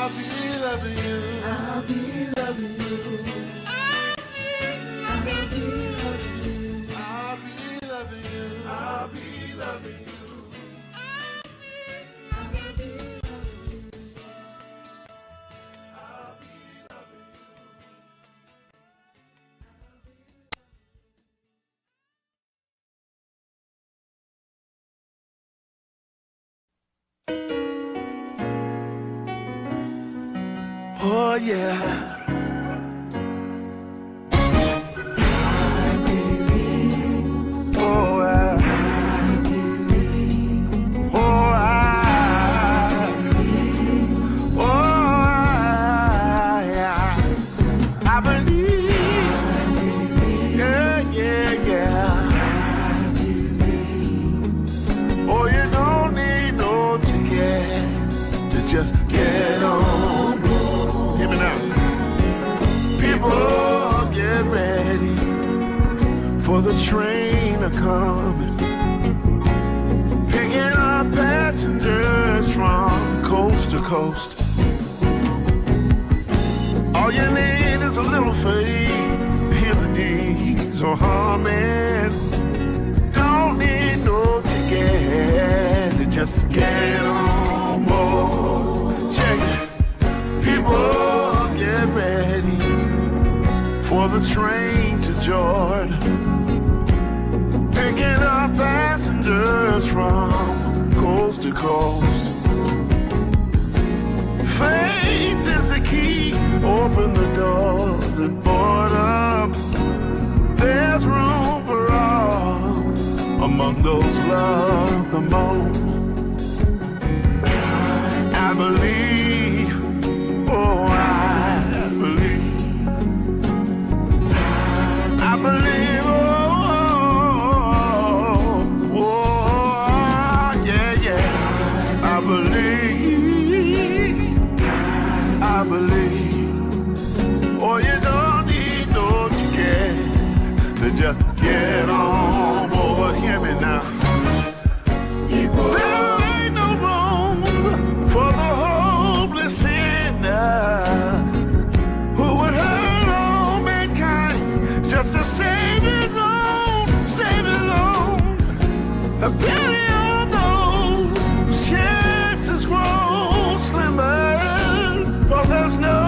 I'll be loving you. I'll be loving you. I'll be loving you. I'll be loving you. I'll be loving you. Oh yeah. Just get on board. Hear me now. People, get ready for the train to come. Picking up passengers from coast to coast. All you need is a little faith to hear the diesel humming. Don't need no ticket, just get on board. Check it. People, get ready for the train to Jordan. Picking up passengers from coast to coast. Faith is the key. Open the doors and board up. There's room for all among those loved the most. I believe, oh I believe, I believe, oh yeah, yeah, I believe, I believe. Oh, you don't need no ticket to just get on board. Hear me now. There ain't no room for the hopeless sinner who would hurt all mankind just to save it alone, save it alone. A pity on those whose chances grow slimmer, for there's no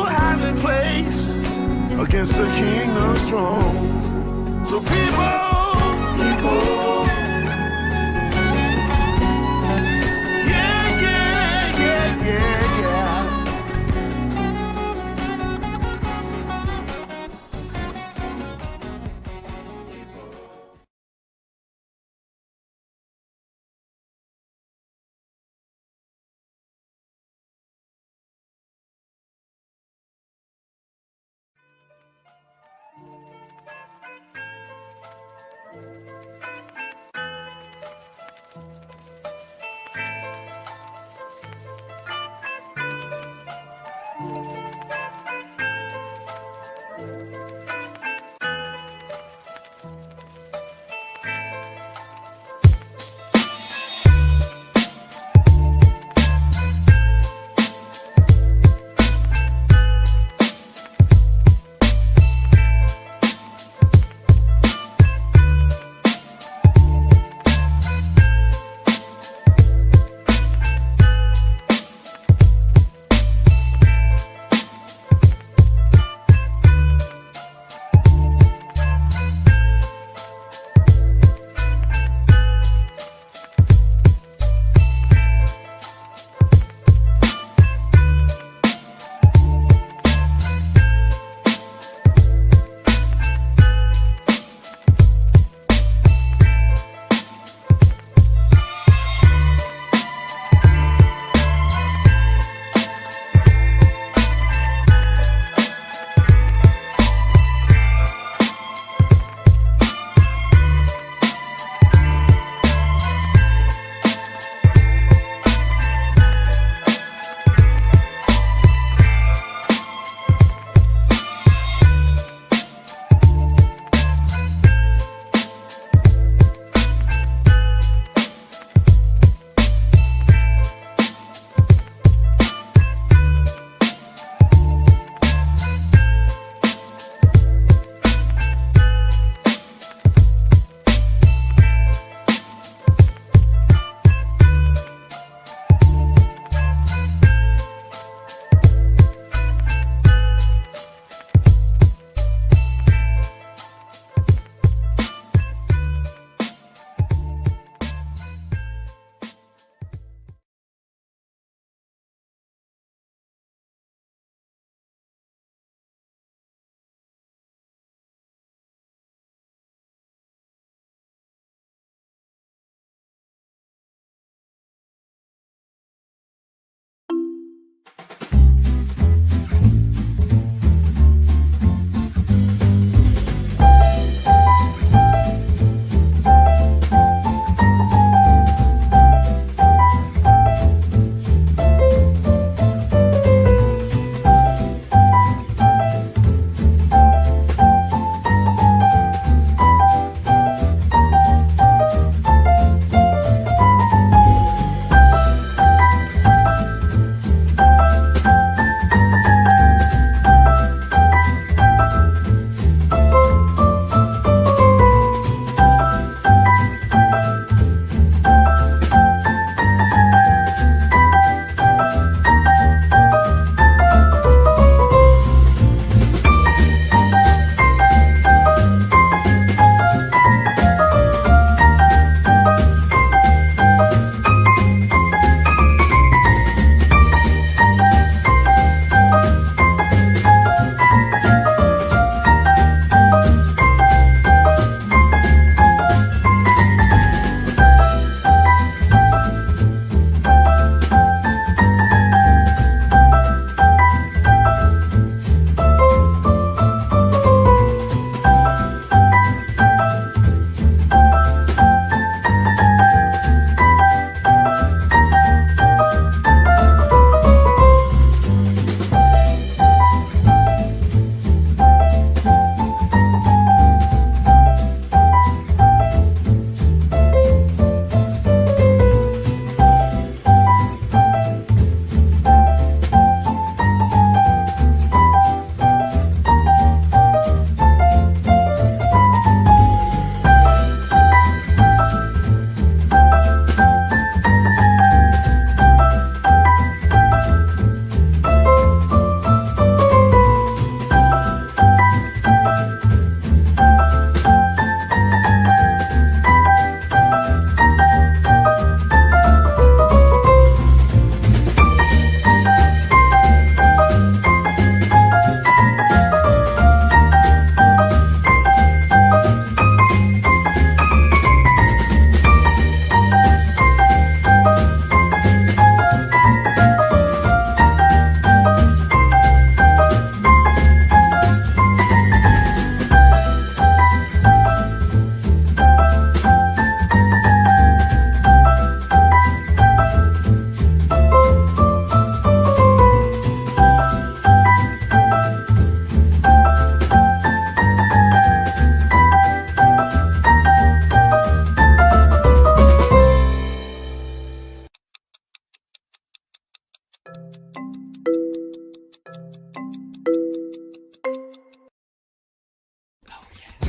hiding place against the kingdom's throne. So people,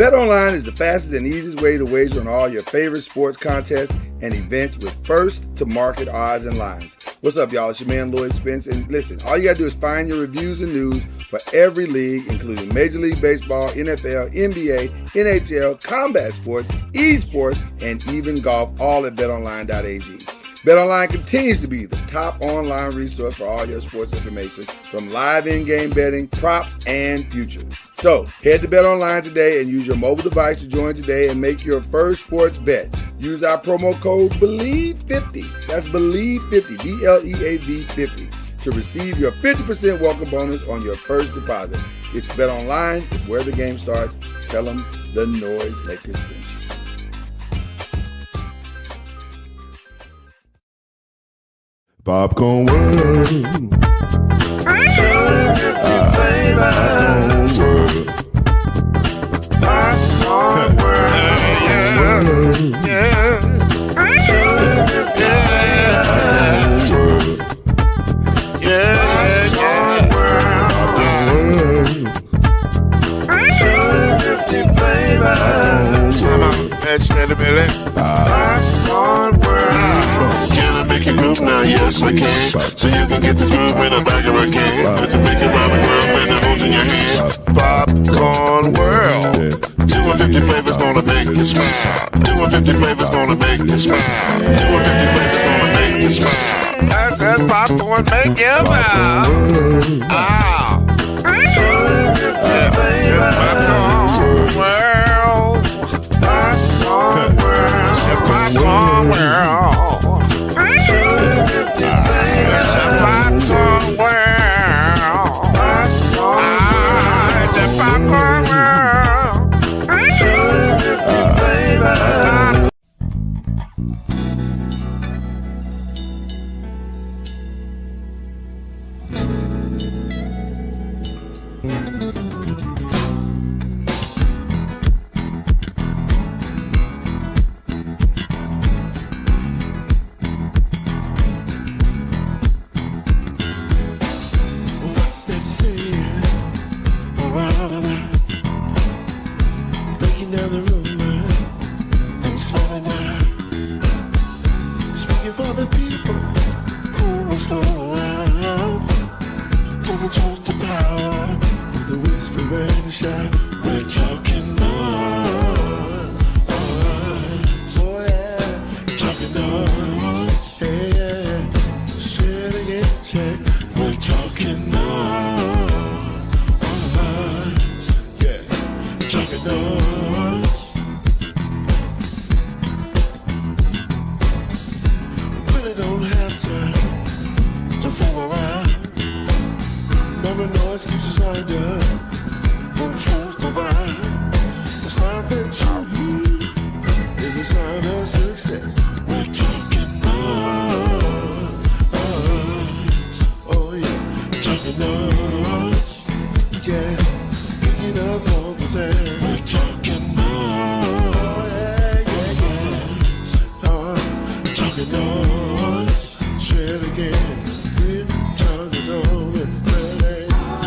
BetOnline is the fastest and easiest way to wager on all your favorite sports contests and events with first-to-market odds and lines. What's up, y'all? It's your man, Lloyd Spence. And listen, all you got to do is find your reviews and news for every league, including Major League Baseball, NFL, NBA, NHL, combat sports, esports, and even golf, all at betonline.ag. BetOnline continues to be the top online resource for all your sports information, from live in-game betting, props, and futures. So, head to BetOnline today and use your mobile device to join today and make your first sports bet. Use our promo code BELIEVE50, that's BELIEVE50, BLEAV 50, to receive your 50% welcome bonus on your first deposit. If BetOnline is where the game starts, tell them the Noisemakers sent you. Popcorn World. Popcorn World. Yeah. Popcorn World. Can I make you move now? Yes, I can. So you can get this move in a bag of a can. But you make it round the world when it holds in your hand. Popcorn World. 250 flavors gonna make you smile. 250 flavors gonna make you smile. 250 flavors gonna make you smile. I said popcorn make you smile. Ah. 250 flavors. Popcorn World. Popcorn World. Popcorn World.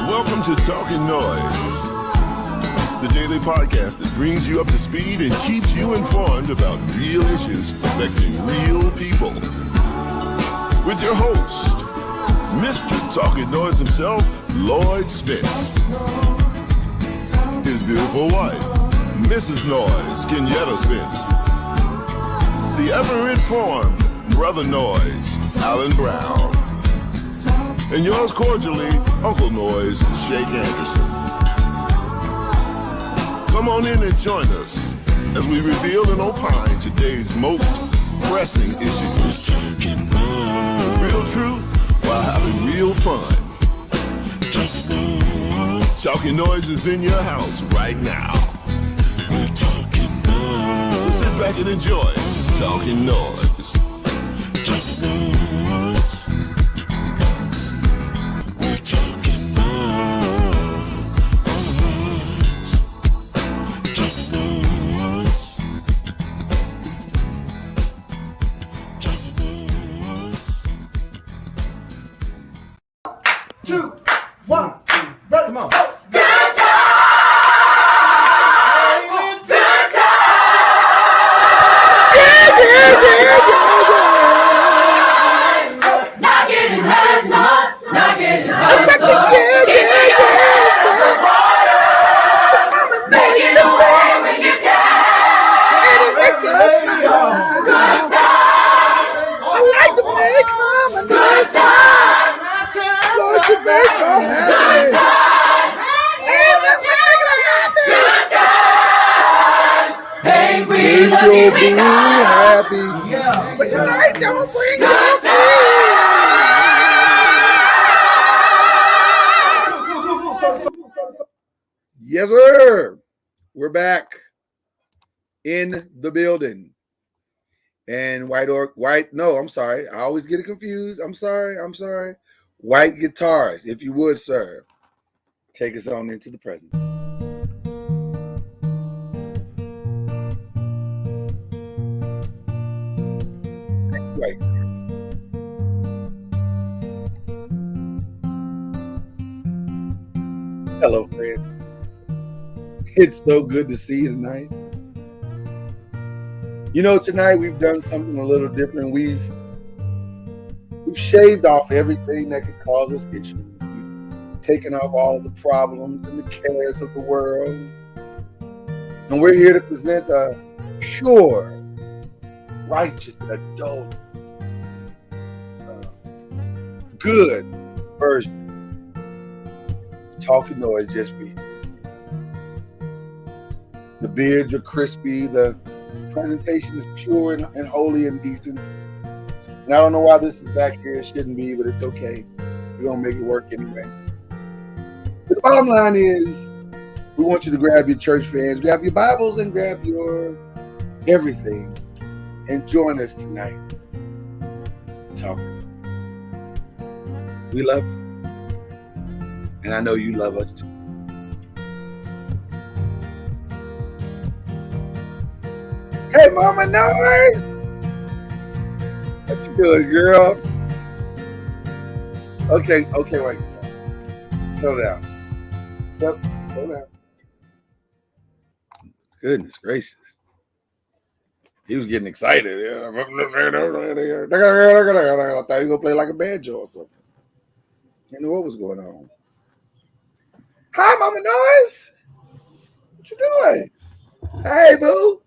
Welcome to Talkin NOIZ, the daily podcast that brings you up to speed and keeps you informed about real issues affecting real people. With your host, Mr. Talkin NOIZ himself, Lloyd Spence. His beautiful wife, Mrs. Noise, Kenyatta Spence. The ever-informed Brother Noise, Alan Brown. And yours cordially, Uncle Noise, Shake Anderson. Come on in and join us as we reveal and opine today's most pressing issues. Real truth while having real fun. Talkin NOIZ is in your house right now. So sit back and enjoy Talkin NOIZ. being happy. But tonight, don't bring your friends. Yes, sir. We're back in the building. And I'm sorry. I always get it confused. I'm sorry. White guitars, if you would, sir. Take us on into the presence. Right. Hello, friends. It's so good to see you tonight. You know, tonight we've done something a little different. We've shaved off everything that could cause us issues. We've taken off all of the problems and the cares of the world. And we're here to present a pure, righteous, adult, good version of Talkin NOIZ just for you. The beards are crispy. The presentation is pure and holy and decent. And I don't know why this is back here. It shouldn't be, but it's okay. We're going to make it work anyway. The bottom line is we want you to grab your church fans, grab your Bibles, and grab your everything and join us tonight. Talk. We love you. And I know you love us too. Hey, Mama NOIZ! What you doing, girl? Okay, wait. Slow down. Slow down. Goodness gracious. He was getting excited. I thought he was going to play like a banjo or something. Didn't know what was going on. Hi, Mama NOIZ! What you doing? Hey, boo!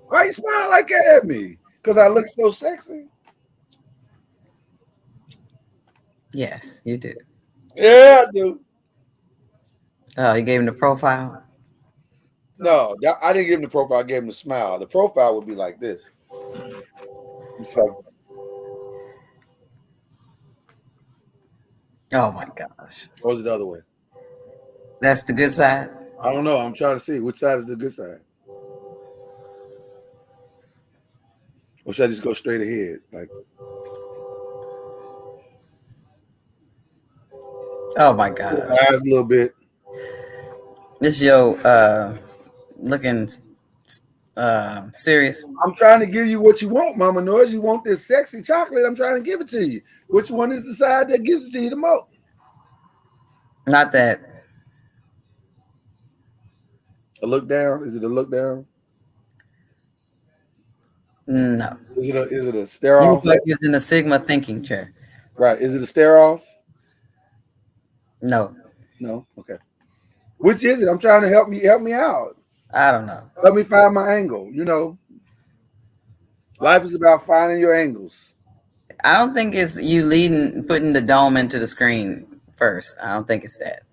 Why you smiling like that at me? Because I look so sexy? Yes, you do. Yeah, I do. Oh, you gave him the profile? No, I didn't give him the profile. I gave him the smile. The profile would be like this. So, Oh my gosh. or is it the other way? That's the good side? I don't know. I'm trying to see. Which side is the good side? Or should I just go straight ahead? Like, oh my gosh. eyes a little bit. This yo looking serious. I'm trying to give you what you want, Mama NOIZ. You want this sexy chocolate. I'm trying to give it to you. Which one is the side that gives it to you the most? Not that. A look down? Is it a look down? No. Is it a stare You off? look like you're in a Sigma thinking chair. Right. Is it a stare off? No. No? Okay. Which is it? I'm trying to help me out. I don't know. Let me find my angle. You know, life is about finding your angles. I don't think it's you putting the dome into the screen first. I don't think it's that.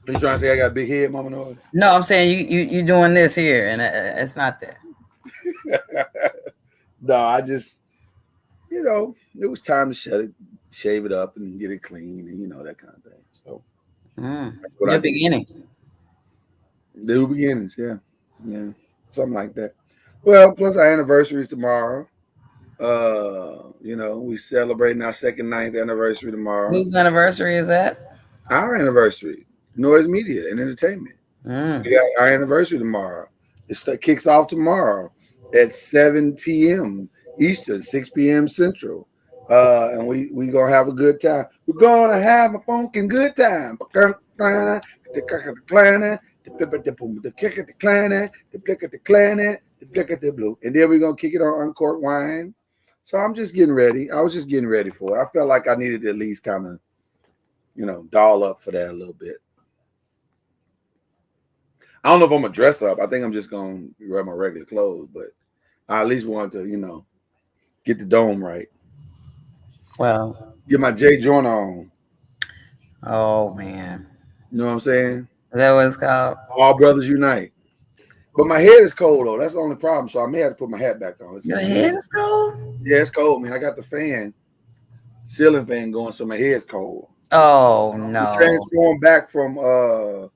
Are you trying to say I got a big head, Mama NOIZ? No, I'm saying you doing this here, and it's not that. No, I just, you know, it was time to shave it up and get it clean and, you know, that kind of thing. So That's what the beginning. New beginnings, yeah. Yeah. Something like that. Well, plus our anniversary is tomorrow. You know, we celebrating our 9th anniversary tomorrow. Whose anniversary is that? Our anniversary. NOIZ Media and Entertainment. We got our anniversary tomorrow. It kicks off tomorrow at 7 p.m. Eastern, 6 p.m. Central. And we gonna have a good time. We're gonna have a funkin' good time. And then we're gonna kick it on uncorked wine. So I'm just getting ready. I was just getting ready for it. I felt like I needed to at least kind of, you know, doll up for that a little bit. I don't know if I'm gonna dress up. I think I'm just gonna wear my regular clothes, but I at least want to, you know, get the dome right. Well, get my J joint on. Oh man. You know what I'm saying? Is that what it's called? All Brothers Unite. But my head is cold though. That's the only problem. So I may have to put my hat back on. Your head is cold? Yeah, it's cold, man. I got the fan, ceiling fan going, so my head's cold. Oh I'm no. transformed back from my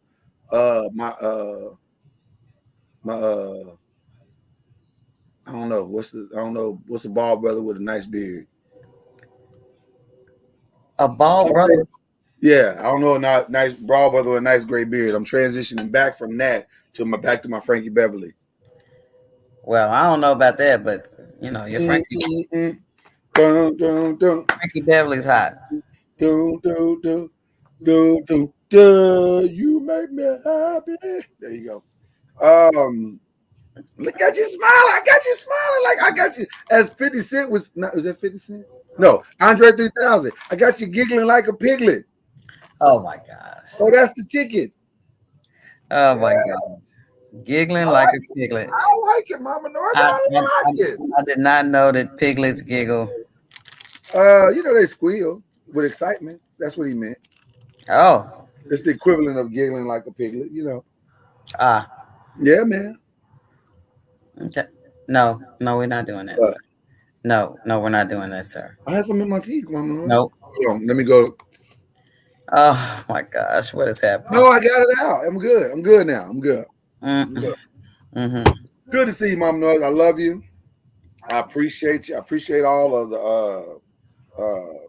I don't know what's the bald brother with a nice beard. A bald brother? Yeah, I don't know, not nice bald brother with a nice gray beard. I'm transitioning back from that to my Frankie Beverly. Well, I don't know about that, but you know, your Frankie Frankie Beverly's hot. You make me happy. There you go. Look at you smile. I got you smiling like I got you. As 50 Cent was that 50 Cent? No, Andre 3000. I got you giggling like a piglet. Oh my gosh. Oh, that's the ticket. Oh my gosh. Giggling like a piglet. I like it, Mama. No, I like it. I did not know that piglets giggle. You know they squeal with excitement. That's what he meant. Oh. It's the equivalent of giggling like a piglet, you know. Yeah, man. Okay. No, we're not doing that, sir. No, we're not doing that, sir. I have some in my teeth, Mama. Nope. Hold on, let me go. Oh my gosh, what is happening? No, I got it out. I'm good. I'm good now. I'm good. Mm-hmm. Good to see you, Mama Noise. I love you. I appreciate you. I appreciate all of the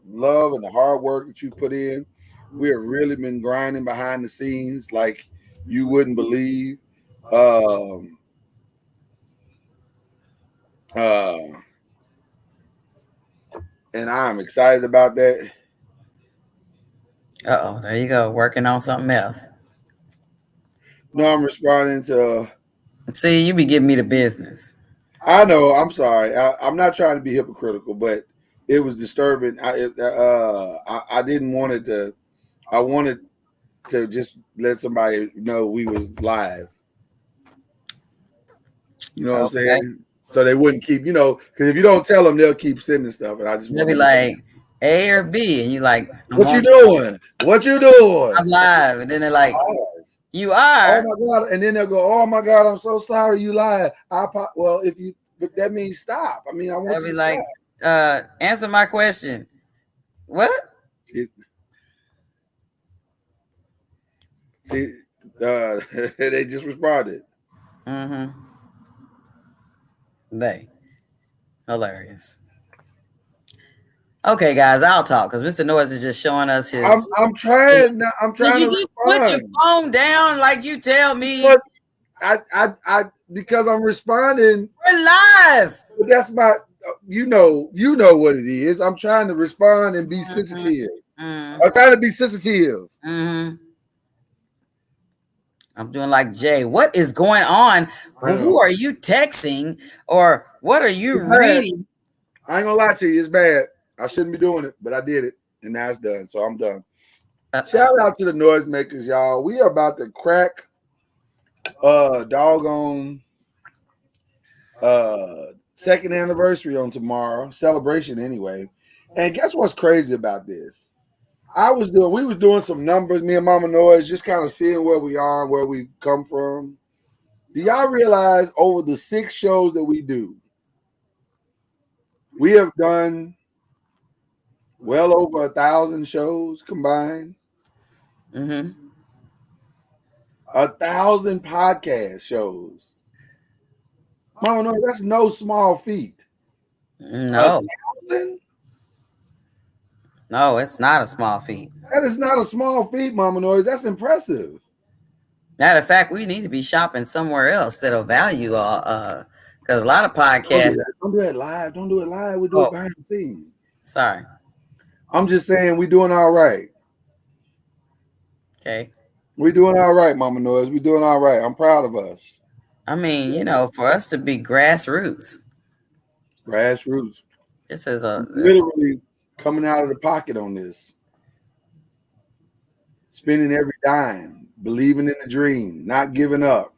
love and the hard work that you put in. We have really been grinding behind the scenes like you wouldn't believe. And I'm excited about that. There you go. Working on something else. No, I'm responding to. See, you be giving me the business. I know. I'm sorry. I'm not trying to be hypocritical, but it was disturbing. I didn't want it to. I wanted to just let somebody know we was live. You know what I'm saying? So they wouldn't keep, because if you don't tell them, they'll keep sending stuff. And I just they'll be like A or B, and you like, what you doing? What you doing? I'm live, and then they're like, you Oh are. my God! And then they'll go, oh my God, I'm so sorry you lied. Well, but that means stop. I mean, I want you to like, stop. Answer my question. What? See, they just responded. They hilarious. Okay, guys, I'll talk because Mr. Noise is just showing us his. I'm trying. I'm trying to just put your phone down like you tell me. But I because I'm responding. We're live. But that's my. You know what it is. I'm trying to respond and be sensitive. I'm trying to be sensitive. I'm doing like Jay. What is going on? Who are you texting, or what are you reading? I ain't gonna lie to you, it's bad. I shouldn't be doing it, but I did it, and now it's done. So I'm done. Shout out to the noisemakers, y'all. We are about to crack doggone second anniversary on tomorrow. Celebration anyway. And guess what's crazy about this? We was doing some numbers, me and Mama Noise, just kind of seeing where we are and where we've come from. Do y'all realize over the 6 shows that we do, we have done well over 1,000 shows combined. 1,000 podcast shows. Mama Noise, that's no small feat. No. 1,000? No, it's not a small feat. That is not a small feat, Mama Noise. That's impressive. Matter of fact, we need to be shopping somewhere else that'll value because a lot of podcasts. Don't do it live. Don't do it live. We do it behind the scenes. Sorry. I'm just saying we're doing all right. Okay. We're doing all right, Mama Noise. We're doing all right. I'm proud of us. I mean, for us to be grassroots. Grassroots. This is literally coming out of the pocket on this. Spending every dime, believing in the dream, not giving up.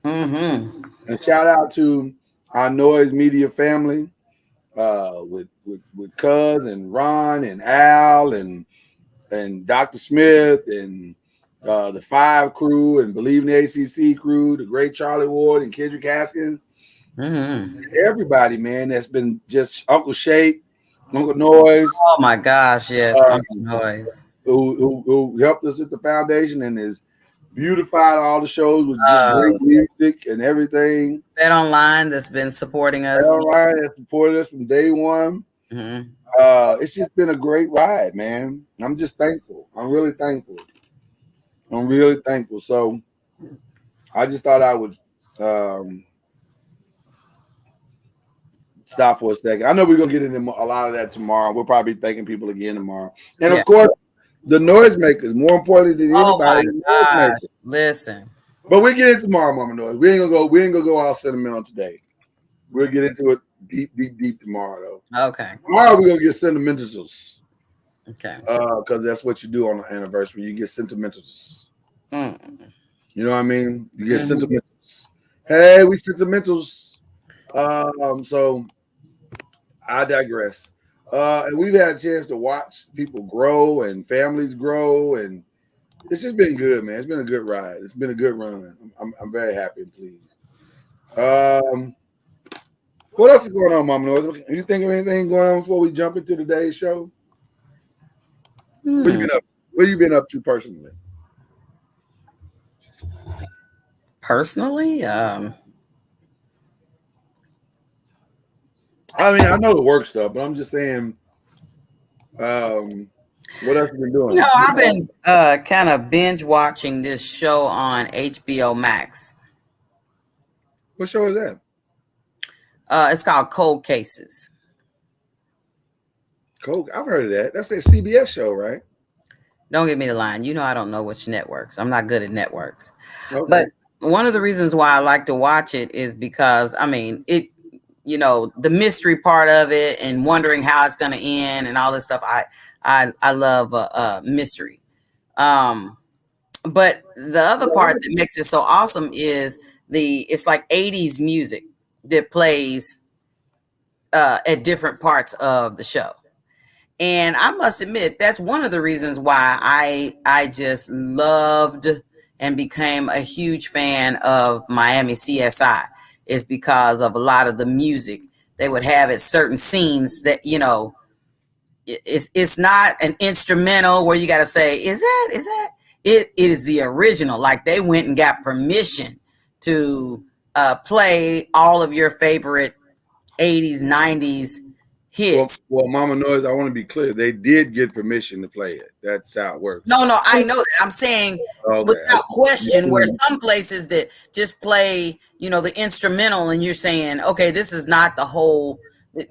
And shout out to our Noise Media family, with Cuz and Ron and Al and Dr. Smith and the Five crew and Believe in the ACC crew, the great Charlie Ward and Kendrick Haskins. Everybody, man, that's been just Uncle Shake, Uncle Noise. Oh my gosh, yes, Uncle Noise. Who helped us at the foundation and has beautified all the shows with just great music and everything. Bet Online that's been supporting us. Bet Online has supported us from day one. Mm-hmm. It's just been a great ride, man. I'm just thankful. I'm really thankful. So I just thought I would stop for a second. I know we're gonna get into a lot of that tomorrow. We'll probably be thanking people again tomorrow. And of course, the noisemakers, more important than anybody. Oh my gosh. Listen. But we'll get into tomorrow, Mama Noise. We ain't gonna go all sentimental today. We'll get into it deep tomorrow, though. Okay. Tomorrow we're gonna get sentimentals. Okay. Because that's what you do on the anniversary. You get sentimentals. You know what I mean? You get sentimentals. Hey, we sentimentals. So I digress. And we've had a chance to watch people grow and families grow, and it's just been good, man. It's been a good ride. It's been a good run. I'm very happy and pleased. What else is going on, Mama Noise? You think of anything going on before we jump into today's show? What you been up to personally? Personally, I mean, I know the work stuff, but I'm just saying, what else have you been doing? No, I've been kind of binge watching this show on HBO Max. What show is that? It's called Cold Cases. Cold, I've heard of that. That's a CBS show, right? Don't give me the line. You know I don't know which networks. I'm not good at networks. Okay. But one of the reasons why I like to watch it is because, I mean, it, you know, the mystery part of it and wondering how it's going to end and all this stuff. I love mystery. But the other part that makes it so awesome is it's like 80s music that plays at different parts of the show. And I must admit, that's one of the reasons why I just loved and became a huge fan of Miami CSI, is because of a lot of the music they would have at certain scenes that, you know, it's not an instrumental where you got to say, is that? It is the original. Like they went and got permission to play all of your favorite 80s, 90s hits. Well, Mama Noise, I want to be clear. They did get permission to play it. That's how it works. No, I know that. I'm saying without question, where some places that just play, you know, the instrumental, and you're saying, okay, this is not the whole,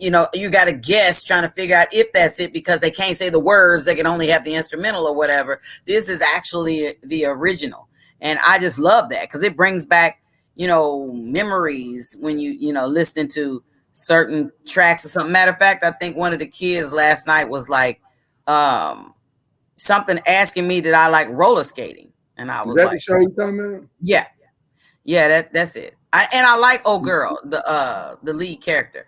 you know, you got to guess trying to figure out if that's it because they can't say the words. They can only have the instrumental or whatever. This is actually the original. And I just love that because it brings back, you know, memories when you know, listening to certain tracks or something. Matter of fact, I think one of the kids last night was like something asking me that I like roller skating, and I was like, the show you talking about? Yeah, that's it. I like old girl, the lead character.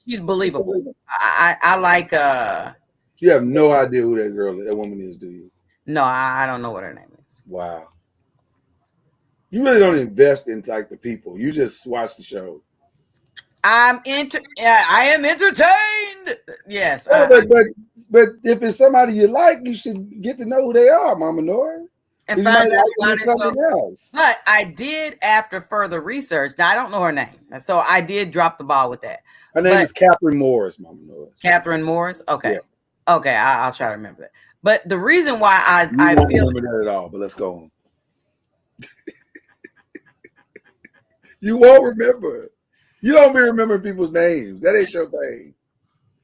She's believable. I like you have no idea who that woman is, do you? No, I don't know what her name is. Wow. You really don't invest in like the people. You just watch the show. I am entertained. Yes. But if it's somebody you like, you should get to know who they are, Mama Nora. And find out about something else. But I did, after further research. Now I don't know her name, so I did drop the ball with that. Her name is Catherine Morris, Mama Nora. Catherine Morris. Okay. Yeah. Okay. I'll try to remember that. But the reason why I don't remember that at all. But let's go on. You won't remember. You don't be remembering people's names. That ain't your thing.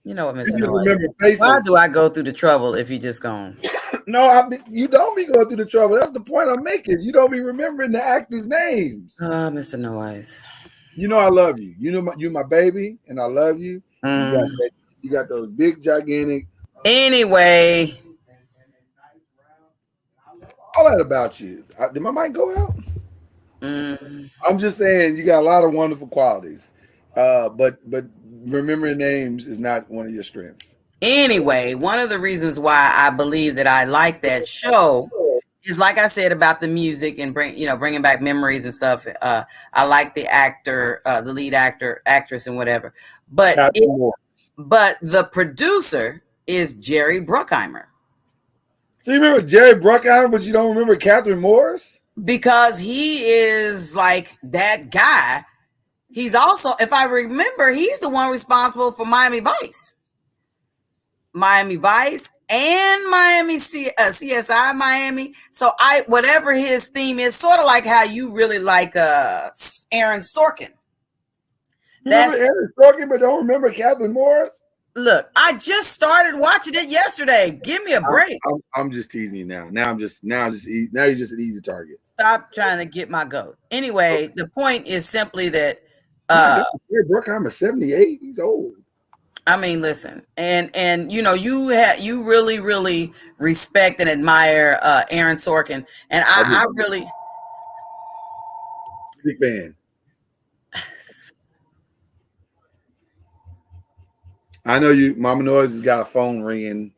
You know what, Mr. Noise? Why do I go through the trouble if you just gone? No, you don't be going through the trouble. That's the point I'm making. You don't be remembering the actors' names. Mr. Noise. You know I love you. You know you're my baby, and I love you. You got those big, gigantic. Anyway. All that about you. Did my mic go out? I'm just saying you got a lot of wonderful qualities, but remembering names is not one of your strengths. Anyway, one of the reasons why I believe that I like that show It's like I said about the music and bringing back memories and stuff. I like the actor, the lead actor, actress, and whatever. But the producer is Jerry Bruckheimer. So you remember Jerry Bruckheimer, but you don't remember Catherine Morris? Because he is like that guy. He's also, if I remember, he's the one responsible for Miami Vice and Miami CSI Miami. So whatever his theme is, sort of like how you really like Aaron Sorkin. That's Aaron Sorkin, but don't remember Catherine Morris? Look, I just started watching it yesterday. Give me a break. I'm just teasing you now. Now you're just an easy target. Stop trying to get my goat. Anyway, the point is simply that Jerry Bruckheimer 78. He's old. I mean, listen, and you really respect and admire Aaron Sorkin, and I really big fan. I know Mama Noise has got a phone ringing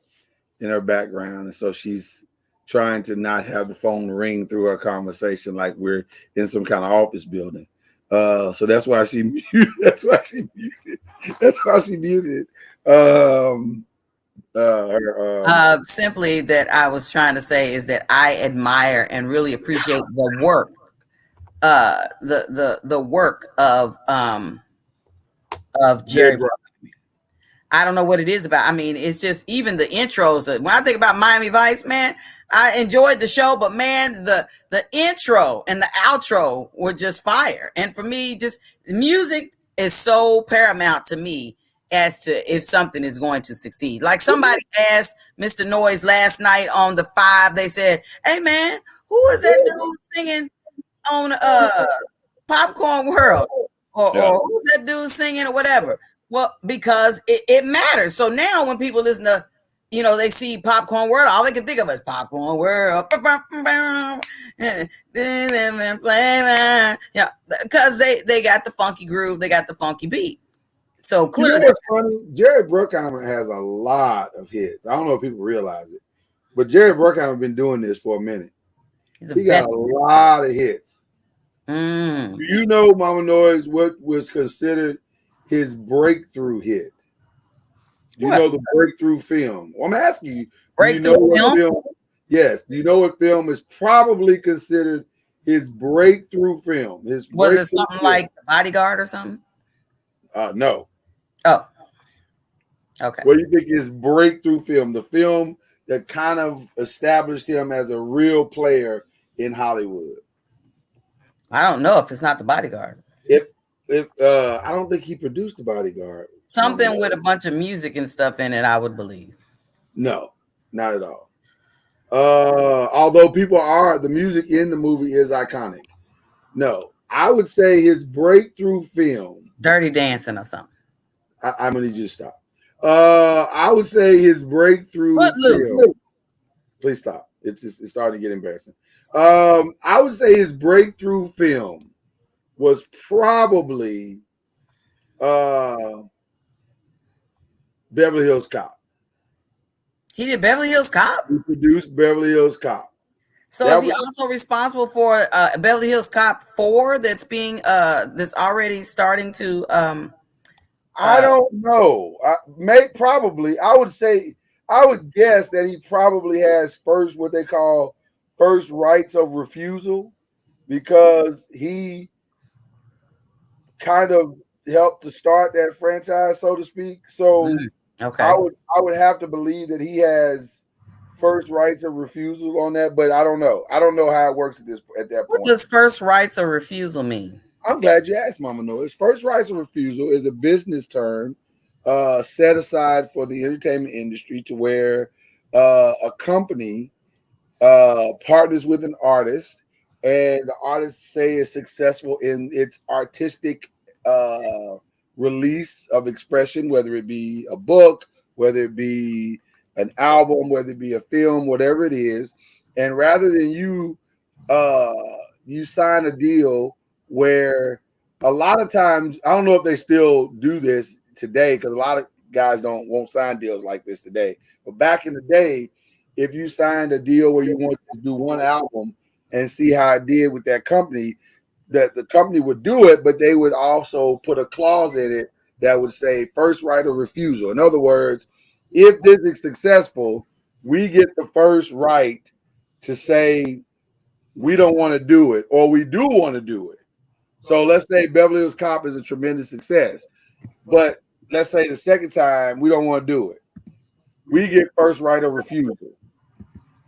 in her background, and so she's trying to not have the phone ring through her conversation like we're in some kind of office building. So that's why she muted. That's why she muted. Simply that I was trying to say is that I admire and really appreciate the work, the work of Jerry Bruckheimer. I don't know what it is about. I mean, it's just even the intros. When I think about Miami Vice, man, I enjoyed the show, but man, the intro and the outro were just fire. And for me, just music is so paramount to me as to if something is going to succeed. Like somebody asked Mr. Noise last night on the 5, they said, "Hey man, who is that dude singing on Popcorn World?" Or who's that dude singing or whatever? Well, because it matters. So now when people listen to, they see Popcorn World, all they can think of is Popcorn World. Yeah, because they got the funky groove, they got the funky beat. So clearly, what's funny? Jerry Bruckheimer has a lot of hits. I don't know if people realize it, but Jerry Bruckheimer has been doing this for a minute. He got a lot of hits. Do you know, Mama Noise, what was considered his breakthrough hit? Do you know the breakthrough film? Well, I'm asking you. Breakthrough film? Yes. Do you know what film is probably considered his breakthrough film? Was it something like Bodyguard or something? No. Oh. Okay. What do you think is breakthrough film? The film that kind of established him as a real player in Hollywood. I don't know if it's not The Bodyguard. If I don't think he produced The Bodyguard. Something with a bunch of music and stuff in it, I would believe. No, not at all. Although the music in the movie is iconic. No, I would say his breakthrough film, Dirty Dancing or something. I'm gonna need you to stop. I would say his breakthrough film. Please stop. It's starting to get embarrassing. I would say his breakthrough film was probably Beverly Hills Cop. He did Beverly Hills Cop? He produced Beverly Hills Cop. So is he also responsible for Beverly Hills Cop 4 that's being that's already starting to I don't know. Probably. I would guess that he probably has what they call first rights of refusal, because he kind of helped to start that franchise, so to speak. So okay, I would have to believe that he has first rights of refusal on that, but I don't know. I don't know how it works at that point. What does first rights of refusal mean? I'm glad you asked, Mama Noise. First rights of refusal is a business term set aside for the entertainment industry to where a company partners with an artist, and the artist is successful in its artistic release of expression, whether it be a book, whether it be an album, whether it be a film, whatever it is. And rather than you sign a deal where a lot of times, I don't know if they still do this today, because a lot of guys won't sign deals like this today. But back in the day, if you signed a deal where you wanted to do one album and see how it did with that company, that the company would do it, but they would also put a clause in it that would say first right of refusal. In other words, if this is successful, we get the first right to say we don't want to do it or we do want to do it. So let's say Beverly Hills Cop is a tremendous success, but let's say the second time we don't want to do it. We get first right of refusal.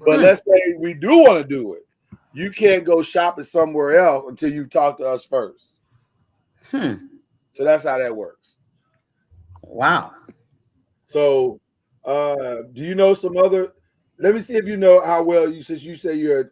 But let's say we do want to do it. You can't go shopping somewhere else until you talk to us first. So that's how that works. Wow. So do you know some other? Let me see if you know how well you, since you say you're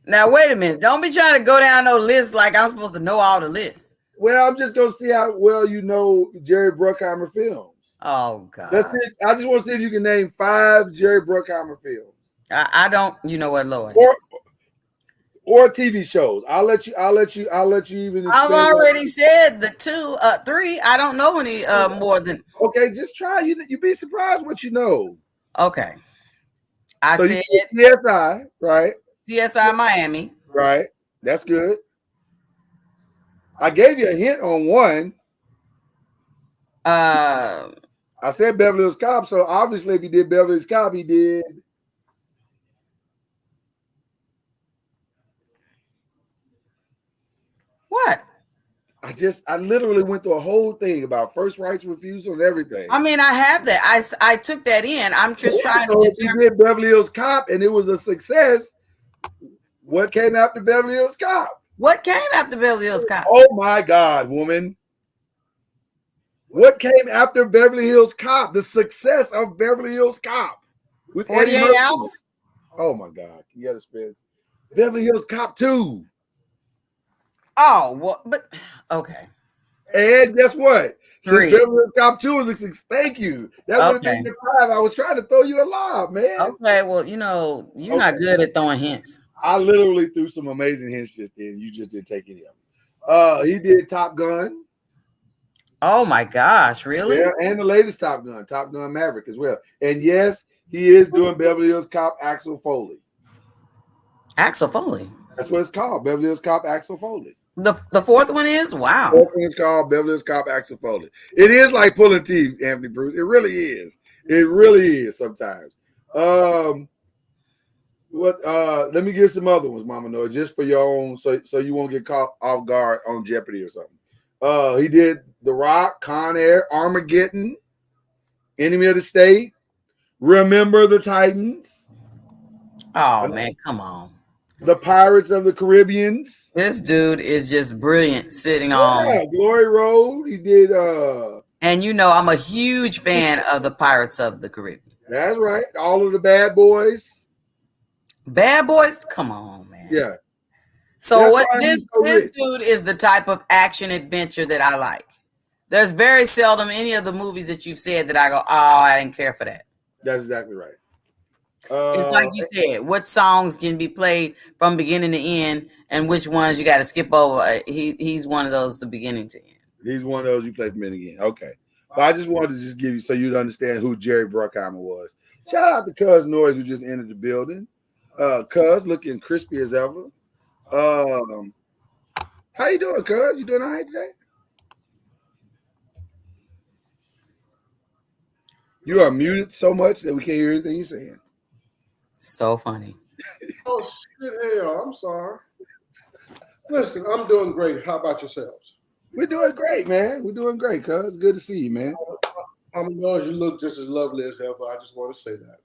Now wait a minute. Don't be trying to go down no list like I'm supposed to know all the lists. well, I'm just gonna see how well you know Jerry Bruckheimer films. Oh God. Let's see. I just want to see if you can name 5 Jerry Bruckheimer films. I don't, you know what, Lord. Or TV shows. I'll let you even I've already said the 3. I don't know any more than. Okay, just try. You'd be surprised what you know. Okay. I so said CSI, right? CSI Miami. Right. That's good. I gave you a hint on one. I said Beverly Hills Cop, so obviously if he did Beverly Hills Cop, he did. What? I literally went through a whole thing about first rights refusal and everything. I mean, I have that. I took that in. I'm just trying to determine. If you did Beverly Hills Cop and it was a success, what came after Beverly Hills Cop? What came after Beverly Hills Cop? Oh my God, woman. What came after Beverly Hills Cop? The success of Beverly Hills Cop with 48 Eddie Murphy. Hours? Oh my God. You gotta spend Beverly Hills Cop 2. Oh, well, but okay. And guess what? 3. Beverly Hills Cop 2 is a success. Thank you. That would have been your 5. I was trying to throw you a lob, man. Okay, well, you're not good at throwing hints. I literally threw some amazing hints just then. You just didn't take any of them. He did Top Gun. Oh my gosh, really? Yeah, and the latest Top Gun Maverick as well. And yes, he is doing Beverly Hills Cop Axel Foley. Axel Foley. That's what it's called, Beverly Hills Cop Axel Foley. The 4th one is? Wow. The 4th one is called Beverly Hills Cop Axel Foley. It is like pulling teeth, Anthony Bruce. It really is. It really is sometimes. Let me give some other ones, Mama Noah, just for your own, so you won't get caught off guard on Jeopardy or something. He did The Rock, Con Air, Armageddon, Enemy of the State, Remember the Titans. Oh man, come on. The Pirates of the Caribbean. This dude is just brilliant sitting on Glory Road. He did and I'm a huge fan of the Pirates of the Caribbean. That's right. All of the Bad Boys. Bad Boys? Come on, man. Yeah. So this dude is the type of action adventure that I like. There's very seldom any of the movies that you've said that I go, oh, I didn't care for that. That's exactly right. It's like you said, what songs can be played from beginning to end and which ones you got to skip over. He's one of those, the beginning to end. He's one of those you play from beginning to end. Okay. But I just wanted to just give you so you'd understand who Jerry Bruckheimer was. Shout out to Cuz Noise who just entered the building. Cuz looking crispy as ever. How you doing, Cuz? You doing all right today? You are muted so much that we can't hear anything you're saying. So funny. Oh shit, hell! I'm sorry. Listen, I'm doing great. How about yourselves? We're doing great, man. We're doing great, Cuz. Good to see you, man. I'm yours. You look just as lovely as ever. I just want to say that.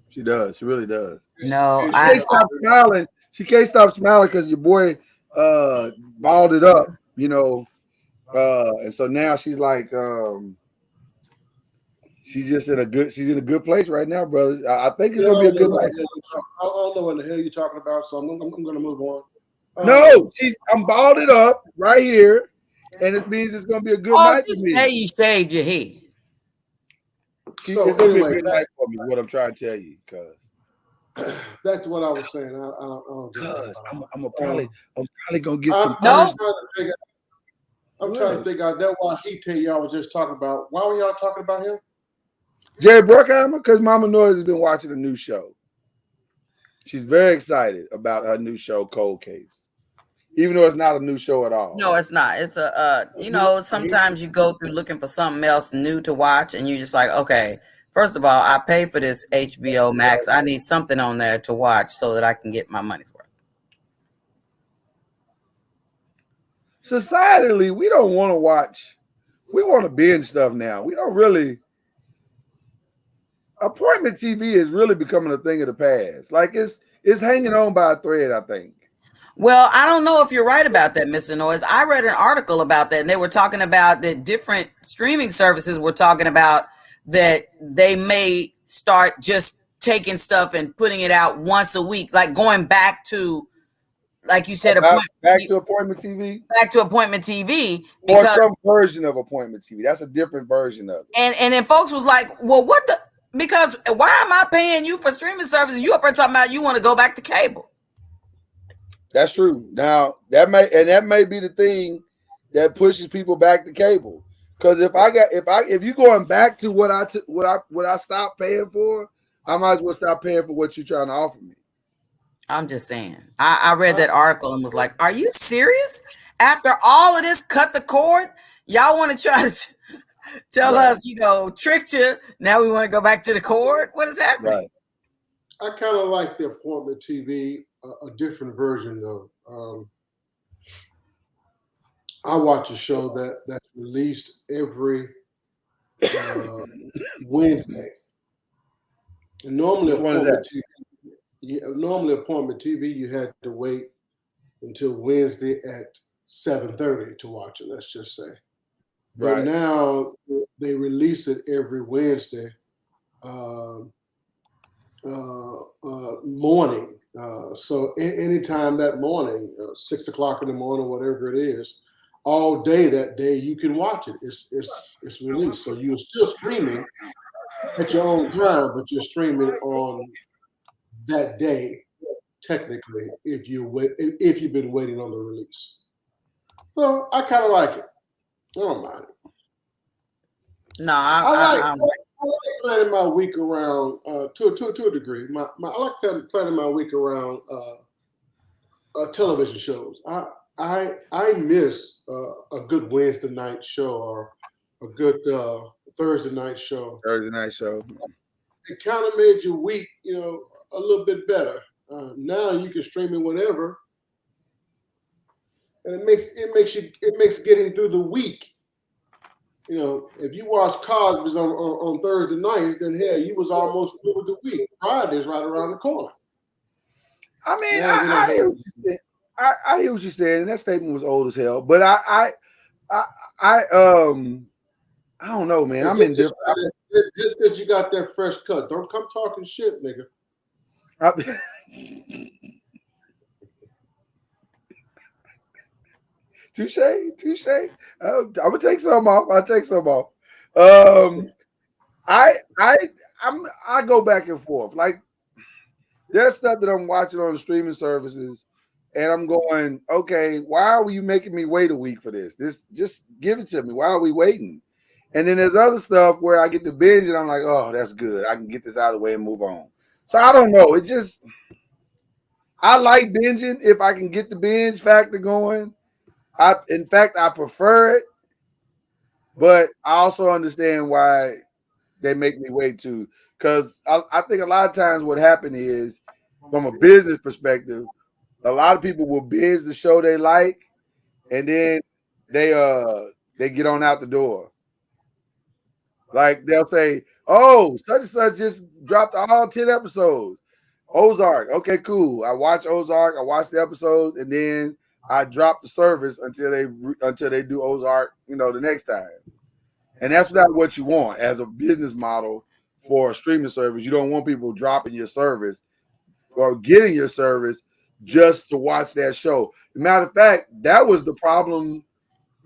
She does. She really does. No, she can't stop smiling. She can't stop smiling because your boy balled it up, and so now she's like she's in a good place right now, brother. I think it's gonna be a good night. I don't know what the hell you're talking about, so I'm gonna move on. No, I'm balled it up right here, and it means it's gonna be a good night for me. Say you shaved your head. It's gonna be a good night for me. What I'm trying to tell you, cuz. Back to what I was saying. I don't I'm probably gonna get some. I'm trying to figure out that why he tell y'all was just talking about. Why were y'all talking about him? Jerry Bruckheimer, because Mama Noise has been watching a new show. She's very excited about her new show, Cold Case, even though it's not a new show at all. No, it's not. It's sometimes you go through looking for something else new to watch, and you're just like, okay, first of all, I pay for this HBO Max. I need something on there to watch so that I can get my money's worth. Societally, we don't want to watch. We want to binge stuff now. We don't really. Appointment TV is really becoming a thing of the past. Like it's hanging on by a thread, I think. Well, I don't know if you're right about that, Mr. Noise. I read an article about that, and they were talking about that different streaming services were talking about that they may start just taking stuff and putting it out once a week, like going back to, like you said, back to Appointment TV. Back to Appointment TV, or some version of Appointment TV. That's a different version of it. And then folks was like, well, what the? Because why am I paying you for streaming services? You up there talking about you want to go back to cable. That's true. Now that may be the thing that pushes people back to cable. Because if you going back to what I stopped paying for, I might as well stop paying for what you're trying to offer me. I'm just saying. I read that article and was like, are you serious? After all of this, cut the cord? Y'all want to try to tell us, tricked you. Now we want to go back to the cord? What is happening? Right. I kind of like the Appointment TV, a different version though. I watch a show that's released every Wednesday. And normally Appointment TV, you had to wait until Wednesday at 7:30 to watch it. Let's just say. But Right. now they release it every Wednesday morning. So anytime that morning, 6 o'clock in the morning, whatever it is, all day that day you can watch it. It's released. So you're still streaming at your own time, but you're streaming on that day, technically, if you've been waiting on the release. So I kind of like it. I don't mind it. No, I like planning my week around to a degree. I like planning my week around television shows. I miss a good Wednesday night show or a good Thursday night show. Thursday night show. It kind of made your week, a little bit better. Now you can stream it whenever, and it makes getting through the week. If you watch Cosby's on Thursday nights, then hell, you was almost through with the week. Friday's right around the corner. I mean, I hear what you said, and that statement was old as hell. But I don't know, man. I'm indifferent. Just because you got that fresh cut, don't come talking shit, nigga. Touche. I'm gonna take some off. I'll take some off. I go back and forth. Like there's stuff that I'm watching on the streaming services, and I'm going, okay, why are you making me wait a week for this? Just give it to me. Why are we waiting? And then there's other stuff where I get to binge, and I'm like, oh, that's good. I can get this out of the way and move on. So I don't know. I like binging if I can get the binge factor going. In fact, I prefer it, but I also understand why they make me wait too. Because I think a lot of times what happened is, from a business perspective, a lot of people will binge the show they like, and then they get on out the door. Like they'll say, "Oh, such and such just dropped all 10 episodes." Ozark, okay, cool. I watch Ozark. I watch the episodes, and then I drop the service until they do Ozark, the next time. And that's not what you want as a business model for a streaming service. You don't want people dropping your service or getting your service just to watch that show. Matter of fact, that was the problem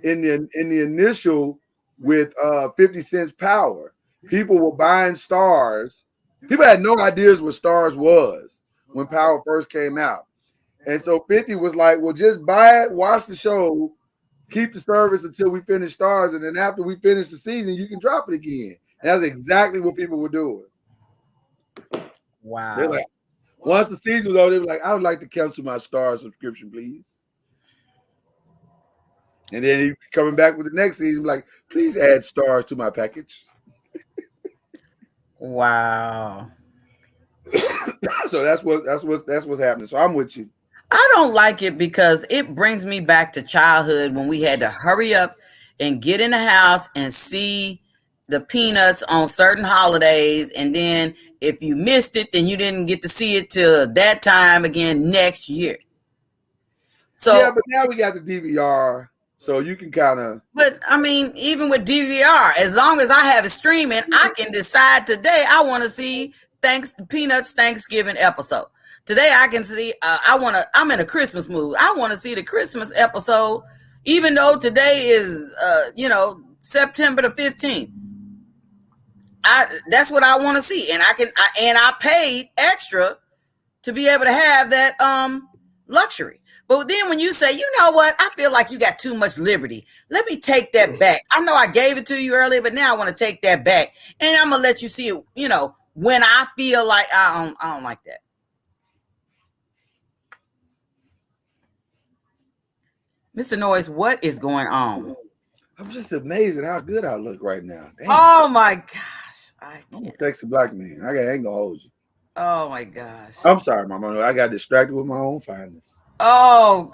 in the initial with 50 Cent's Power. People were buying Stars. People had no ideas what Stars was when Power first came out. And so 50 was like, well, just buy it, watch the show, keep the service until we finish Stars, and then after we finish the season, you can drop it again. And that's exactly what people were doing. Wow. They're like, once the season was over, they were like, I would like to cancel my Star subscription, please. And then he coming back with the next season, like, please add stars to my package. Wow. So that's what's happening. So I'm with you. I don't like it because it brings me back to childhood when we had to hurry up and get in the house and see the Peanuts on certain holidays, and then if you missed it, then you didn't get to see it till that time again next year. So yeah, but now we got the DVR, so you can kind of. But I mean, even with DVR, as long as I have it streaming, I can decide today I want to see Peanuts Thanksgiving episode. Today I can see I'm in a Christmas mood. I want to see the Christmas episode, even though today is September the 15th. That's what I want to see, and I paid extra to be able to have that luxury. But then when you say, you know what, I feel like you got too much liberty. Let me take that back. I know I gave it to you earlier, but now I want to take that back, and I'm gonna let you see it. When I feel like I don't like that. Mr. Noise, what is going on? I'm just amazed at how good I look right now. Damn. Oh my gosh. I'm a sexy black man. I ain't gonna hold you. Oh my gosh. I'm sorry, Mama. I got distracted with my own fineness. Oh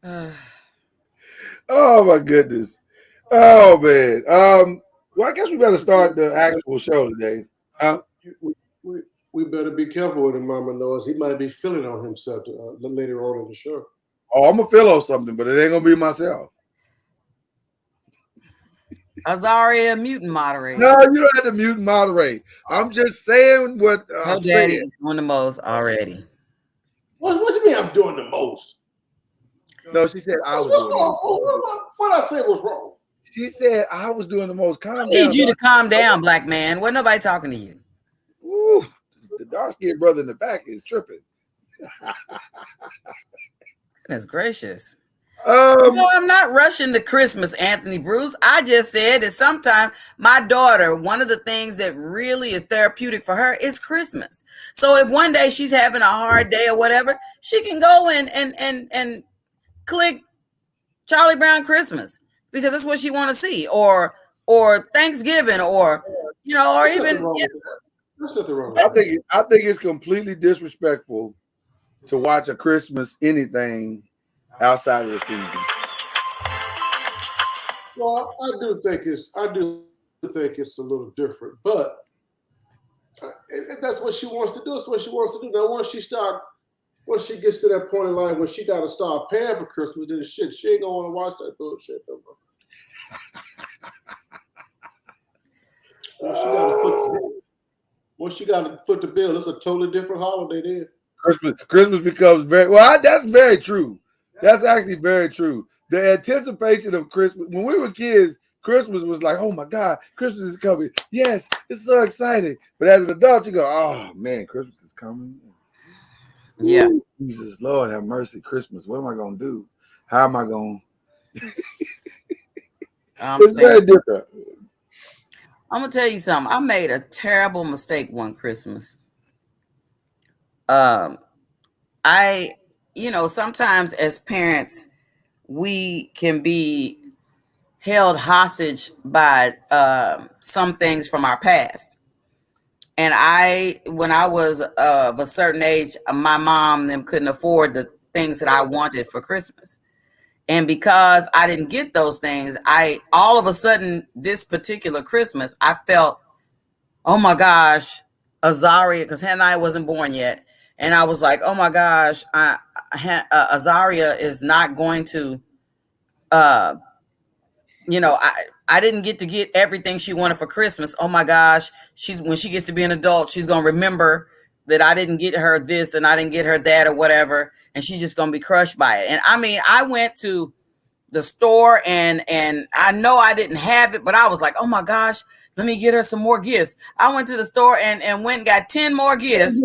gosh. Oh my goodness. Oh man. Well, I guess we better start the actual show today. We better be careful with him, Mama Noise. He might be feeling on himself later on in the show. Oh, I'm gonna feel on something, but it ain't gonna be myself. Azaria, mute and moderate. No, you don't have to mute and moderate. I'm just saying what Her daddy is doing the most already. What do you mean I'm doing the most? No, she said I was doing the most. What I said was wrong. She said I was doing the most. Calm I down. need you to calm down, black man. Wasn't nobody talking to you. Ooh, the dark-skinned brother in the back is tripping. Goodness gracious. No, I'm not rushing to Christmas, Anthony Bruce. I just said that sometimes my daughter, one of the things that really is therapeutic for her is Christmas. So if one day she's having a hard day or whatever, she can go and click Charlie Brown Christmas because that's what she want to see, or Thanksgiving, or or even. There's nothing wrong. I think it's completely disrespectful to watch a Christmas anything outside of the season. Well, I do think it's a little different, but if that's what she wants to do, it's what she wants to do. Now, once she gets to that point in life where she got to start paying for Christmas, then she ain't gonna want to watch that bullshit no more. Once she got to foot the bill, it's a totally different holiday then. Christmas becomes that's very true. That's actually very true. The anticipation of Christmas, when we were kids, Christmas was like, oh my God, Christmas is coming. Yes, it's so exciting. But as an adult, you go, oh man, Christmas is coming. Yeah. Ooh, Jesus, Lord have mercy, Christmas. What am I going to do? How am I going to? It's very different. I'm going to tell you something. I made a terrible mistake one Christmas. Sometimes as parents, we can be held hostage by some things from our past. And when I was of a certain age, my mom them couldn't afford the things that I wanted for Christmas. And because I didn't get those things, all of a sudden this particular Christmas, I felt, oh my gosh, Azaria, because Hannah wasn't born yet. And I was like, oh my gosh, Azaria is not going to, I didn't get to get everything she wanted for Christmas. Oh my gosh, when she gets to be an adult, she's going to remember that I didn't get her this and I didn't get her that or whatever. And she's just going to be crushed by it. And I mean, I went to the store and I know I didn't have it, but I was like, oh my gosh, let me get her some more gifts. I went to the store and went and got 10 more gifts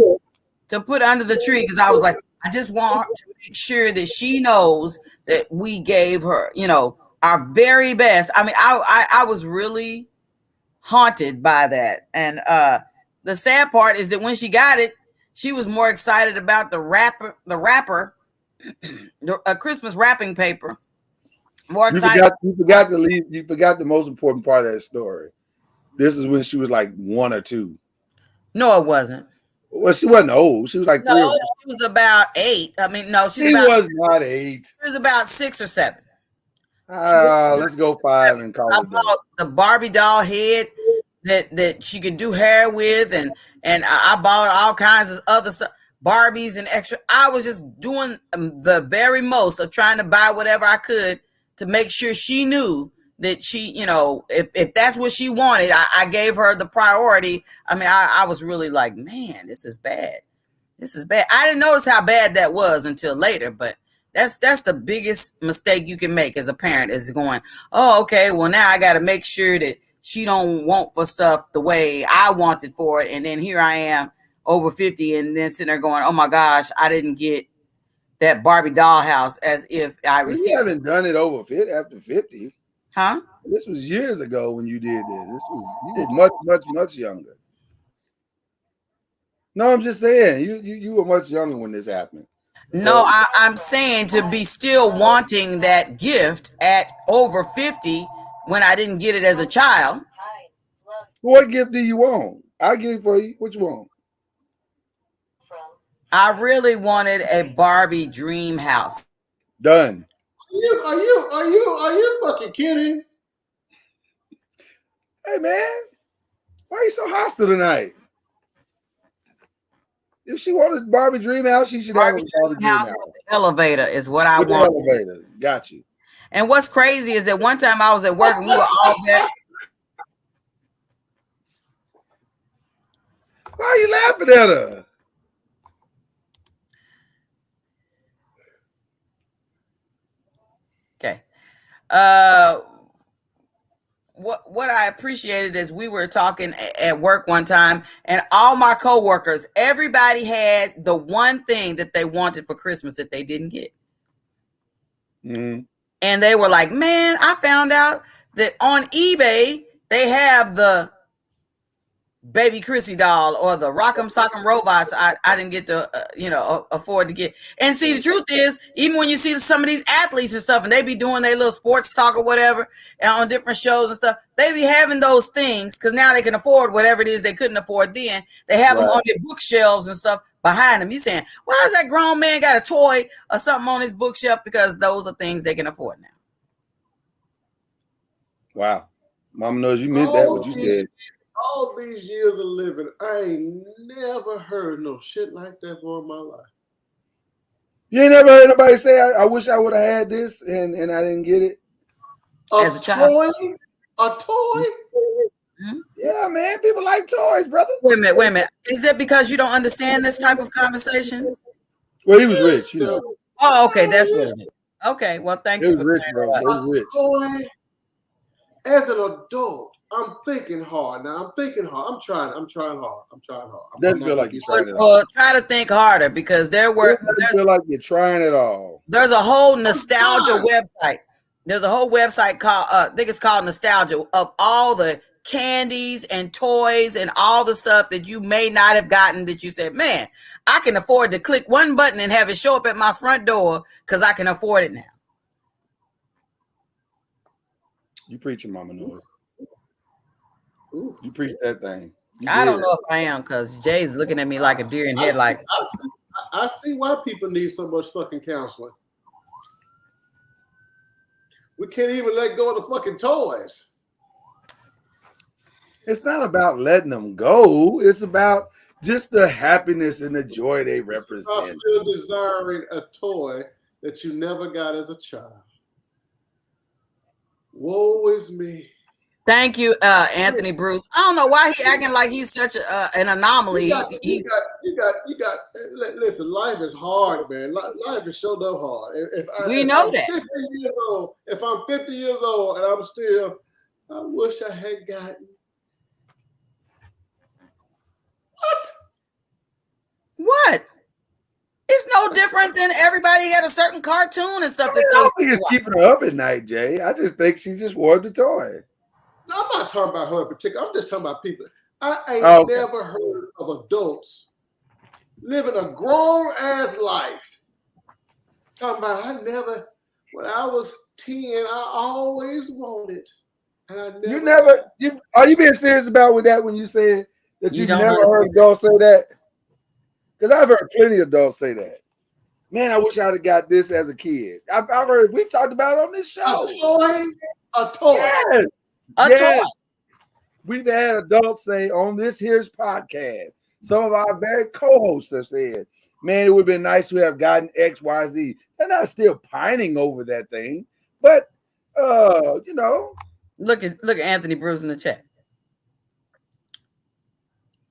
to put under the tree because I was like, I just want her to make sure that she knows that we gave her, our very best. I mean, I was really haunted by that. And the sad part is that when she got it, she was more excited about the wrapper, a Christmas wrapping paper. More excited. You forgot to leave. You forgot the most important part of that story. This is when she was like 1 or 2. No, it wasn't. Well, she wasn't old. She was like 3 or 4. She was about 8. I mean, no, She was not 8. She was about 6 or 7. Let's go 5 and call I it bought the Barbie doll head that she could do hair with, and I bought all kinds of other stuff, Barbies and extra. I was just doing the very most of trying to buy whatever I could to make sure she knew that she, if that's what she wanted, I gave her the priority. I mean, I was really like, man, this is bad. This is bad. I didn't notice how bad that was until later, but that's the biggest mistake you can make as a parent, is going, oh, okay, well, now I got to make sure that she don't want for stuff the way I wanted for it. And then here I am over 50 and then sitting there going, oh my gosh, I didn't get that Barbie dollhouse as if I received. You haven't done it after 50. Huh? This was years ago when you did this. You were much, much, much younger. No, I'm just saying you were much younger when this happened. So, no, I'm saying to be still wanting that gift at over 50 when I didn't get it as a child. What gift do you want? I'll get it for you. What you want? I really wanted a Barbie dream house. Done. Are you fucking kidding? Hey man, why are you so hostile tonight? If she wanted Barbie dream house, she should have a Barbie dream house. With the elevator is what I want. Elevator, got you. And what's crazy is that one time I was at work and we were all there. Why are you laughing at her? Okay. What I appreciated is we were talking at work one time, and all my coworkers, everybody had the one thing that they wanted for Christmas that they didn't get. Mm-hmm. And they were like, man, I found out that on eBay, they have the Baby Chrissy doll or the Rock'em Sock'em robots. I didn't get to, afford to get. And see, the truth is, even when you see some of these athletes and stuff, and they be doing their little sports talk or whatever on different shows and stuff, they be having those things because now they can afford whatever it is they couldn't afford then. They have them on their bookshelves and stuff behind them. You saying, why has that grown man got a toy or something on his bookshelf? Because those are things they can afford now. Wow. Mama knows you meant that, what you said. All these years of living, I ain't never heard no shit like that for my life. You ain't never heard nobody say, I wish I would have had this and I didn't get it? As a child. A toy? Mm-hmm. Yeah, man. People like toys, brother. Wait a minute. Is it because you don't understand this type of conversation? Well, he was rich, you know. Oh, okay. That's what it is. Okay. Well, thank you for rich, bro. He was rich. Toy, as an adult, I'm thinking hard now. I'm trying hard. Doesn't feel like you're trying it all. Try to think harder because doesn't feel like you're trying it all. There's a whole nostalgia website. There's a whole website called I think it's called Nostalgia, of all the candies and toys and all the stuff that you may not have gotten that you said, man, I can afford to click one button and have it show up at my front door because I can afford it now. You preaching, Mama Noise. You preach that thing. I don't know if I am, because Jay's looking at me like a deer in headlights. I see why people need so much fucking counseling. We can't even let go of the fucking toys. It's not about letting them go. It's about just the happiness and the joy they represent. I'm still desiring a toy that you never got as a child. Woe is me. Thank you, Anthony Bruce. I don't know why he acting like he's such an anomaly. You got. Listen, life is hard, man. Life is so damn hard. If I'm 50 years old and I'm still, I wish I had gotten. What? What? It's It's no different than everybody had a certain cartoon and stuff I that don't they think it's keeping her up at night, Jay. I just think she just wanted the toy. No, I'm not talking about her in particular. I'm just talking about people. I ain't Okay. never heard of adults living a grown ass life. Talking about when I was 10, I always wanted. And I never Are you being serious about with that when you said that You you've don't never understand. heard adults say that? Because I've heard plenty of adults say that. Man, I wish I'd have got this as a kid. I've heard, we've talked about it on this show. A toy. Yes. A Yes. toy. We've had adults say on this here's podcast, some of our very co-hosts have said, man, it would have been nice to have gotten XYZ. They're not still pining over that thing, but you know. Look at Anthony Bruce in the chat.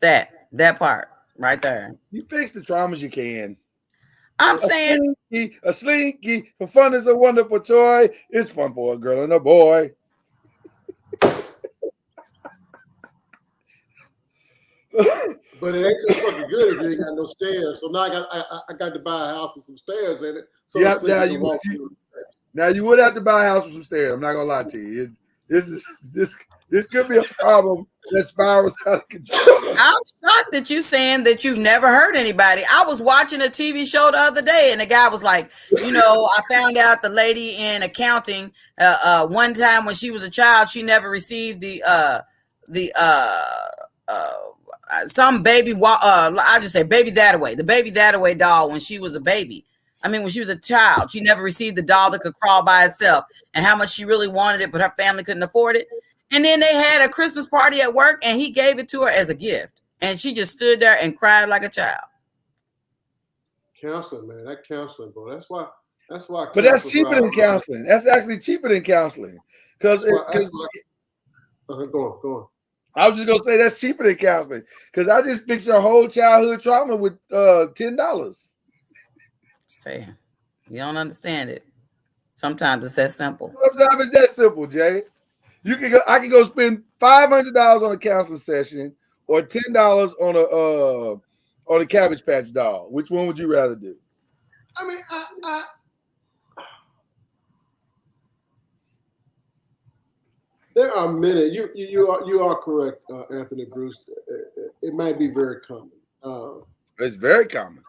That part right there. You fix the traumas you can. I'm saying A slinky for fun is a wonderful toy. It's fun for a girl and a boy. But it ain't no fucking good if you ain't got no stairs. So now I got to buy a house with some stairs in it. So Yep, now you would have to buy a house with some stairs. I'm not gonna lie to you. This could be a problem that spirals out of control. I'm shocked that you saying that you've never heard anybody. I was watching a TV show the other day, and the guy was like, I found out the lady in accounting one time when she was a child, she never received some baby. I just say baby that-a-way, the baby that-a-way doll when she was a baby. I mean, when she was a child, she never received the doll that could crawl by itself, and how much she really wanted it, but her family couldn't afford it. And then they had a Christmas party at work, and he gave it to her as a gift, and she just stood there and cried like a child. Counseling, man, that counseling, bro. That's why. But that's cheaper than counseling. That's actually cheaper than counseling. Because go on. I was just gonna say that's cheaper than counseling. Because I just fixed your whole childhood trauma with $10. Say, you don't understand it. Sometimes it's that simple. Sometimes it's that simple, Jay. I can go spend $500 on a counseling session or $10 on a Cabbage Patch doll. Which one would you rather do? I mean, there are many. You are correct, Anthony Bruce. It might be very common. It's very common.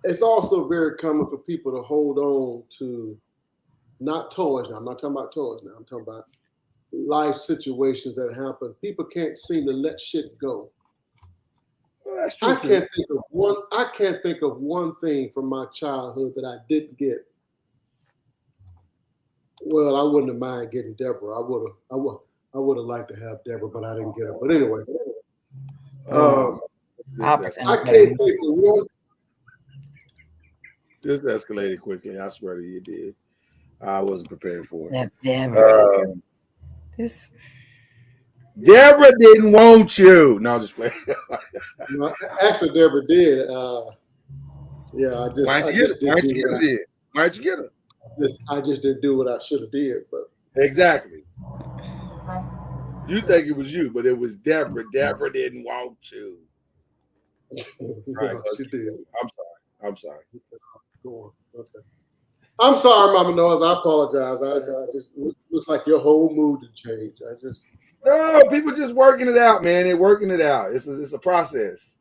It's also very common for people to hold on to not toys. Now, I'm not talking about toys. Now, I'm talking about life situations that happen. People can't seem to let shit go. Well, that's true. I can't think of one thing from my childhood that I didn't get. Well, I wouldn't have minded getting Deborah. I would have liked to have Deborah, but I didn't get her. But anyway, I can't think of one. This escalated quickly. I swear to you, it did. I wasn't prepared for it. Deborah. Deborah didn't want you. No, just playing. No, actually, Deborah did. Yeah, Why didn't you get her? I just didn't do what I should have did. But exactly. You think it was you, but it was Deborah. Deborah didn't want you. Right, she did. I'm sorry. Go on. Okay. I'm sorry, Mama Noise. I apologize. I just looks like your whole mood had changed. No, people just working it out, man. They're working it out. It's a process.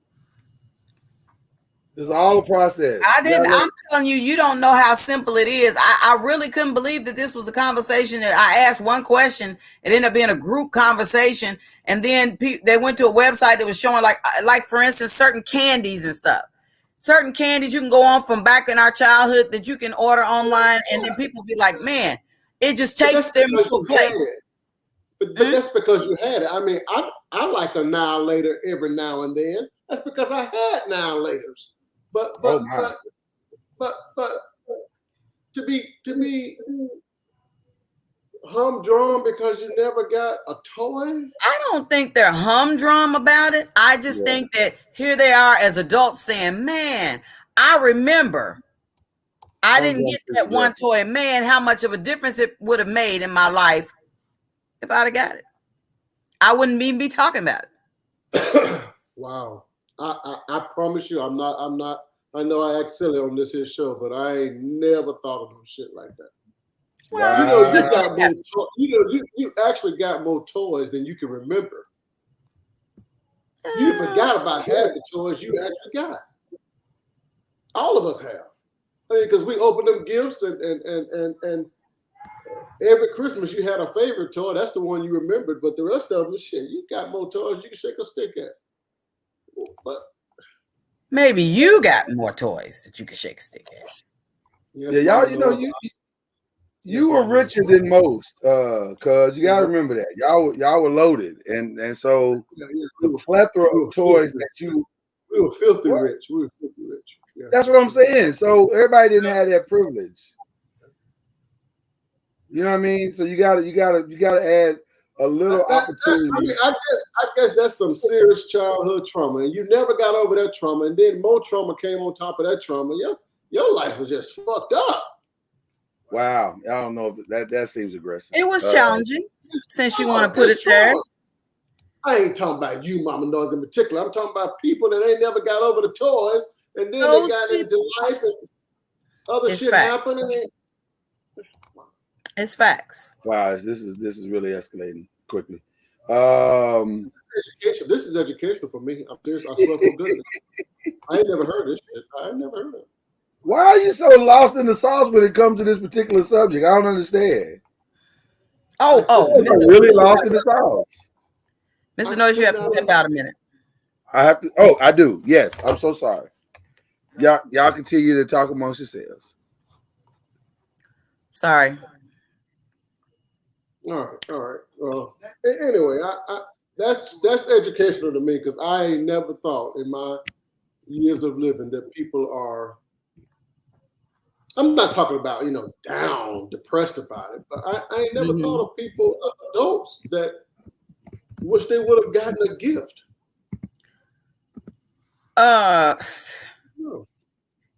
It's all a process. I'm telling you, you don't know how simple it is. I really couldn't believe that this was a conversation that I asked one question. It ended up being a group conversation. And then they went to a website that was showing like for instance, certain candies and stuff. Certain candies you can go on from back in our childhood that you can order online. And then people be like, man, it just takes them to a place. But that's because you had it. I mean, I like a now later every now and then. That's because I had now laters. But to be humdrum because you never got a toy? I don't think they're humdrum about it. I just think that here they are as adults saying, man, I remember I didn't get that one toy. Man, how much of a difference it would have made in my life if I'd have got it. I wouldn't even be talking about it. Wow. I promise you, I'm not I know I act silly on this here show, but I ain't never thought of no shit like that. Well, You know, you Wow. got more. You actually got more toys than you can remember. You forgot about half the toys you actually got. All of us have. I mean, because we open them gifts and every Christmas you had a favorite toy. That's the one you remembered. But the rest of them, shit, you got more toys you can shake a stick at. But maybe you got more toys that you can shake a stick at. yes, Yeah, y'all, Mama you know, knows. you were Mama knows. richer than most, cause you gotta remember that y'all were loaded, and so Yeah, the plethora we were of toys filthy. that you. We were filthy What? rich. We were filthy rich. Yeah. That's what I'm saying. So everybody didn't have that privilege. You know what I mean? So you gotta add a little I opportunity. mean, I guess that's some serious childhood trauma, and you never got over that trauma, and then more trauma came on top of that trauma. Your life was just fucked up. Wow, I don't know if that seems aggressive. It was challenging since you want to put it It's there. trauma. I ain't talking about you, Mama Noise, in particular. I'm talking about people that ain't never got over the toys, and then Those they got into life, and other It's shit fact. happened, and It's facts. Wow, this is really escalating quickly. education. This is educational for me. I'm serious. I swear for goodness. I ain't never heard this shit. I ain't never heard it. Why are you so lost in the sauce when it comes to this particular subject? I don't understand. Oh, You're really lost in the sauce. Mr. Noise, you have to step out a minute. I have to. Oh, I do. Yes, I'm so sorry. Y'all continue to talk amongst yourselves. Sorry. All right. Well, anyway, that's educational to me because I ain't never thought in my years of living that people are. I'm not talking about down, depressed about it, but I ain't never thought of people, adults, that wish they would have gotten a gift.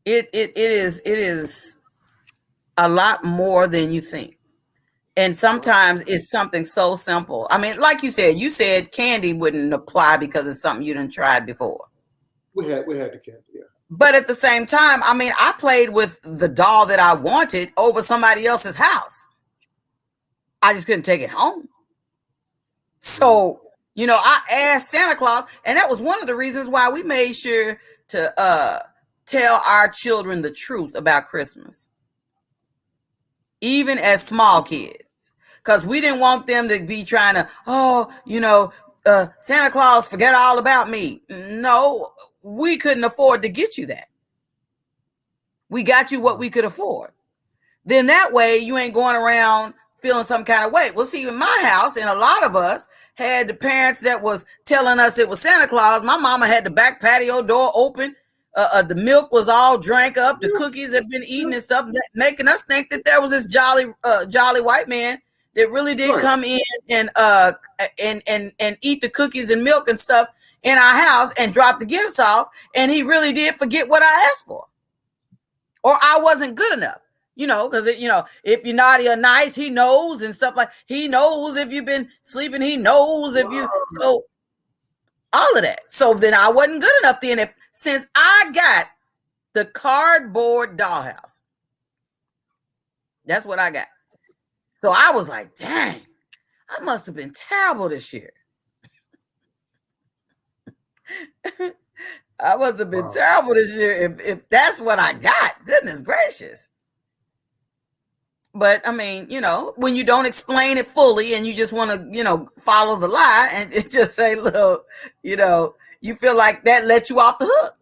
It is a lot more than you think. And sometimes it's something so simple. I mean, like you said candy wouldn't apply because it's something you didn't tried before. We had the candy, yeah. But at the same time, I mean, I played with the doll that I wanted over somebody else's house. I just couldn't take it home. So, I asked Santa Claus, and that was one of the reasons why we made sure to tell our children the truth about Christmas, even as small kids, because we didn't want them to be trying to, Santa Claus, forget all about me. No, we couldn't afford to get you that. We got you what we could afford. Then that way you ain't going around feeling some kind of way. Well, see, in my house, and a lot of us had the parents that was telling us it was Santa Claus. My mama had the back patio door open. The milk was all drank up. The cookies had been eaten and stuff, making us think that there was this jolly white man that really did come in and eat the cookies and milk and stuff in our house and drop the gifts off. And he really did forget what I asked for, or I wasn't good enough. Because if you're naughty or nice, he knows, and stuff like, he knows if you've been sleeping, he knows if you, so all of that. So then I wasn't good enough then, since I got the cardboard dollhouse. That's what I got. So I was like, dang, I must have been terrible this year. I must have been terrible this year if that's what I got. Goodness gracious. But I mean, when you don't explain it fully and you just want to, follow the lie and just say, look, you feel like that let you off the hook.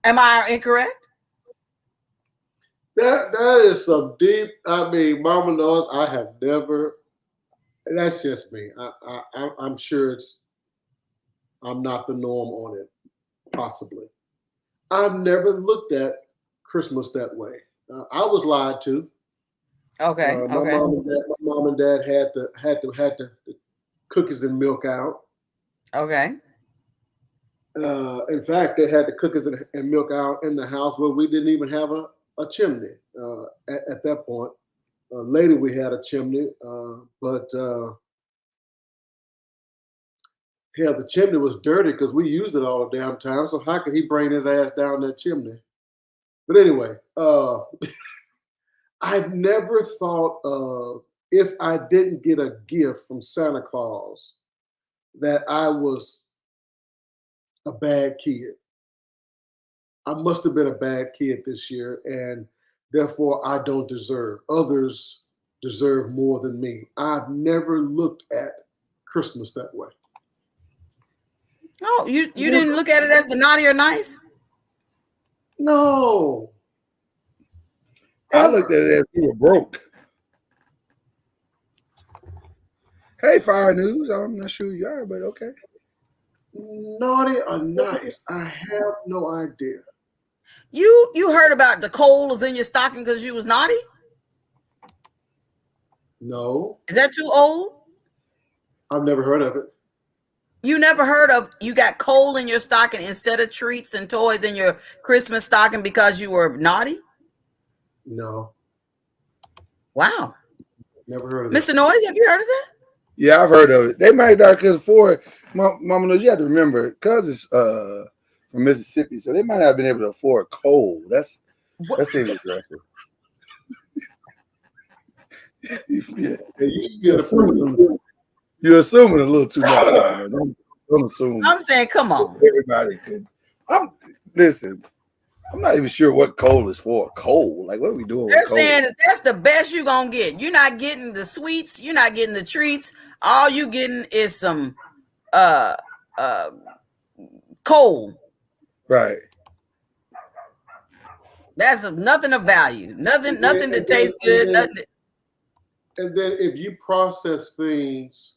Am I incorrect? That is some deep. I mean, Mama knows I have never. That's just me. I'm sure I'm not the norm on it. Possibly. I've never looked at Christmas that way. I was lied to. Okay. My mom and dad had the cookies and milk out. Okay. In fact, they had the cookies and milk out in the house where we didn't even have a chimney at that point. Later, we had a chimney, but Hell, the chimney was dirty because we used it all the damn time. So how could he bring his ass down that chimney? But anyway, I never thought of, if I didn't get a gift from Santa Claus, that I was a bad kid. I must have been a bad kid this year, and therefore I don't deserve. Others deserve more than me. I've never looked at Christmas that way. Oh, you didn't look at it as the naughty or nice? No. I looked at it as we were broke. Hey, Fire News. I'm not sure who you are, but okay. Naughty or nice? I have no idea. You heard about the coal was in your stocking because you was naughty? No. Is that too old? I've never heard of it. You never heard of you got coal in your stocking instead of treats and toys in your Christmas stocking because you were naughty? No. Wow. Never heard of it. Mr. Noise, have you heard of that? Yeah, I've heard of it. They might not, because for Mama knows, you have to remember, because it's from Mississippi, so they might not have been able to afford coal. That seems aggressive. Yeah. You're assuming a little too much. Don't assume. I'm saying, come on. Everybody could. Listen. I'm not even sure what coal is for. Coal, like what are we doing? They're with coal? saying that's the best you're gonna get. You're not getting the sweets. You're not getting the treats. All you getting is some coal. Right. That's nothing of value. Nothing that tastes good. And then if you process things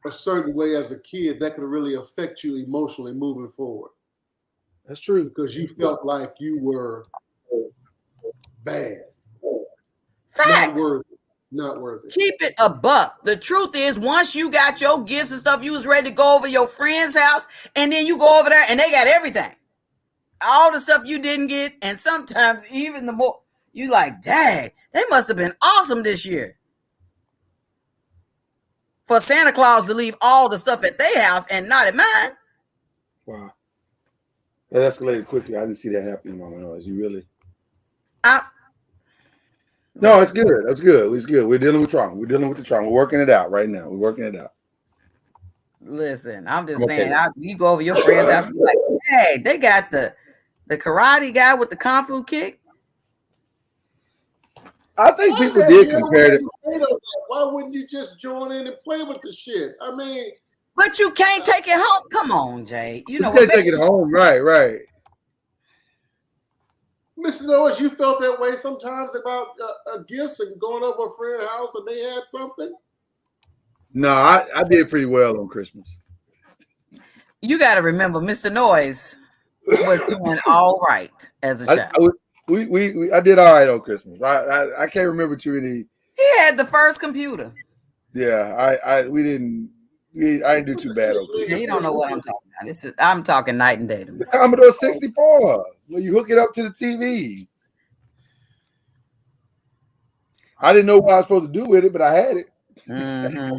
a certain way as a kid, that could really affect you emotionally moving forward. That's true. Because you felt like you were bad. Facts. Not worthy. Keep it a buck. The truth is, once you got your gifts and stuff, you was ready to go over your friend's house, and then you go over there and they got everything. All the stuff you didn't get, and sometimes even the more, you like, dang, they must have been awesome this year. For Santa Claus to leave all the stuff at their house and not at mine. Wow. That escalated quickly. I didn't see that happening, Mama Noise. You really? No, it's good. That's good. It's good. We're dealing with trauma. We're dealing with the trauma. We're working it out right now. We're working it out. Listen, I'm just saying, you go over your friend's house, be like, hey, they got the karate guy with the kung fu kick. I think people did compare it. Why wouldn't you just join in and play with the shit? I mean, but you can't take it home. Come on, Jay. You know can't take it home, right? Mr. Noise, you felt that way sometimes about gifts and going over a friend's house and they had something? No, I did pretty well on Christmas. You got to remember, Mr. Noise was doing all right as a child. I did all right on Christmas. I can't remember too many. He had the first computer. Yeah, I didn't do too bad on Christmas. Yeah, you don't know what I'm talking about. I'm talking night and day to me. The Commodore 64, when you hook it up to the TV. I didn't know what I was supposed to do with it, but I had it. Mm-hmm.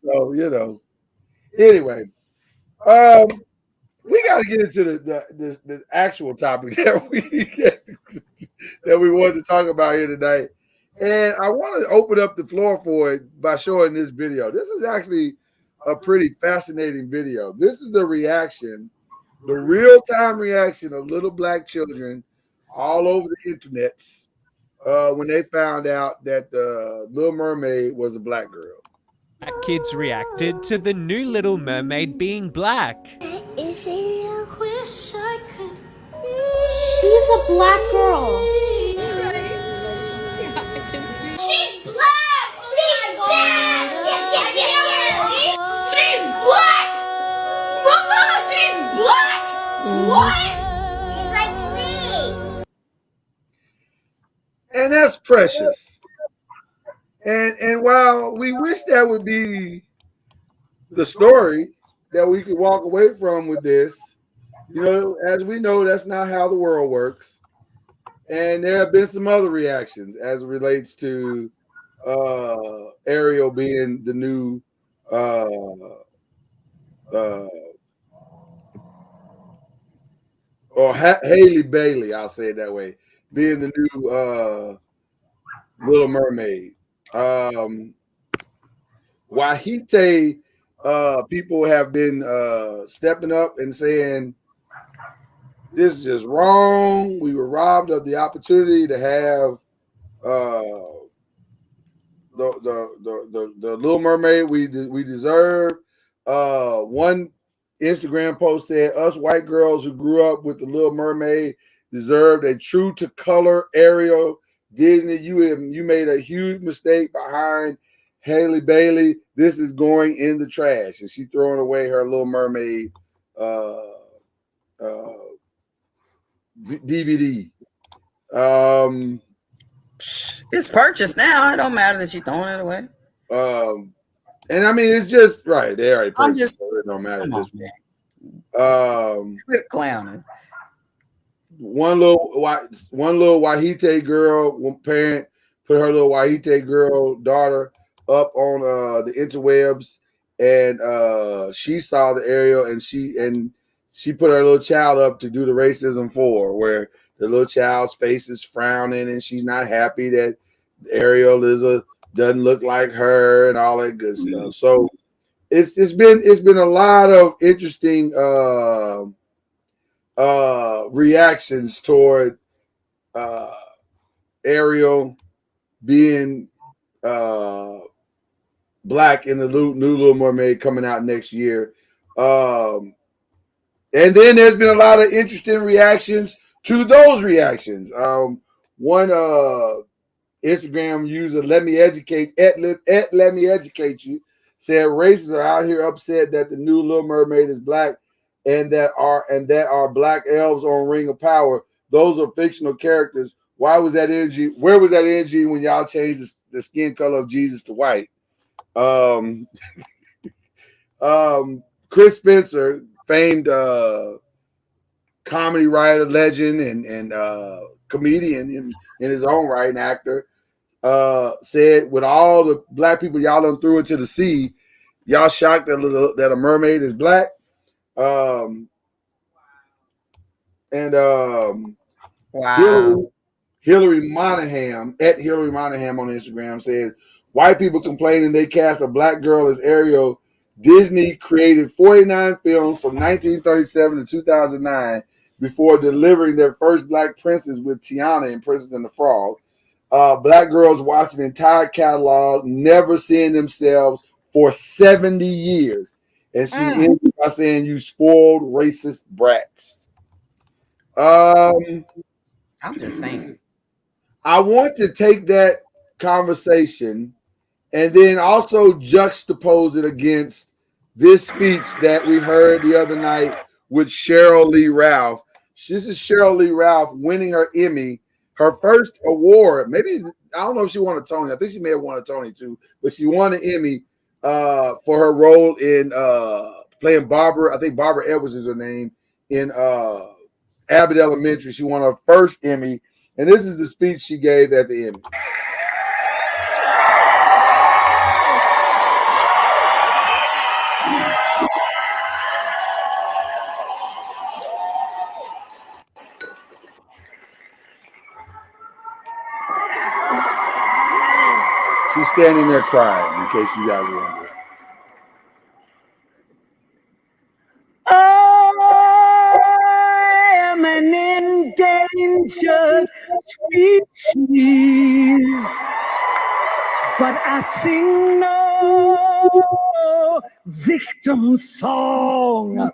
So, anyway, we got to get into the actual topic that we wanted to talk about here tonight. And I want to open up the floor for it by showing this video. This is actually a pretty fascinating video. This is the reaction, the real-time reaction of little black children all over the internets when they found out that the Little Mermaid was a black girl. Kids reacted to the new Little Mermaid being black. Is it? Wish I could. She's a black girl. She's black! She's black! Yes! She's black! Mama, she's black! What? She's like me! And that's precious. And while we wish that would be the story that we could walk away from with this, as we know, that's not how the world works. And there have been some other reactions as it relates to Ariel being the new uh, or Haley Bailey, I'll say it that way, being the new Little Mermaid. Wahite, people have been stepping up and saying this is just wrong. We were robbed of the opportunity to have the Little Mermaid we deserve. One Instagram post said, "Us white girls who grew up with the Little Mermaid deserved a true to color Ariel. Disney, you made a huge mistake behind Haley Bailey. This is going in the trash." And she throwing away her Little Mermaid DVD. It's purchased now. It don't matter that you're throwing it away. And I mean, it's just right. They already purchased. I'm So it don't matter at this point. Quit clowning. One little Wahite girl, one parent put her little Wahite girl daughter up on the interwebs, and she saw the Ariel, and she put her little child up to do the racism for, where the little child's face is frowning and she's not happy that Ariel doesn't look like her and all that good stuff. So it's been a lot of interesting reactions toward Ariel being black in the new Little Mermaid coming out next year. And then there's been a lot of interesting reactions to those reactions. One Instagram user, let me educate you, said racists are out here upset that the new Little Mermaid is black and that are black elves on Ring of Power. Those are fictional characters. Why was that energy? Where was that energy when y'all changed the skin color of Jesus to white? Chris Spencer, famed comedy writer, legend, and comedian in his own right, and actor, said, with all the black people y'all done threw into the sea, y'all shocked that a mermaid is black? Wow. Hillary Monahan, at Hillary Monahan on Instagram, says, white people complaining they cast a black girl as Ariel. Disney created 49 films from 1937 to 2009 before delivering their first black princess with Tiana in Princess and the Frog. Black girls watch an entire catalog, never seeing themselves for 70 years. And she ended by saying, you spoiled racist brats. I'm just saying. I want to take that conversation and then also juxtapose it against this speech that we heard the other night with Cheryl Lee Ralph. This is Cheryl Lee Ralph winning her Emmy, her first award. Maybe, I don't know if she won a Tony. I think she may have won a Tony too, but she won an Emmy for her role in playing Barbara. I think Barbara Edwards is her name, in Abbott Elementary. She won her first Emmy, and this is the speech she gave at the Emmy. She's standing there crying, in case you guys are wondering. I am an endangered species, but I sing no victim song.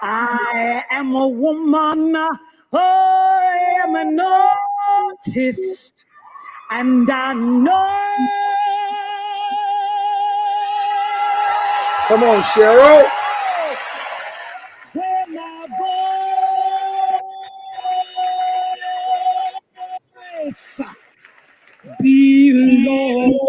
I am a woman, I am an artist, and I know. Come on, Cheryl. Where my voice belongs.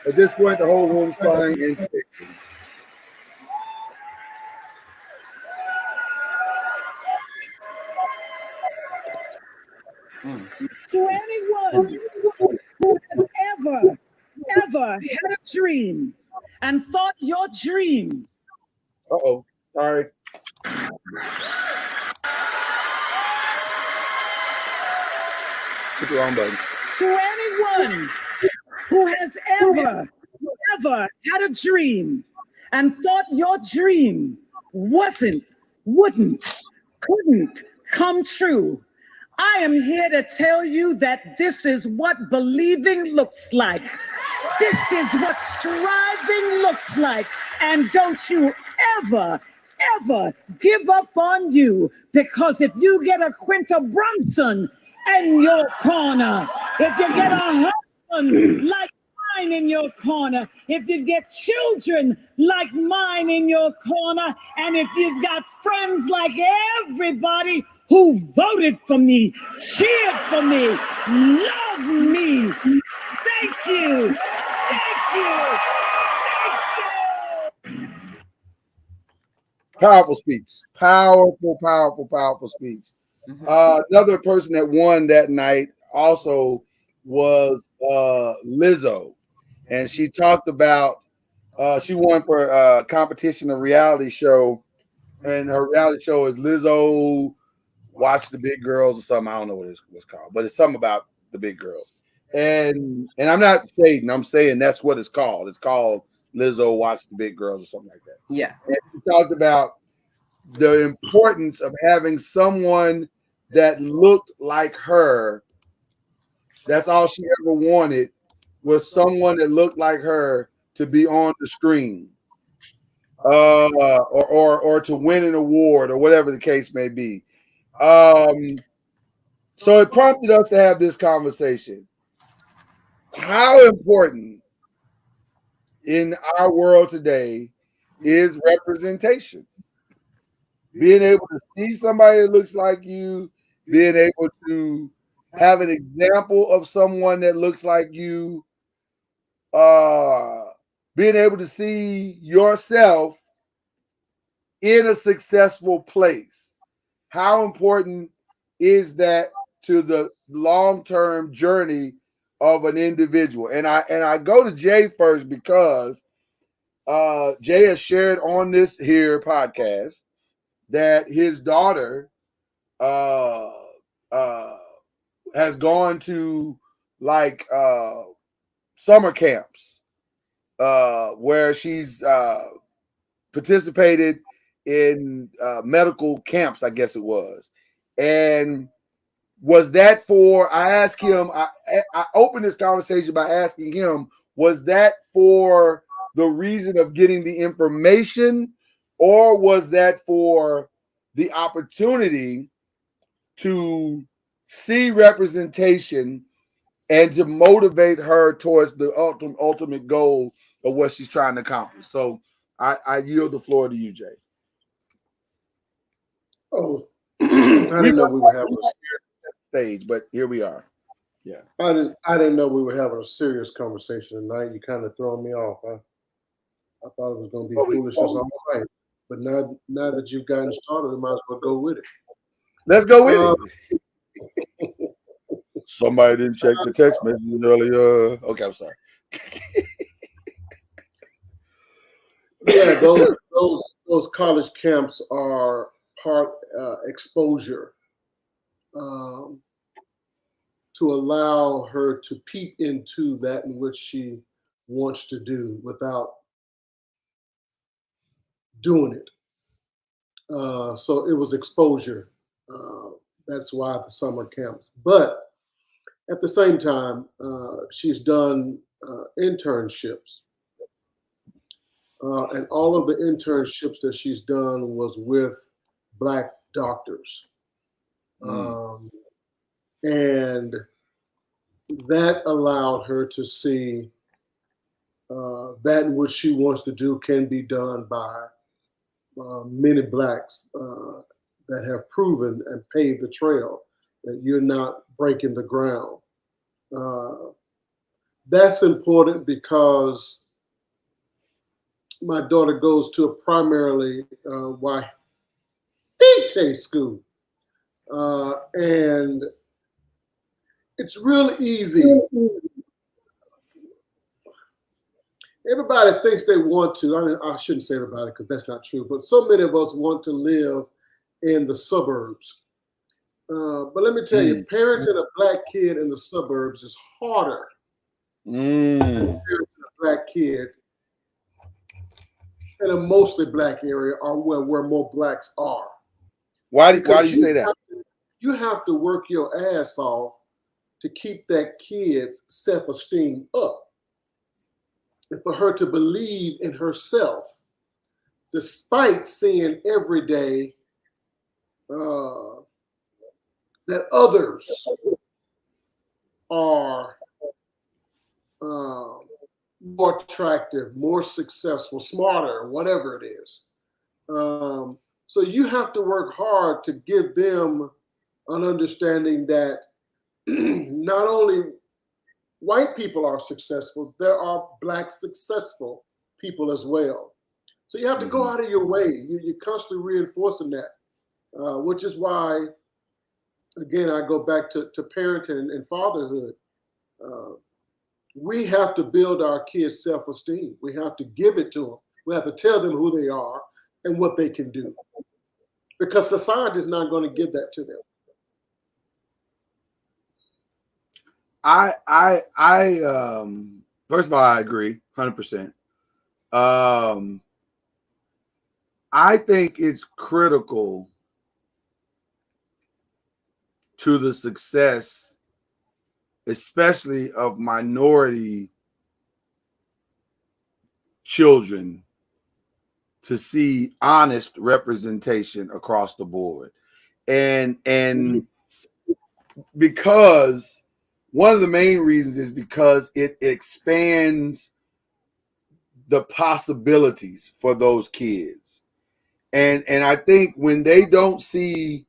At this point, the whole room's crying and sick. To anyone who has ever had a dream and thought your dream Uh-oh. Sorry. Hit the wrong button. to anyone who has ever had a dream and thought your dream wouldn't, couldn't come true. I am here to tell you that this is what believing looks like. This is what striving looks like. And don't you ever give up on you, because if you get a Quinta Brunson in your corner, if you get a husband like mine in your corner, if you get children like mine in your corner, and if you've got friends like everybody who voted for me, cheered for me, love me, thank you, thank you, thank you. Powerful speech. Powerful speech. Another person that won that night also was Lizzo. And she talked about she won for a competition, a reality show. And her reality show is Lizzo Watch the Big Girls or something. I don't know what it was called, but it's something about the big girls. And I'm not shading, I'm saying that's what it's called. It's called Lizzo Watch the Big Girls or something like that. Yeah. And she talked about the importance of having someone that looked like her. That's all she ever wanted, was someone that looked like her to be on the screen, or to win an award or whatever the case may be. So it prompted us to have this conversation. How important in our world today is representation? Being able to see somebody that looks like you, being able to have an example of someone that looks like you, being able to see yourself in a successful place. How important is that to the long-term journey of an individual? And I go to Jay first because Jay has shared on this here podcast that his daughter has gone to like summer camps where she's participated in medical camps, I guess it was. And was that for, I asked him, I opened this conversation by asking him, was that for the reason of getting the information, or was that for the opportunity to see representation and to motivate her towards the ultimate goal of what she's trying to accomplish? So I yield the floor to you, Jay. Oh, I didn't know we were having a stage, but here we are. Yeah, I didn't know we were having a serious conversation tonight. You kind of throwing me off. I thought it was going to be foolishness all night, but now that you've gotten started, we might as well go with it. Let's go with it. Somebody didn't check the text messages earlier. Okay, I'm sorry. Yeah, those college camps are part exposure to allow her to peep into that in which she wants to do without doing it. So it was exposure. That's why the summer camps. But at the same time, she's done internships. And all of the internships that she's done was with Black doctors. And that allowed her to see that which she wants to do can be done by many Blacks that have proven and paved the trail, that you're not breaking the ground. That's important because my daughter goes to a primarily white school. And it's real easy. Everybody thinks they want to. I mean, I shouldn't say everybody because that's not true, but so many of us want to live in the suburbs. But let me tell you, parenting a black kid in the suburbs is harder than parenting a black kid in a mostly black area or where more blacks are. Why do you say that? You have to work your ass off to keep that kid's self-esteem up. And for her to believe in herself, despite seeing every day that others are more attractive, more successful, smarter, whatever it is. So you have to work hard to give them an understanding that not only white people are successful, there are black successful people as well. So you have to go out of your way. You're constantly reinforcing that, which is why, again, I go back to parenting and fatherhood. We have to build our kids' self-esteem. We have to give it to them. We have to tell them who they are and what they can do, because society is not going to give that to them. First of all, I agree 100%. I think it's critical to the success, especially of minority children, to see honest representation across the board. And because one of the main reasons is because it expands the possibilities for those kids. And I think when they don't see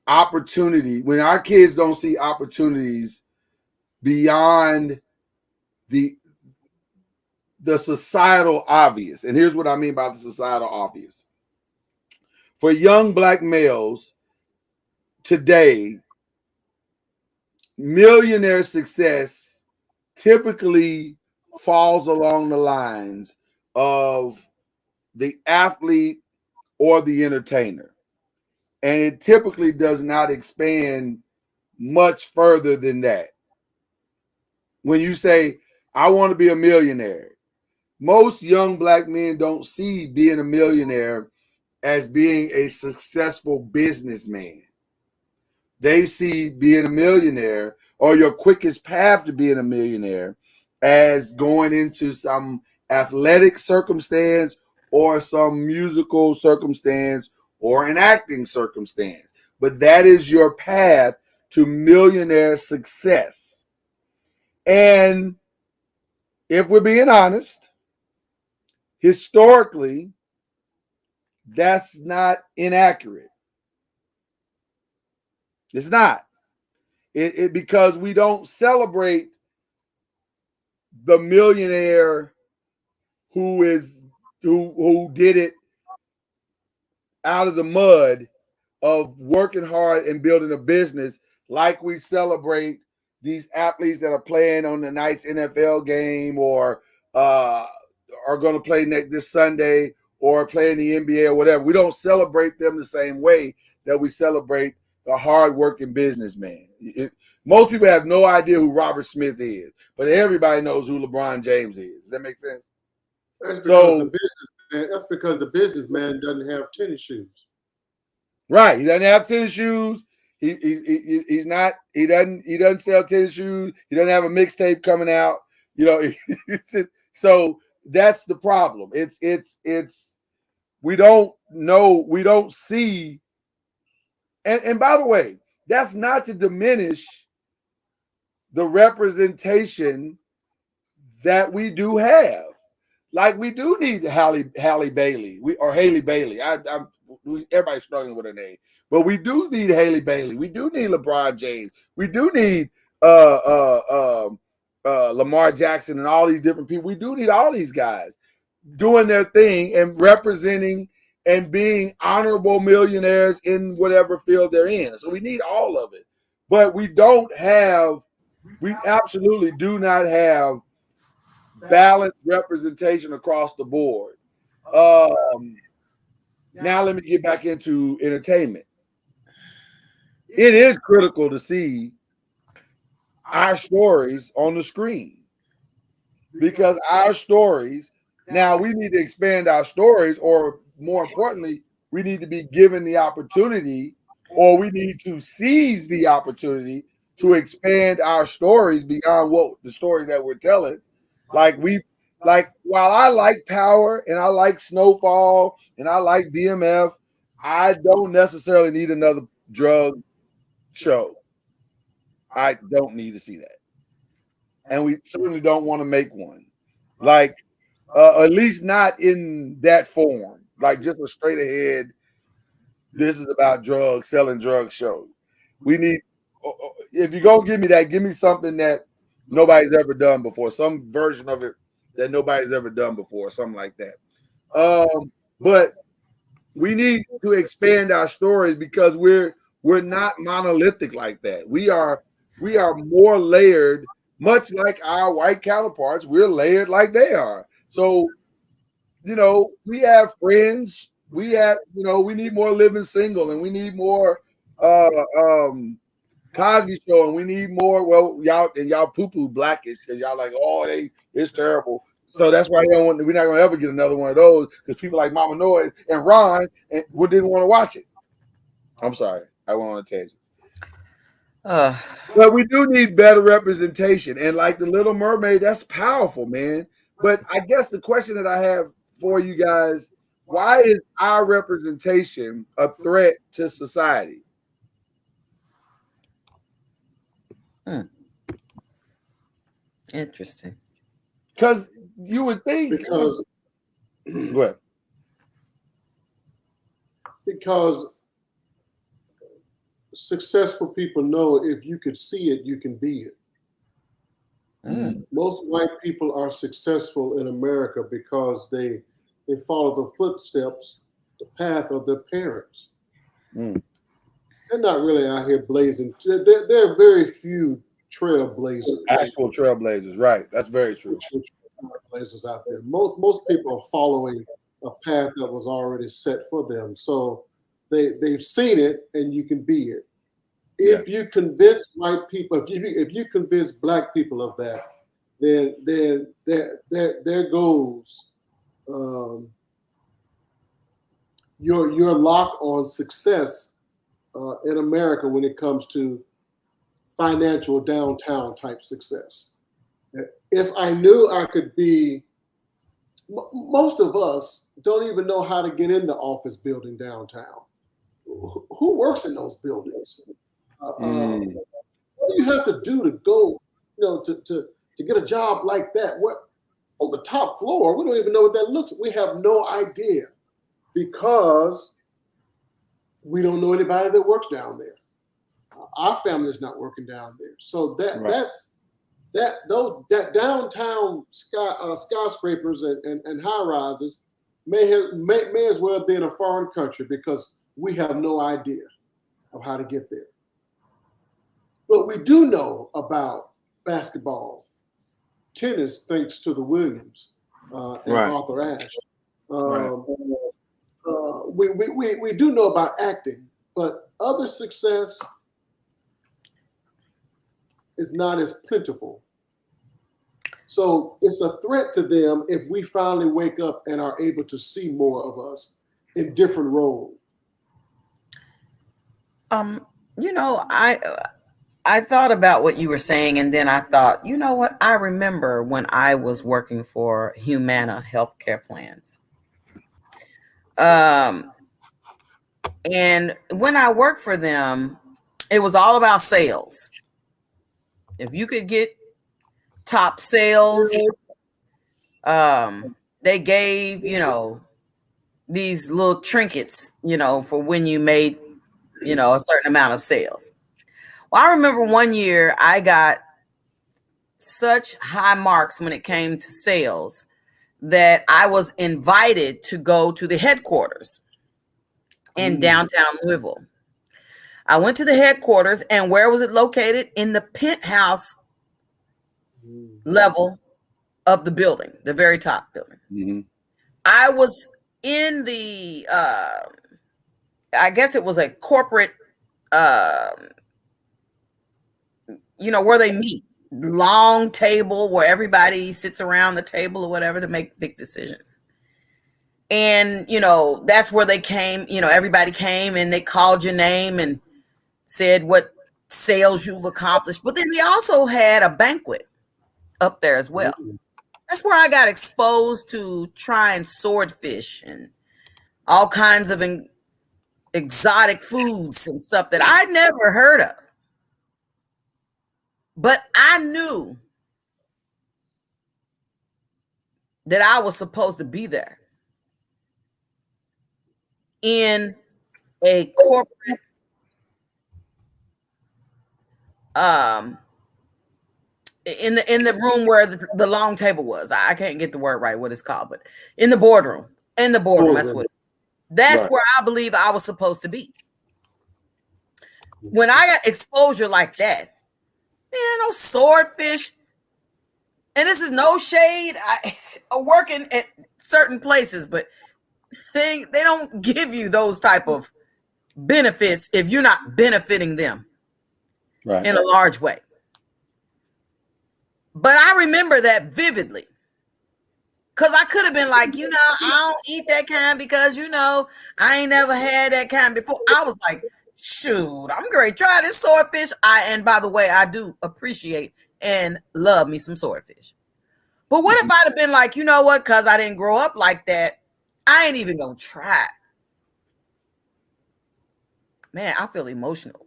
opportunity, when our kids don't see opportunities beyond the societal obvious, and here's what I mean by the societal obvious. For young black males today, millionaire success typically falls along the lines of the athlete or the entertainer. And it typically does not expand much further than that. When you say, I want to be a millionaire, most young black men don't see being a millionaire as being a successful businessman. They see being a millionaire, or your quickest path to being a millionaire, as going into some athletic circumstance or some musical circumstance or an acting circumstance. But that is your path to millionaire success. And if we're being honest, historically, that's not inaccurate. It's not. It because we don't celebrate the millionaire who did it out of the mud of working hard and building a business, like we celebrate these athletes that are playing on the night's NFL game or are going to play this Sunday or play in the NBA or whatever. We don't celebrate them the same way that we celebrate the hardworking businessman. Most people have no idea who Robert Smith is, but everybody knows who LeBron James is. Does that make sense? That's because the businessman doesn't have tennis shoes. Right. He doesn't have tennis shoes. He doesn't sell tennis shoes. He doesn't have a mixtape coming out. So that's the problem. We don't see. And by the way, that's not to diminish the representation that we do have. Like, we do need Halle Bailey, Haley Bailey. Everybody's struggling with her name, but we do need Haley Bailey. We do need LeBron James. We do need Lamar Jackson and all these different people. We do need all these guys doing their thing and representing and being honorable millionaires in whatever field they're in. So we need all of it. but we absolutely do not have balanced representation across the board. Now let me get back into entertainment. It is critical to see our stories on the screen, because our stories, now we need to expand our stories, or more importantly, we need to be given the opportunity, or we need to seize the opportunity to expand our stories beyond what the stories that we're telling. Like while I like Power and I like Snowfall and I like BMF, I don't necessarily need another drug show. I don't need to see that. And we certainly don't want to make one. Like, at least not in that form. Like just a straight ahead, this is about drugs, selling drug show. We need, if you're going to give me that, give me something that nobody's ever done before, some version of it that nobody's ever done before, something like that. But we need to expand our stories, because we're not monolithic like that. We are more layered, much like our white counterparts. We're layered like they are. So, we have friends. We have, we need more Living Single, and we need more Cosby Show, and we need more. Well, y'all poo-poo Blackish, because y'all like, it's terrible. So that's why we're not gonna ever get another one of those, because people like Mama Noise and Ron didn't want to watch it. I'm sorry, I went on a tangent. But we do need better representation, and like the Little Mermaid, that's powerful, man. But I guess the question that I have for you guys: why is our representation a threat to society? Interesting. Because you would think, because successful people know if you could see it, you can be it. Most white people are successful in America because they follow the footsteps, the path of their parents. They're not really out here blazing. There are very few trailblazers. Actual trailblazers, right? That's very true. Trailblazers out there. Most people are following a path that was already set for them. So they've seen it, and you can be it. If you convince white people, if you convince black people of that, then there goes your lock on success in America when it comes to financial downtown type success. If I knew I could be, most of us don't even know how to get in the office building downtown. Who works in those buildings? What do you have to do to go, to get a job like that? What, on the top floor? We don't even know what that looks like. We have no idea, because we don't know anybody that works down there. Our family's not working down there. So that downtown skyscrapers and high rises may as well be in a foreign country, because we have no idea of how to get there. But we do know about basketball, tennis, thanks to the Williams and Arthur Ashe. We do know about acting, but other success is not as plentiful. So it's a threat to them if we finally wake up and are able to see more of us in different roles. I thought about what you were saying, and then I thought, you know what? I remember when I was working for Humana healthcare plans. And when I worked for them, it was all about sales. If you could get top sales, they gave, these little trinkets, for when you made, a certain amount of sales. Well, I remember one year I got such high marks when it came to sales that I was invited to go to the headquarters in downtown Louisville. I went to the headquarters, and where was it located? In the penthouse level of the building, the very top building. Mm-hmm. I was in the, I guess it was a corporate, where they meet, long table where everybody sits around the table or whatever to make big decisions. And, that's where they came, everybody came and they called your name and said what sales you've accomplished. But then they also had a banquet up there as well. That's where I got exposed to trying swordfish and all kinds of exotic foods and stuff that I'd never heard of. But I knew that I was supposed to be there in a corporate in the room where the long table was. I can't get the word right, what it's called, but in the boardroom. That's Right. where I believe I was supposed to be. When I got exposure like that, no swordfish, and this is no shade. I working at certain places, but they don't give you those type of benefits if you're not benefiting them in a large way. But I remember that vividly, because I could have been like, I don't eat that kind because, I ain't never had that kind before. I was like, shoot, I'm going to try this swordfish. And by the way, I do appreciate and love me some swordfish. But what if I'd have been like, you know what, because I didn't grow up like that, I ain't even going to try. Man, I feel emotional.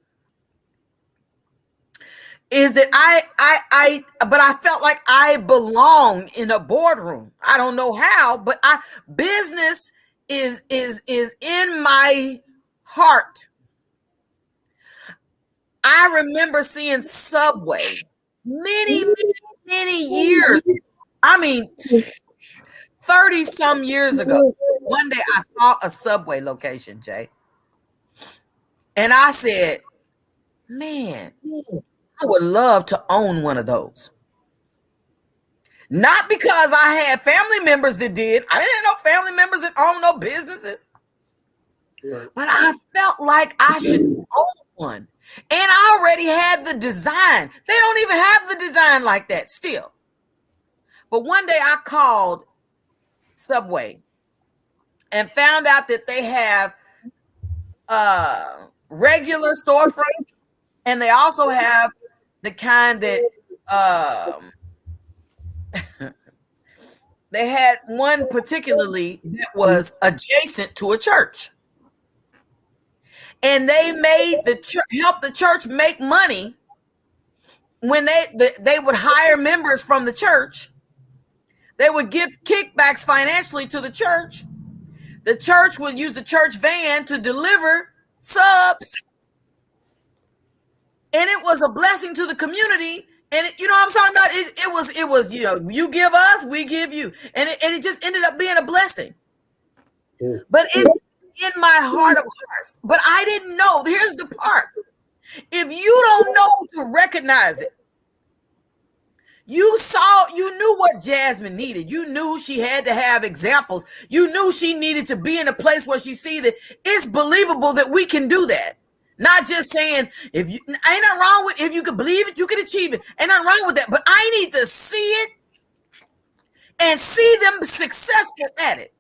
Is that but I felt like I belong in a boardroom. I don't know how, but business is in my heart. I remember seeing Subway many years. I mean, 30 some years ago. One day I saw a Subway location, Jay. And I said, man, I would love to own one of those. Not because I had family members that did. I didn't know family members that own no businesses. Right. But I felt like I should own one. And I already had the design. They don't even have the design like that still. But one day I called Subway and found out that they have regular storefronts, and they also have the kind that they had one particularly that was adjacent to a church. And they made help the church make money when they would hire members from the church. They would give kickbacks financially to the church. The church would use the church van to deliver subs. And it was a blessing to the community. And you know what I'm talking about? It was you give us, we give you. And it just ended up being a blessing. Yeah. But it's in my heart of hearts. But I didn't know. Here's the part. If you don't know to recognize it, you knew what Jasmine needed. You knew she had to have examples. You knew she needed to be in a place where she see that it's believable that we can do that. Not just saying, ain't nothing wrong with, if you could believe it, you can achieve it. Ain't nothing wrong with that. But I need to see it and see them successful at it.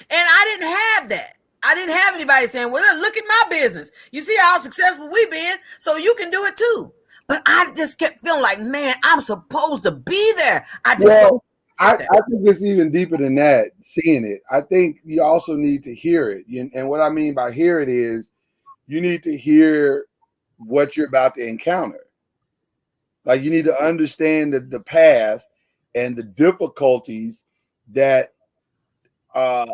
And I didn't have that. I didn't have anybody saying, well, look at my business. You see how successful we've been, so you can do it too. But I just kept feeling like, man, I'm supposed to be there. I think it's even deeper than that, seeing it. I think you also need to hear it. And what I mean by hear it is you need to hear what you're about to encounter. Like you need to understand the path and the difficulties that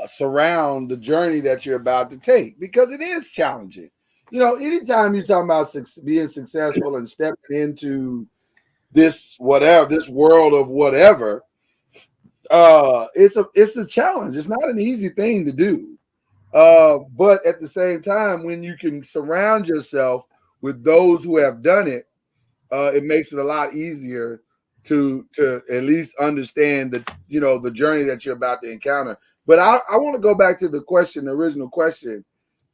surround the journey that you're about to take, because it is challenging. Anytime you're talking about being successful and stepping into this world of whatever, it's a challenge. It's not an easy thing to do. But at the same time, when you can surround yourself with those who have done it, it makes it a lot easier to at least understand the journey that you're about to encounter. But I want to go back to the original question.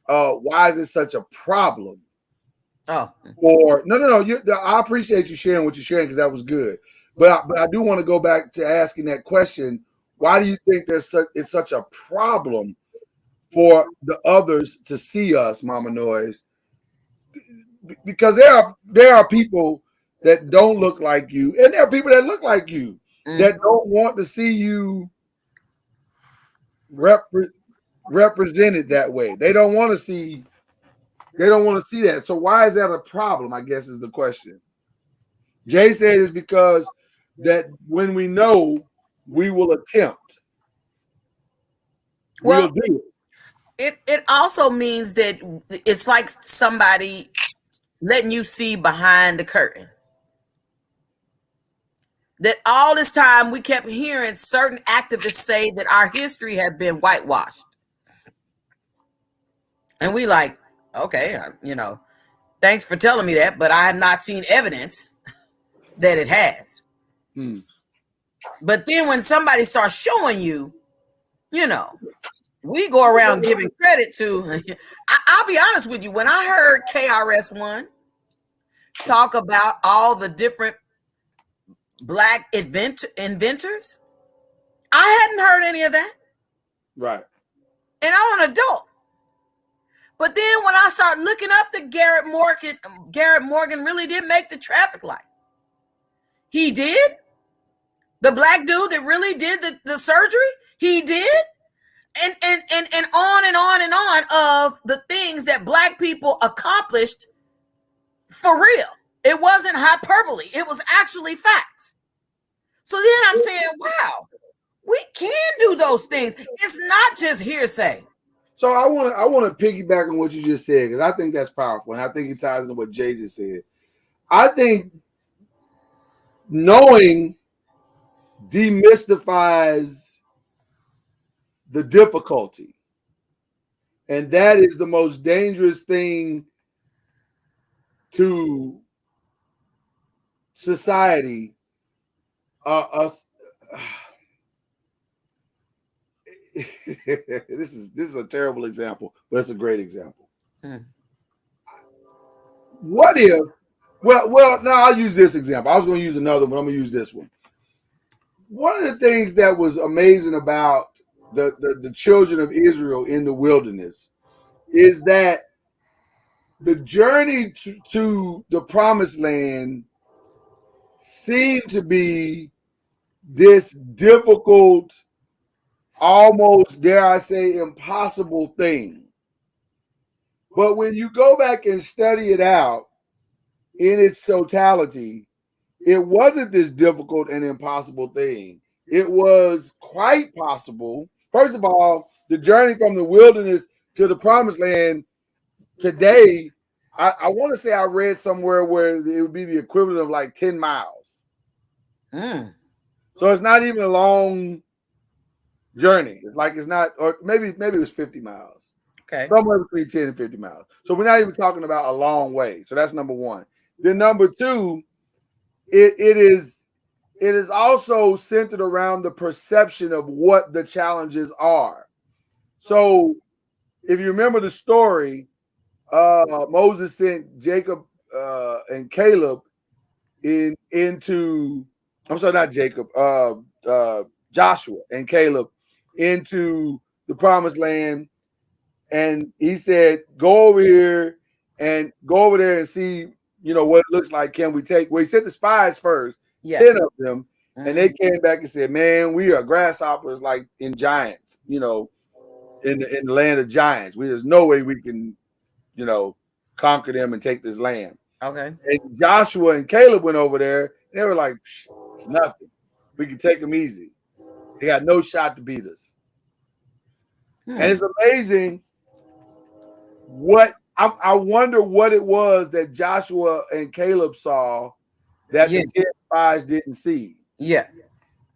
Why is it such a problem? Oh, Or no. I appreciate you sharing what you're sharing because that was good. But I do want to go back to asking that question. Why do you think it's such a problem for the others to see us, Mama Noise? Because there are people that don't look like you, and there are people that look like you that don't want to see you represented that way. They don't want to see that. So why is that a problem? I guess is the question. Jay said it's because that when we know, we will attempt. well, We'll do it. it also means that it's like somebody letting you see behind the curtain. That all this time we kept hearing certain activists say that our history had been whitewashed. And we like, okay, thanks for telling me that, but I have not seen evidence that it has. But then when somebody starts showing you, we go around giving credit to, I'll be honest with you, when I heard KRS-One talk about all the different Black inventors, I hadn't heard any of that. Right. And I'm an adult. But then when I start looking up that Garrett Morgan really did make the traffic light. He did. The Black dude that really did the surgery, he did. And on and on and on of the things that Black people accomplished for real. It wasn't hyperbole. It was actually facts. So then I'm saying, wow, we can do those things. It's not just hearsay. So I want to piggyback on what you just said because I think that's powerful, and I think it ties into what Jay just said. I think knowing demystifies the difficulty, and that is the most dangerous thing to society. This is a terrible example, but it's a great example. What if? Well, no, I'll use this example. I was going to use another one. I'm going to use this one. One of the things that was amazing about the children of Israel in the wilderness is that the journey to the promised land seemed to be this difficult, almost, dare I say, impossible thing. But when you go back and study it out in its totality, it wasn't this difficult and impossible thing. It was quite possible. First of all, the journey from the wilderness to the promised land today, I want to say I read somewhere where it would be the equivalent of like 10 miles. So it's not even a long journey. It's not, or maybe it was 50 miles. Okay. Somewhere between 10 and 50 miles. So we're not even talking about a long way. So that's number one. Then number two, it is also centered around the perception of what the challenges are. So if you remember the story, Moses sent Jacob and Caleb into Joshua and Caleb into the promised land. And he said, go over there and see, what it looks like. Can we take? Well, he sent the spies first, 10 of them, and they came back and said, man, we are grasshoppers like in giants, in the land of giants. There's no way we can, conquer them and take this land. Okay. And Joshua and Caleb went over there. They were like, it's nothing. We can take them easy. They got no shot to beat us. And it's amazing what I wonder what it was that Joshua and Caleb saw that the 10 spies didn't see. Yeah.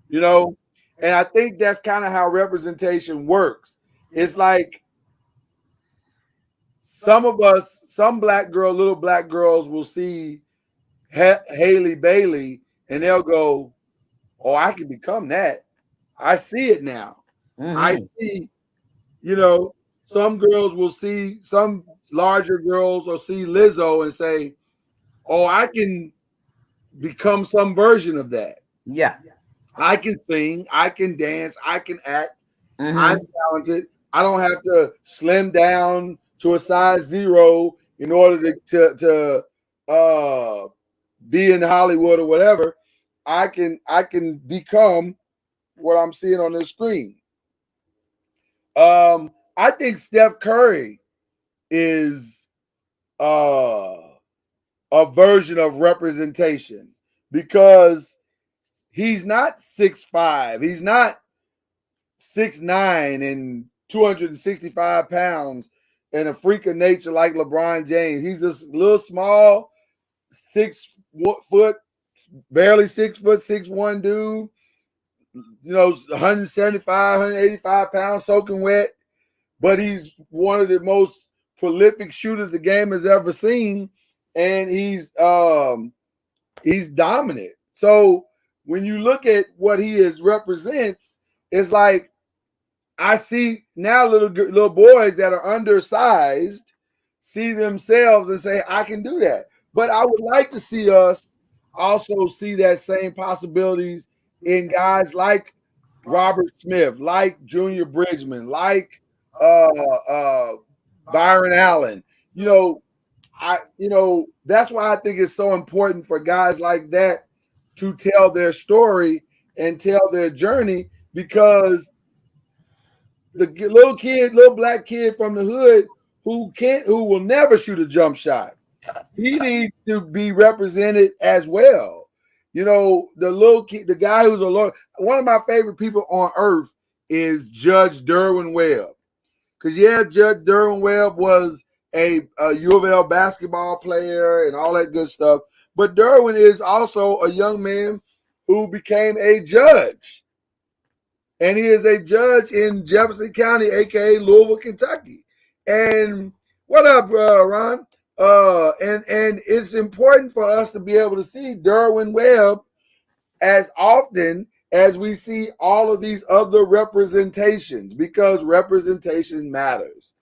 And I think that's kind of how representation works. It's like some of us, some little black girls will see Haley Bailey and they'll go, "Oh, I can become that. I see it now. I see, some girls will see, some larger girls will see Lizzo and say, "Oh, I can become some version of that. Yeah. I can sing, I can dance, I can act. I'm talented. I don't have to slim down to a size 0 in order to be in Hollywood or whatever. I can become what I'm seeing on the screen." I think Steph Curry is a version of representation because he's not 6'5", he's not 6'9" and 265 pounds and a freak of nature like LeBron James. He's this little small 6 foot, barely 6 foot, 6'1" dude, 175, 185 pounds, soaking wet. But he's one of the most prolific shooters the game has ever seen, and he's dominant. So when you look at what he represents, it's like I see now little boys that are undersized see themselves and say, "I can do that." But I would like to see us also see that same possibilities in guys like Robert Smith, like Junior Bridgman, like Byron Allen. That's why I think it's so important for guys like that to tell their story and tell their journey, because the little black kid from the hood who will never shoot a jump shot, he needs to be represented as well. The little kid, the guy who's a lawyer. One of my favorite people on earth is Judge Derwin Webb. Because Judge Derwin Webb was a U of L basketball player and all that good stuff. But Derwin is also a young man who became a judge. And he is a judge in Jefferson County, aka Louisville, Kentucky. And what up, Ron? And it's important for us to be able to see Derwin Webb as often as we see all of these other representations, because representation matters.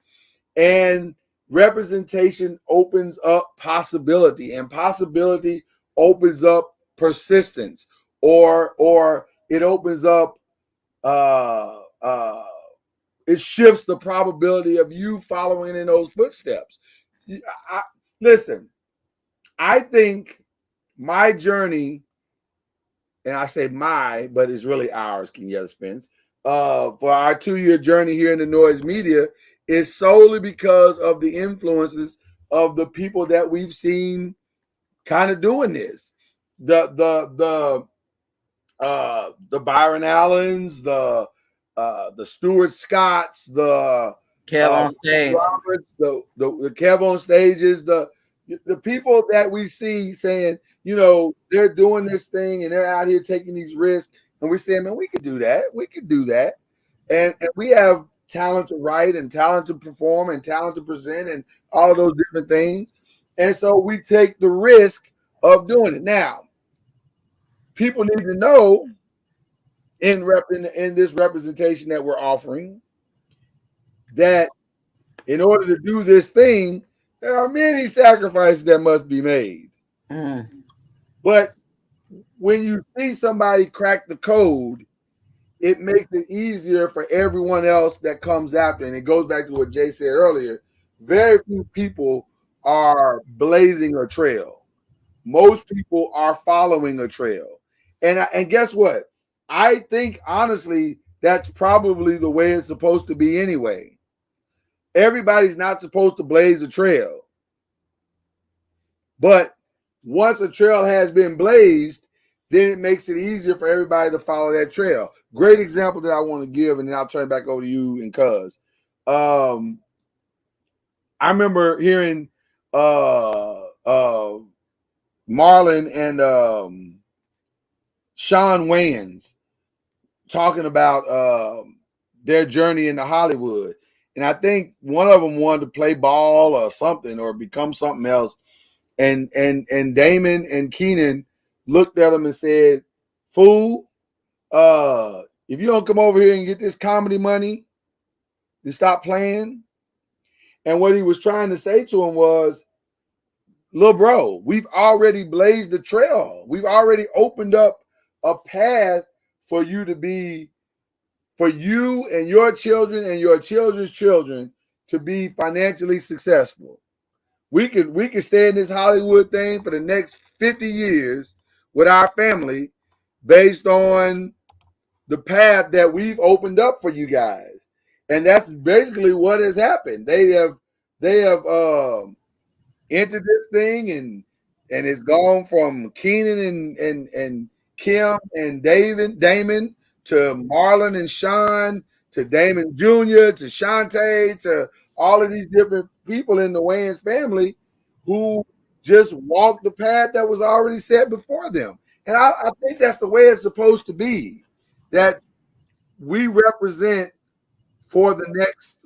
And representation opens up possibility, and possibility opens up persistence, or it opens up it shifts the probability of you following in those footsteps. Listen, I think my journey, and I say my, but it's really ours, Kenyatta Spence, for our 2-year journey here in the Noise Media is solely because of the influences of the people that we've seen kind of doing this. The Byron Allens, the Stuart Scotts, the Kev on stage, Roberts, the Kev on stages, the people that we see saying, they're doing this thing and they're out here taking these risks, and we're saying, man, we could do that. We could do that. And we have talent to write and talent to perform and talent to present and all of those different things. And so we take the risk of doing it. Now, people need to know in this representation that we're offering that in order to do this thing, there are many sacrifices that must be made. But when you see somebody crack the code, it makes it easier for everyone else that comes after. And it goes back to what Jay said earlier. Very few people are blazing a trail. Most people are following a trail. And guess what? I think, honestly, that's probably the way it's supposed to be anyway. Everybody's not supposed to blaze a trail. But once a trail has been blazed, then it makes it easier for everybody to follow that trail. Great example that I want to give, and then I'll turn it back over to you and Cuz. I remember hearing Marlon and Sean Wayans talking about their journey into Hollywood. and I think one of them wanted to play ball or something or become something else. And Damon and Keenan looked at him and said, "Fool, if you don't come over here and get this comedy money, then stop playing." And what he was trying to say to him was, "Little bro, we've already blazed the trail. We've already opened up a path for you to be, for you and your children and your children's children to be financially successful. We could stay in this Hollywood thing for the next 50 years with our family based on the path that we've opened up for you guys." And that's basically what has happened. They have entered this thing, and it's gone from Keenan and Kim and Damon to Marlon and Sean to Damon Jr. to Shantae to all of these different people in the Wayans family who just walked the path that was already set before them. And I think that's the way it's supposed to be. That we represent for the next.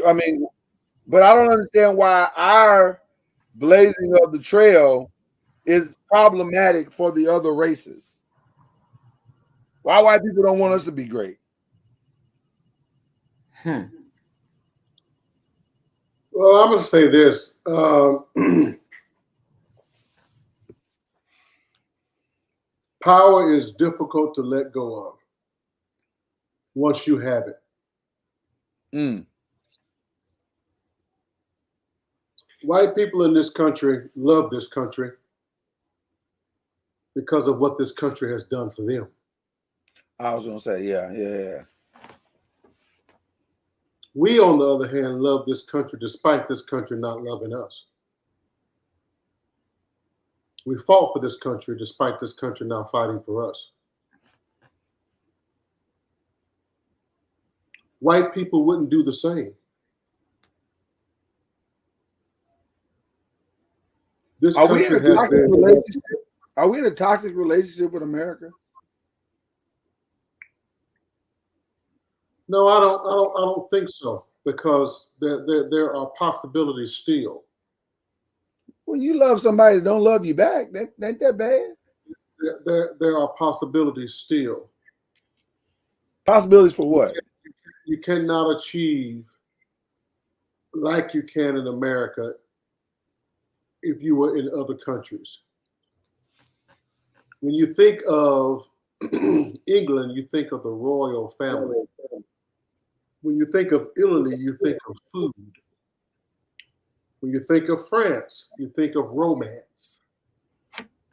I mean, but I don't understand why our blazing of the trail is problematic for the other races. Why white people don't want us to be great? Well, I'm going to say this. Power is difficult to let go of once you have it. White people in this country love this country because of what this country has done for them. I was going to say, yeah. We, on the other hand, love this country despite this country not loving us. We fought for this country despite this country not fighting for us. White people wouldn't do the same. This Are we in a country has toxic been. relationship? Are we in a toxic relationship with America? No, I don't think so, because there are possibilities still. When you love somebody that don't love you back, that ain't that bad. There are possibilities still. Possibilities for what? You cannot achieve like you can in America if you were in other countries. When you think of England, you think of the royal family. When you think of Italy, you think of food. When you think of France, you think of romance.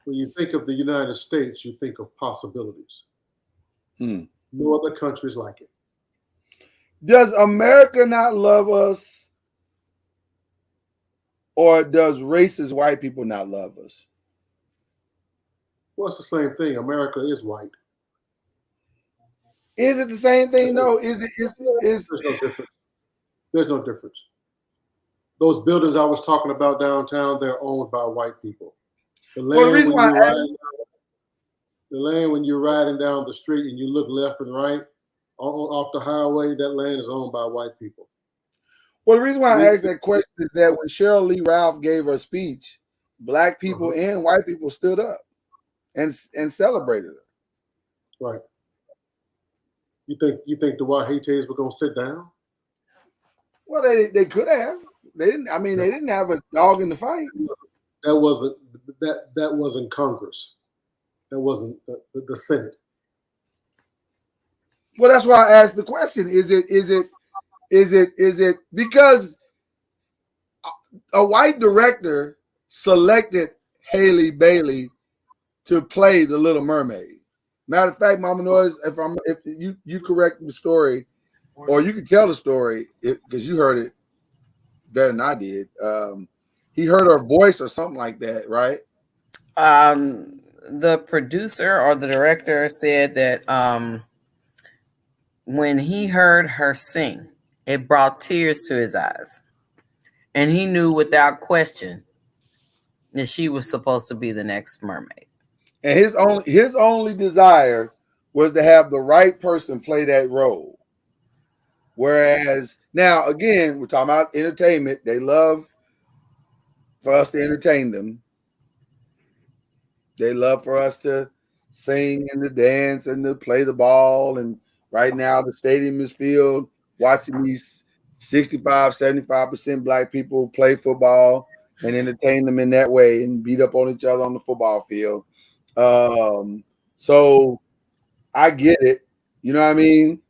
When you think of the United States, you think of possibilities. No other countries like it. Does America not love us? Or does racist white people not love us? Well, it's the same thing. America is white. Is it the same thing? No. Is There's no difference. There's no difference. Those buildings I was talking about downtown, they're owned by white people. The land, when you're riding down the street and you look left and right off the highway, that land is owned by white people. Well, the reason why I asked that question is that when Cheryl Lee Ralph gave her speech, black people and white people stood up and celebrated her. Right. You think the Wahites were gonna sit down? Well, they could have. They didn't. I mean, they didn't have a dog in the fight. That wasn't Congress. That wasn't the Senate. Well, that's why I asked the question. Is it because a white director selected Haley Bailey to play the Little Mermaid? Matter of fact, Mama Noise, if you correct the story, or you can tell the story because you heard it better than I did. He heard her voice or something like that, right? The producer or the director said that when he heard her sing, it brought tears to his eyes, and he knew without question that she was supposed to be the next mermaid. And his only desire was to have the right person play that role. Whereas now, again, we're talking about entertainment. They love for us to entertain them. They love for us to sing and to dance and to play the ball. And right now, the stadium is filled watching these 65, 75% black people play football and entertain them in that way and beat up on each other on the football field. So I get it. You know what I mean?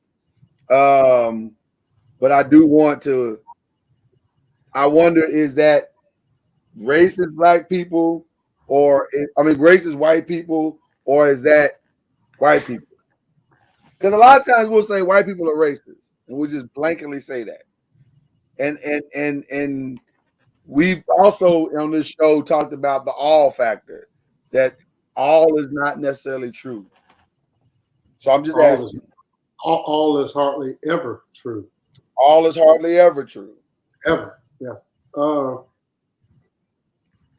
But I do want to, I wonder, is that racist black people or, racist white people, or is that white people? Because a lot of times we'll say white people are racist and we'll just blankly say that. And we've also on this show talked about the all factor, that all is not necessarily true. So I'm just asking. All is hardly ever true. All is hardly ever true. Ever, yeah.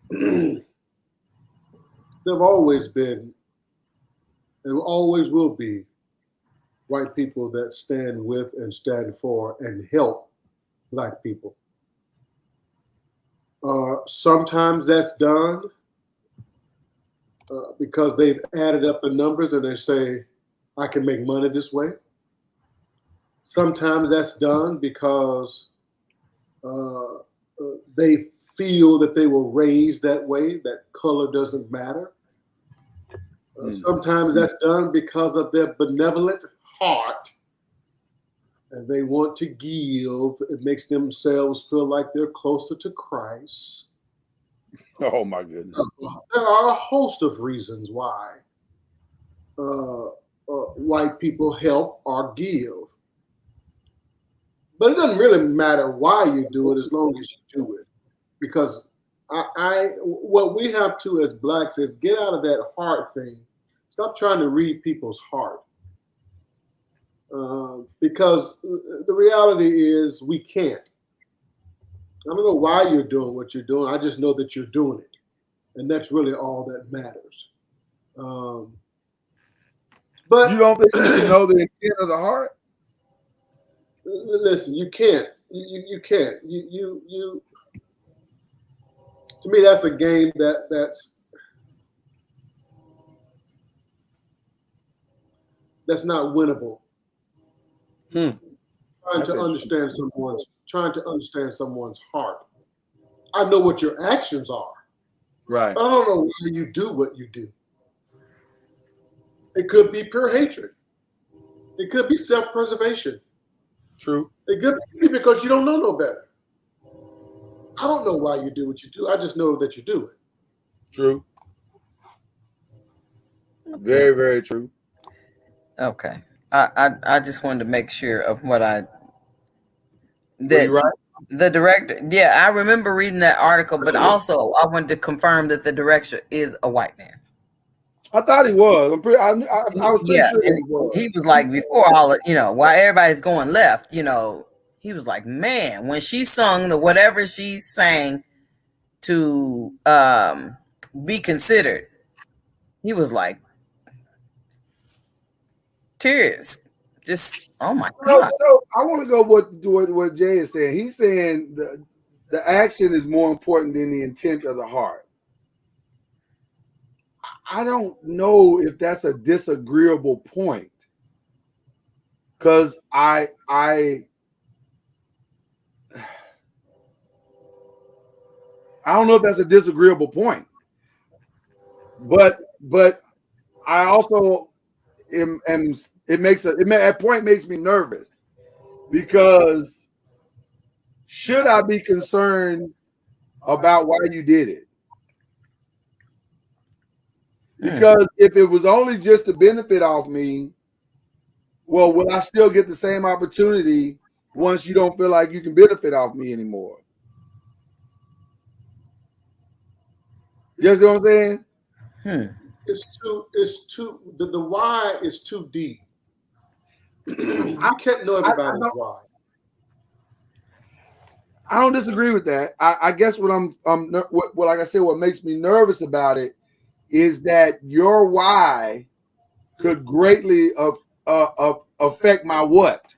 There have always been and always will be white people that stand with and stand for and help black people. Sometimes that's done because they've added up the numbers and they say, I can make money this way. Sometimes that's done because they feel that they were raised that way, that color doesn't matter. Sometimes that's done because of their benevolent heart and they want to give. It makes themselves feel like they're closer to Christ. Oh my goodness. There are a host of reasons why white people help or give. But it doesn't really matter why you do it as long as you do it. Because what we have to as blacks is get out of that heart thing. Stop trying to read people's heart. Because the reality is we can't. I don't know why you're doing what you're doing. I just know that you're doing it. And that's really all that matters. But you don't think you know the intent of the heart? Listen, you can't. You can't. You. To me, that's a game that's not winnable. Trying to understand someone's heart. I know what your actions are. Right. But I don't know why you do what you do. It could be pure hatred. It could be self-preservation. True. It could be because you don't know no better. I don't know why you do what you do. I just know that you do it. True. Very, very true. Okay. I just wanted to make sure of what Were you right? the director. Yeah, I remember reading that article, but also I wanted to confirm that the director is a white man. I thought he was. I was pretty sure and he was. He was like, before all of, while everybody's going left, he was like, man, when she sung the whatever she sang to be considered, he was like, tears. Just, oh my God. So I want to go what Jay is saying. He's saying the action is more important than the intent of the heart. I don't know if that's a disagreeable point, because I don't know if that's a disagreeable point, but I also that point makes me nervous, because should I be concerned about why you did it? Because if it was only just to benefit off me, well, will I still get the same opportunity once you don't feel like you can benefit off me anymore? You see what I'm saying? It's too. The why is too deep. I can't know everybody's why. I don't disagree with that. I guess what like I said, what makes me nervous about it is that your why could greatly affect my what?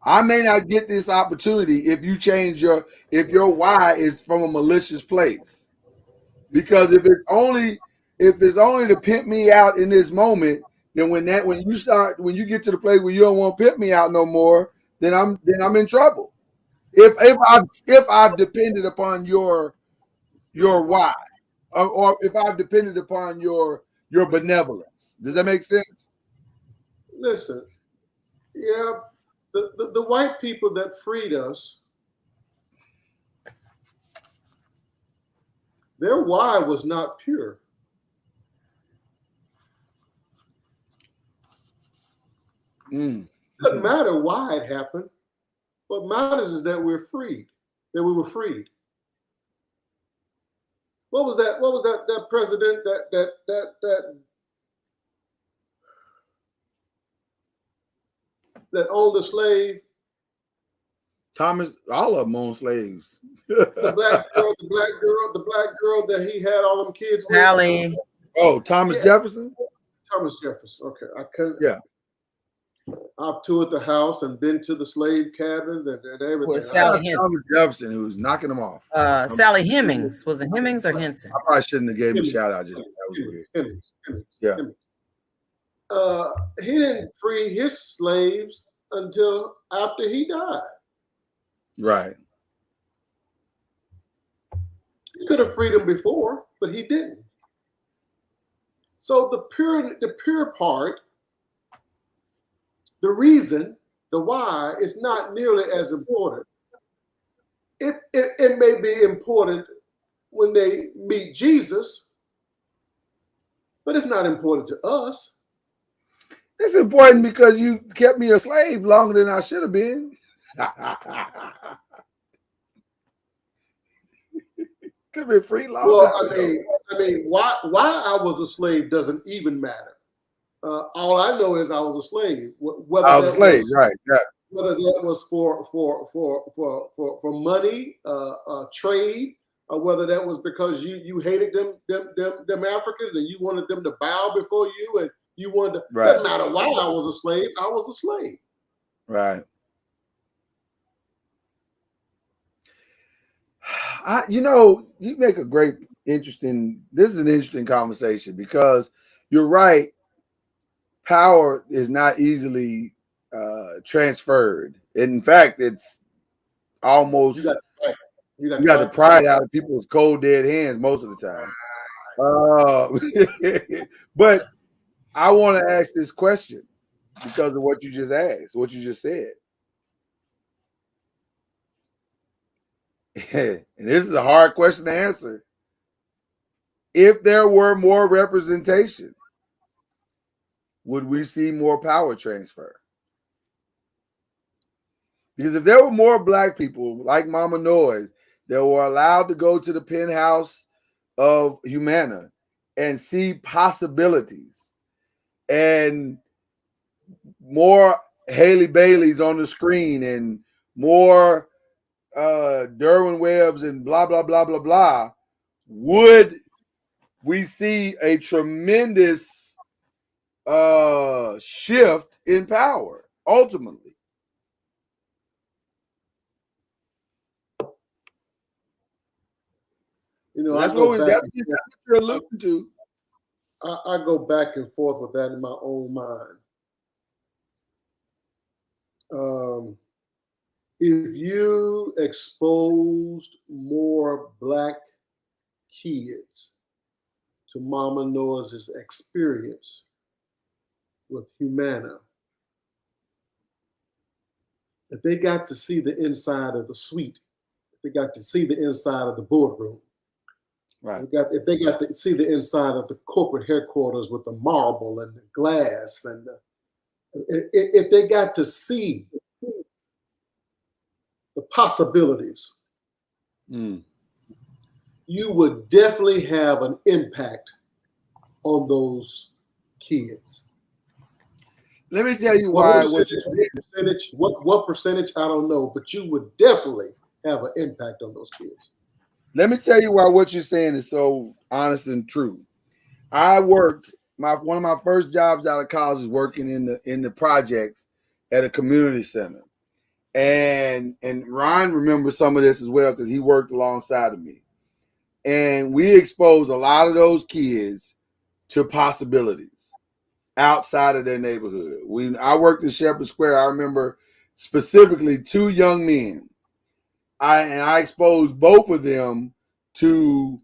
I may not get this opportunity if you change if your why is from a malicious place. Because if it's only to pimp me out in this moment, then when you get to the place where you don't want to pimp me out no more, then I'm in trouble. If I've depended upon your why, or if I've depended upon your benevolence. Does that make sense? Listen, yeah, the white people that freed us, their why was not pure. Doesn't matter why it happened. What matters is that we're freed, that we were freed. What was that president that owned a slave? Thomas, all of them owned slaves. The black girl that he had all them kids with. Sally. Oh, Thomas Jefferson? Thomas Jefferson. Okay. I couldn't. Yeah. I've toured the house and been to the slave cabins and everything. With Sally Henson. Thomas Jefferson, who was knocking them off. Sally Hemings. Was it Hemings or Henson? I probably shouldn't have gave him a shout out. That was weird. Hemings. Yeah. He didn't free his slaves until after he died. Right. He could have freed them before, but he didn't. So the pure part, the reason, the why, is not nearly as important. It may be important when they meet Jesus, but it's not important to us. It's important because you kept me a slave longer than I should have been. Could have been free long time ago. I mean, why I was a slave doesn't even matter. All I know is I was a slave. Whether I was a slave, right? Yeah. Whether that was for money, trade, or whether that was because you hated them Africans and you wanted them to bow before you and you wanted to. Right. Doesn't matter why I was a slave. I was a slave. Right. You make a great, this is an interesting conversation because you're right. Power is not easily transferred. In fact, it's almost, you got to pry it out of people's cold, dead hands most of the time. But I want to ask this question because of what you just asked, what you just said. And this is a hard question to answer. If there were more representation, would we see more power transfer? Because if there were more black people like Mama Noise that were allowed to go to the penthouse of Humana and see possibilities and more Haley Baileys on the screen and more Derwin Webbs and blah, blah, blah, blah, blah, would we see a tremendous shift in power ultimately? That's what you're looking to. I go back and forth with that in my own mind. If you exposed more black kids to Mama Noise's experience with Humana, if they got to see the inside of the suite, if they got to see the inside of the boardroom, right? If they got to see the inside of the corporate headquarters with the marble and the glass, and if they got to see the possibilities, you would definitely have an impact on those kids. Let me tell you why. What percentage? I don't know, but you would definitely have an impact on those kids. Let me tell you why what you're saying is so honest and true. I worked one of my first jobs out of college is working in the projects at a community center. And Ryan remembers some of this as well because he worked alongside of me. And we exposed a lot of those kids to possibilities outside of their neighborhood. I worked in Shepherd Square, I remember specifically 2 young men. I exposed both of them to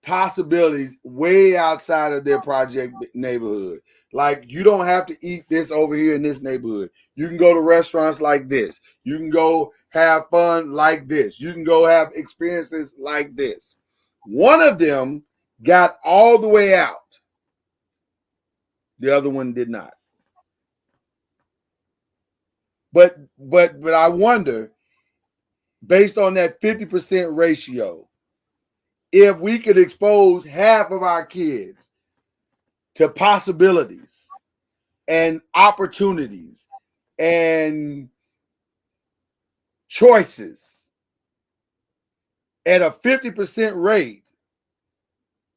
possibilities way outside of their project neighborhood. Like, you don't have to eat this over here in this neighborhood. You can go to restaurants like this. You can go have fun like this. You can go have experiences like this. One of them got all the way out. The other one did not. But I wonder, based on that 50% ratio, if we could expose half of our kids to possibilities and opportunities and choices at a 50% rate,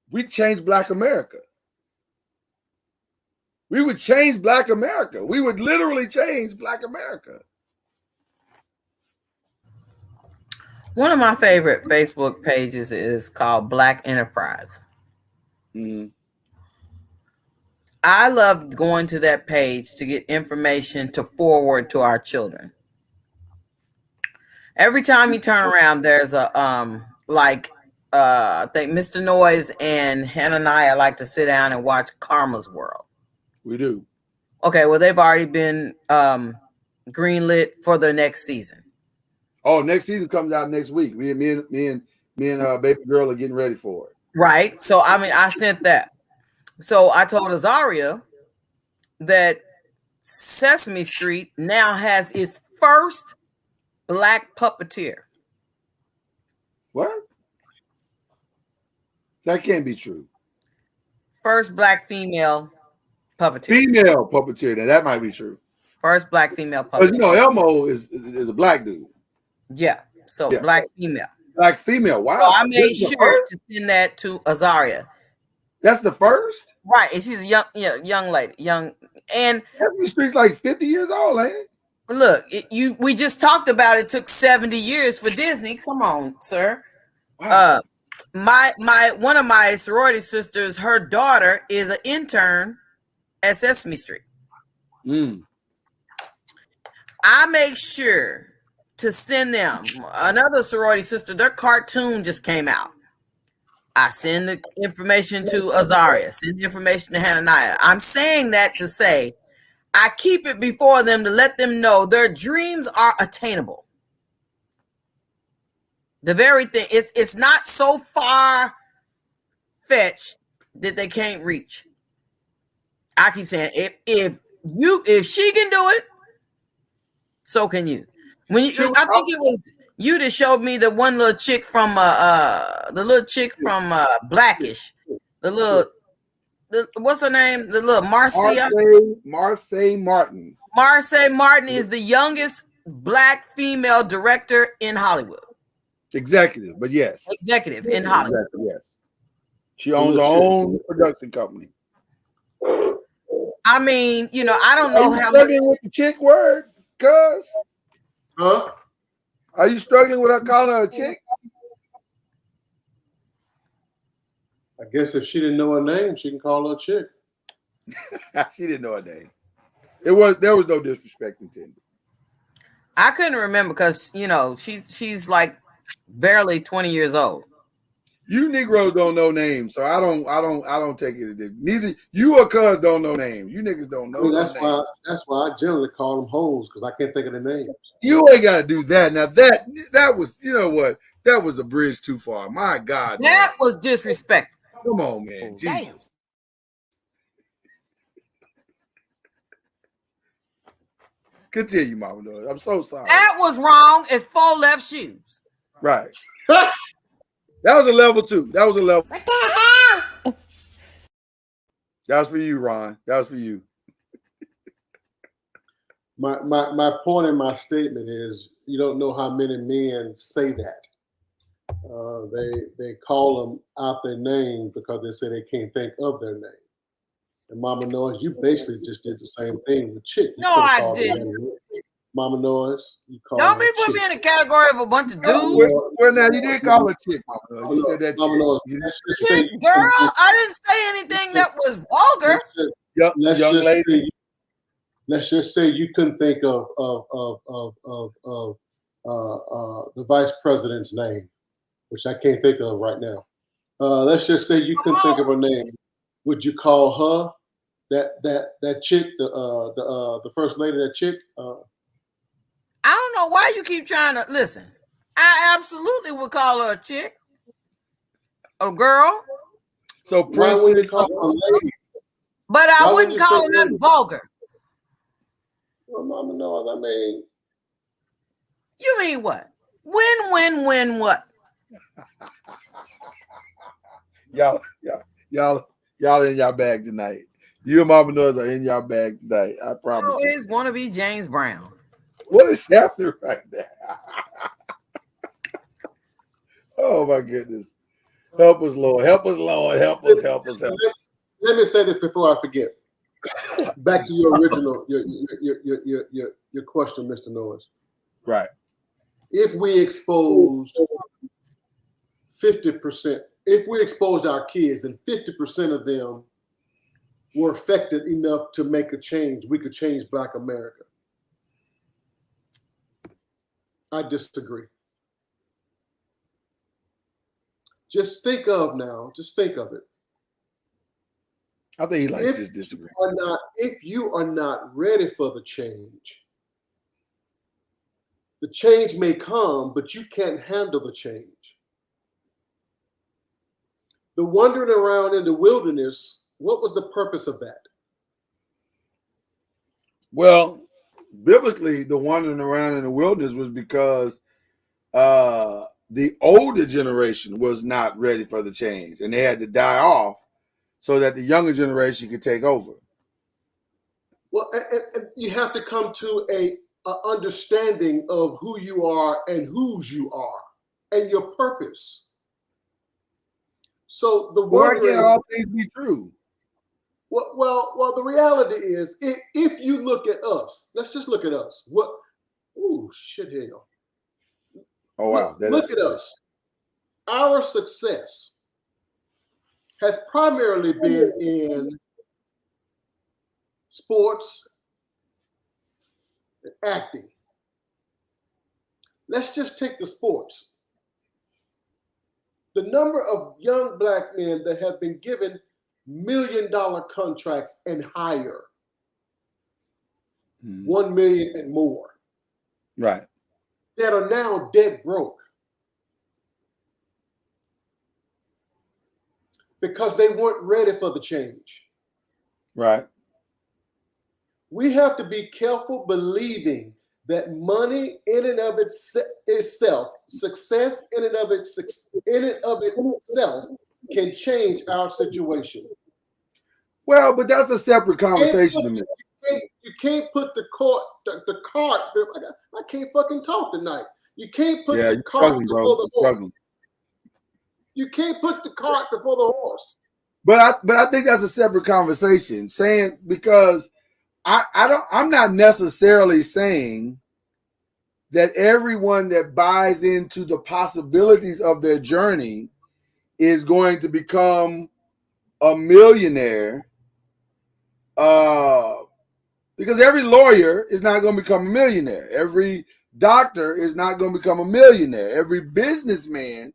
we'd change Black America. We would change Black America. We would literally change Black America. One of my favorite Facebook pages is called Black Enterprise. Mm-hmm. I love going to that page to get information to forward to our children. Every time you turn around, there's a I think Mr. Noise and Hananiah like to sit down and watch Karma's World. We do. Okay, well, they've already been greenlit for the next season. Oh, next season comes out next week. Me and baby girl are getting ready for it. Right. So I mean, I sent that. So I told Azaria that Sesame Street now has its first Black puppeteer. What? That can't be true. First Black female puppeteer. Female puppeteer. Now that might be true. First Black female puppeteer. Because you know Elmo is a Black dude. Yeah. So yeah. Black female. Black female. Wow. So I made sure to send that to Azaria. That's the first? Right. And she's a young lady. And Sesame Street's like 50 years old, ain't it? Look, we just talked about it took 70 years for Disney. Come on, sir. Wow. One of my sorority sisters, her daughter is an intern at Sesame Street. I make sure to send them another sorority sister. Their cartoon just came out. I send the information to Azaria, send the information to Hananiah. I'm saying that to say I keep it before them to let them know their dreams are attainable. The very thing, it's not so far fetched that they can't reach. I keep saying if she can do it, so can you. I think it was you that showed me the one little chick from Blackish, what's her name? The little Marcia Martin. Marcia Martin is the youngest Black female director in Hollywood. Executive, but yes. Executive in Hollywood. Exactly, yes. She owns her own production company. I mean, I don't know how much with the chick word, cuz. Huh? Are you struggling with her calling her a chick? I guess if she didn't know her name, she can call her a chick. She didn't know her name. There was no disrespect intended. I couldn't remember because she's like barely 20 years old. You Negroes don't know names, so I don't take it. Neither you or cuz don't know names. You niggas don't know. That's why I generally call them hoes because I can't think of their names. You ain't gotta do that. Now that was, you know what? That was a bridge too far. My God, that was disrespectful. Come on, man. Jesus. Continue, Mama. I'm so sorry. That was wrong as 4 left shoes. Right. That was a level 2. That was a level. What the hell? That was for you, Ron. That was for you. My point in my statement is you don't know how many men say that. They call them out their name because they say they can't think of their name. And Mama Noise, you basically just did the same thing with Chick. You No, could have I called her didn't. Mama Noise. You called Don't her be put Chick. me in a category of a bunch of Well, dudes. well, now you did call her chick, Mama Noise. You said that Mama chick. Noise, You let's didn't just say say, Chick, girl, I didn't say anything that was vulgar. let's young just lady. say, let's just say you couldn't think of the vice president's name, which I can't think of right now. Let's just say you couldn't think of her name. Would you call her that chick, the first lady, that chick? I don't know why you keep trying to listen. I absolutely would call her a chick, a girl, So Why wouldn't you princess. call her a lady? but I Why wouldn't wouldn't you call say her nothing lady? vulgar. Well, Mama knows. I mean, You mean what? Win what? Y'all in y'all bag tonight. You and Mama Noise are in y'all bag tonight. I I promise you. always want to be James Brown. What is happening right there? Oh my goodness. Help us, Lord. Help us, Lord. Help us, help us, help us. let me say this before I forget. Back to your original, your question, Mr. Noise. Right. If we exposed 50%, if we exposed our kids and 50% of them were affected enough to make a change, we could change Black America. I disagree. Just think of it. I think he likes If this disagree. if you are not ready for the change may come, but you can't handle the change. The wandering around in the wilderness, what was the purpose of that? Well, biblically, the wandering around in the wilderness was because the older generation was not ready for the change, and they had to die off so that the younger generation could take over. Well, and you have to come to a understanding of who you are and whose you are and your purpose. So the Why wondering, can't all things be true? well, the reality is, if you look at us, let's just look at us. Ooh, shit, hell. Oh wow! Look at us. Our success has primarily been in sports and acting. Let's just take the sports. The number of young Black men that have been given $1 million contracts and higher, 1 million and more, Right. that are now dead broke because they weren't ready for the change. Right. We have to be careful believing that money in and of itself, success in and of itself, can change our situation. Well, but that's a separate conversation to me. You can't put the cart. I can't fucking talk tonight. You can't put the cart before the horse. You can't put the cart before the horse. But I think that's a separate conversation. Saying because I'm not necessarily saying that everyone that buys into the possibilities of their journey is going to become a millionaire. Because every lawyer is not going to become a millionaire. Every doctor is not going to become a millionaire. Every businessman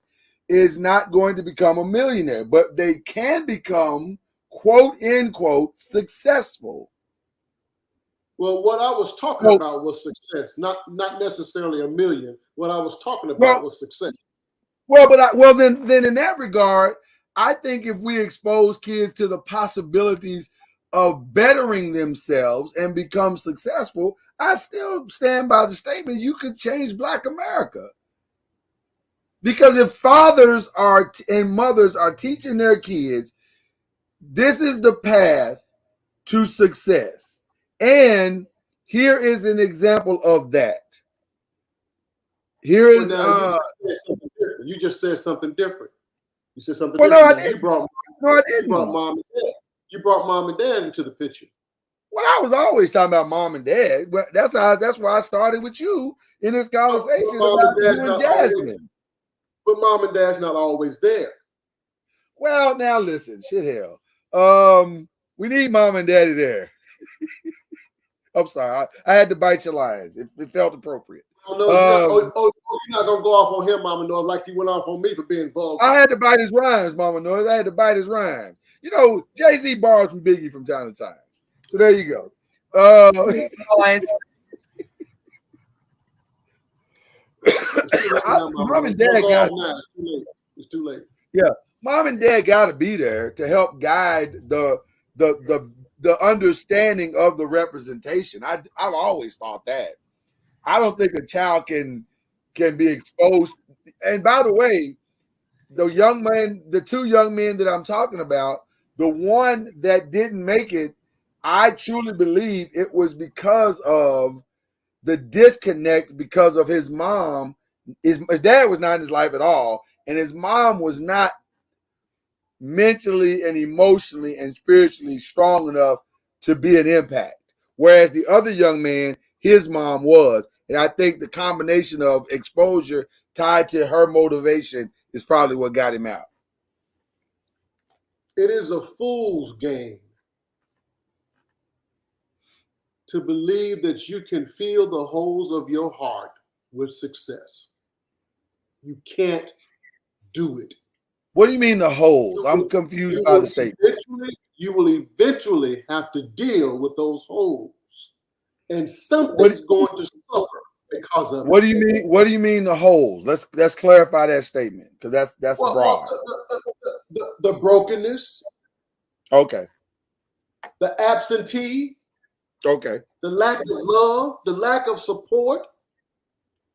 is not going to become a millionaire, but they can become, quote, unquote, successful. Well, what I was talking about was success, not necessarily a million. What I was talking about was success. Well, then in that regard, I think if we expose kids to the possibilities of bettering themselves and become successful, I still stand by the statement you could change Black America. Because if fathers and mothers are teaching their kids, this is the path to success. And here is an example of that. Here is different. You just said something different. You said something Well, no, I different. didn't. You brought mom and dad. You brought mom and dad into the picture. Well, I was always talking about mom and dad, but that's why I started with you in this conversation about you and Jasmine. But mom and dad's not always there. Well, now listen, shit hell. We need mom and daddy there. I'm sorry, I had to bite your lines. It felt appropriate. Oh, no, you're not gonna go off on him, Mama Noise, like you went off on me for being vulgar. I had to bite his rhymes, Mama Noise. I had to bite his rhymes. You know, Jay-Z borrows from Biggie from time to time. So there you go. Noise. Mom and dad got it's too late. Yeah, mom and dad got to be there to help guide the understanding of the representation. I've always thought that. I don't think a child can be exposed. And by the way, the two young men that I'm talking about, the one that didn't make it, I truly believe it was because of the disconnect because of his mom. His dad was not in his life at all, and his mom was not mentally and emotionally and spiritually strong enough to be an impact. Whereas the other young man, his mom was. And I think the combination of exposure tied to her motivation is probably what got him out. It is a fool's game to believe that you can fill the holes of your heart with success. You can't do it. What do you mean the holes? I'm confused by the statement. You will eventually have to deal with those holes. And something's going to suffer because of it. What do you mean? What do you mean the holes? Let's clarify that statement, because that's broad. The brokenness. Okay. The absentee. Okay. The lack of love, the lack of support.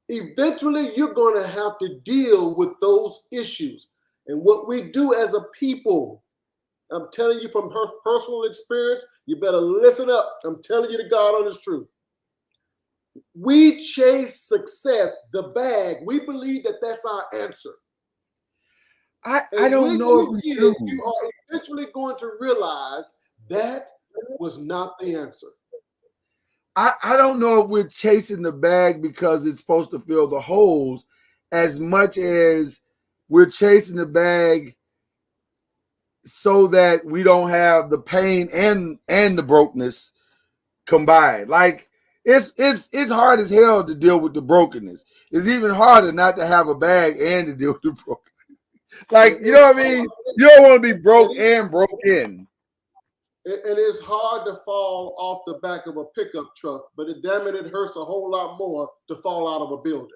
Eventually, you're going to have to deal with those issues. And what we do as a people, I'm telling you from her personal experience, you better listen up. I'm telling you the God honest truth. We chase success, the bag. We believe that that's our answer. I don't know. You are eventually going to realize that was not the answer. I don't know if we're chasing the bag because it's supposed to fill the holes as much as we're chasing the bag so that we don't have the pain and the brokenness combined. Like it's hard as hell to deal with the brokenness. It's even harder not to have a bag and to deal with the brokenness. Like, you know what I mean? You don't want to be broke and broken. And it's hard to fall off the back of a pickup truck, but it hurts a whole lot more to fall out of a building.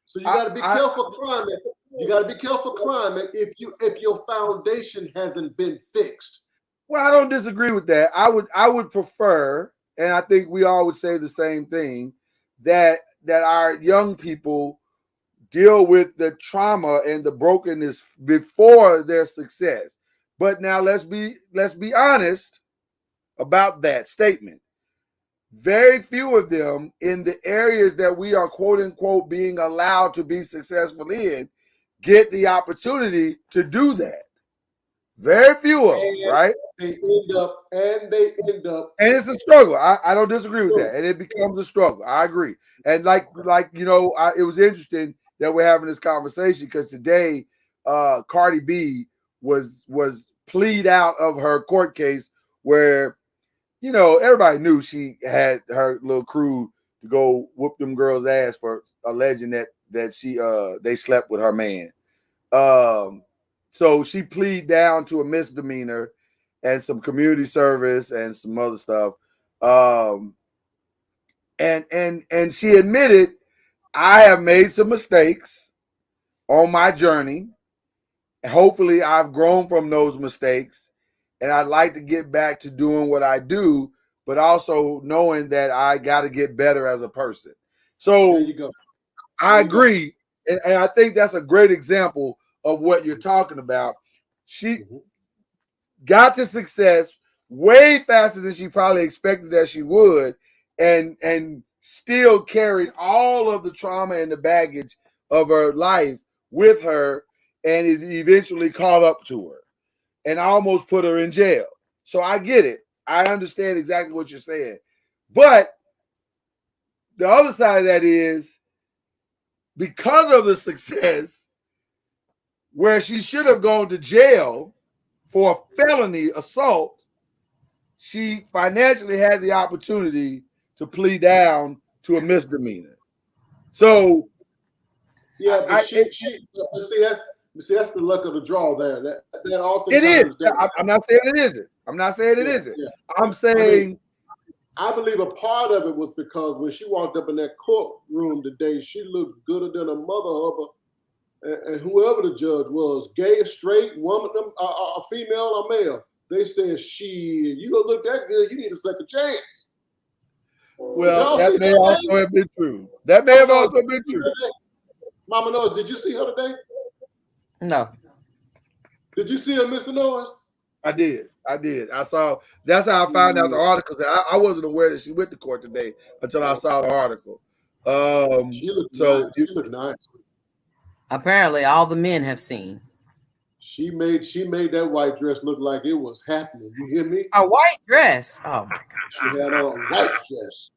So you got to be careful climbing. You got to be careful climbing if your foundation hasn't been fixed. Well, I don't disagree with that. I would prefer, and I think we all would say the same thing, that our young people deal with the trauma and the brokenness before their success. But now let's be honest about that statement. Very few of them in the areas that we are quote unquote being allowed to be successful in get the opportunity to do that. Very few of them, right? They end up. And it's a struggle. I don't disagree with that. And it becomes a struggle. I agree. And like you know, it was interesting that we're having this conversation because today Cardi B was plead out of her court case where, you know, everybody knew she had her little crew to go whoop them girls' ass for alleging that she they slept with her man. So she plead down to a misdemeanor and some community service and some other stuff. And she admitted, I have made some mistakes on my journey. Hopefully I've grown from those mistakes and I'd like to get back to doing what I do, but also knowing that I got to get better as a person. So there you go. I agree. And I think that's a great example of what you're talking about. She got to success way faster than she probably expected that she would, and still carried all of the trauma and the baggage of her life with her, and it eventually caught up to her and almost put her in jail. So I get it. I understand exactly what you're saying. But the other side of that is because of the success, where she should have gone to jail for a felony assault, she financially had the opportunity to plead down to a misdemeanor. So yeah, but that's the luck of the draw there. That often it is. I'm not saying it isn't. I'm not saying it isn't. Yeah. I'm saying I believe a part of it was because when she walked up in that courtroom today, she looked gooder than a mother hubber. And whoever the judge was, gay, straight, woman, a female, or male, they said, you gonna look that good, you need a second chance. Well, that may also have been true. That may have also been true. Mama Noise, did you see her today? No. Did you see her, Mr. Noise? I did. I saw. That's how I found out the article. I wasn't aware that she went to court today until I saw the article. She looked nice. Apparently, all the men have seen. She made that white dress look like it was happening. You hear me? A white dress. Oh my God. She had on a white dress.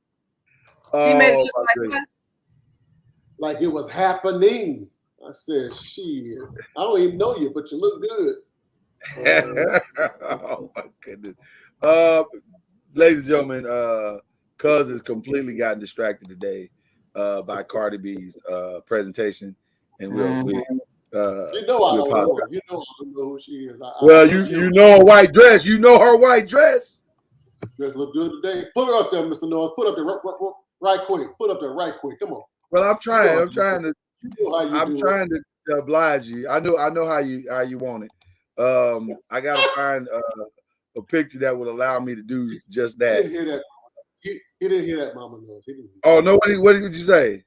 She made it look like what? Like it was happening. I said, shit, I don't even know you, but you look good. Oh my goodness. Ladies and gentlemen, Cuz has completely gotten distracted today by Cardi B's presentation. And we you know I don't know her. You know I don't know who she is. You know her white dress. You know her white dress. Dress look good today. Put her up there, Mr. North. Put up there right quick. Put up there right quick. Come on. Well, I'm trying to oblige you. I know how you want it. I gotta find a picture that would allow me to do just that. He didn't hear that. He didn't hear that, Mama North. Oh no! What did you say?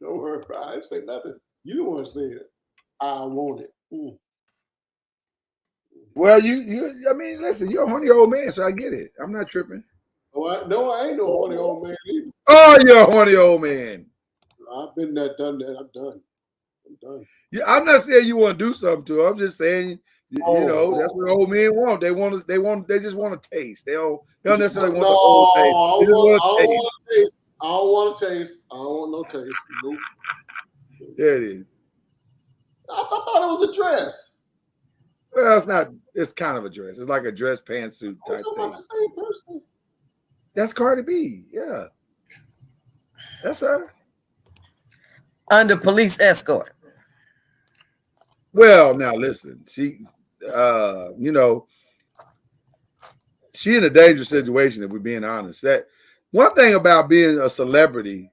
Don't worry, I didn't say nothing. You don't want to say it. I want it. Well, I mean, listen, you're a horny old man, so I get it. I'm not tripping. No, I ain't no horny old man either. Oh, you're a horny old man. I've been there, done that. I'm done. Yeah, I'm not saying you want to do something to her. I'm just saying, you know, that's what old men want. They just want to taste. They don't necessarily want the whole thing. I don't want to taste. I don't want no taste. Nope. There it is. I thought it was a dress. Well, it's not. It's kind of a dress. It's like a dress pantsuit type thing. About the same person. That's Cardi B. Yeah, that's her. Under police escort. Well, now listen. She, you know, she in a dangerous situation. If we're being honest, that one thing about being a celebrity.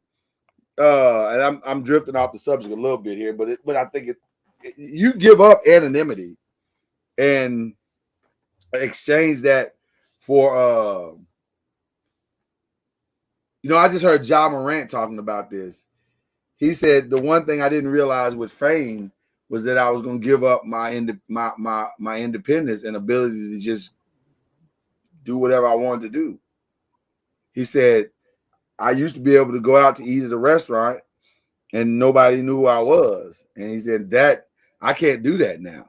And I'm drifting off the subject a little bit here, but I think you give up anonymity and exchange that for I just heard Ja Morant talking about this. He said the one thing I didn't realize with fame was that I was going to give up my independence and ability to just do whatever I wanted to do. He said, I used to be able to go out to eat at a restaurant and nobody knew who I was. And he said that I can't do that now.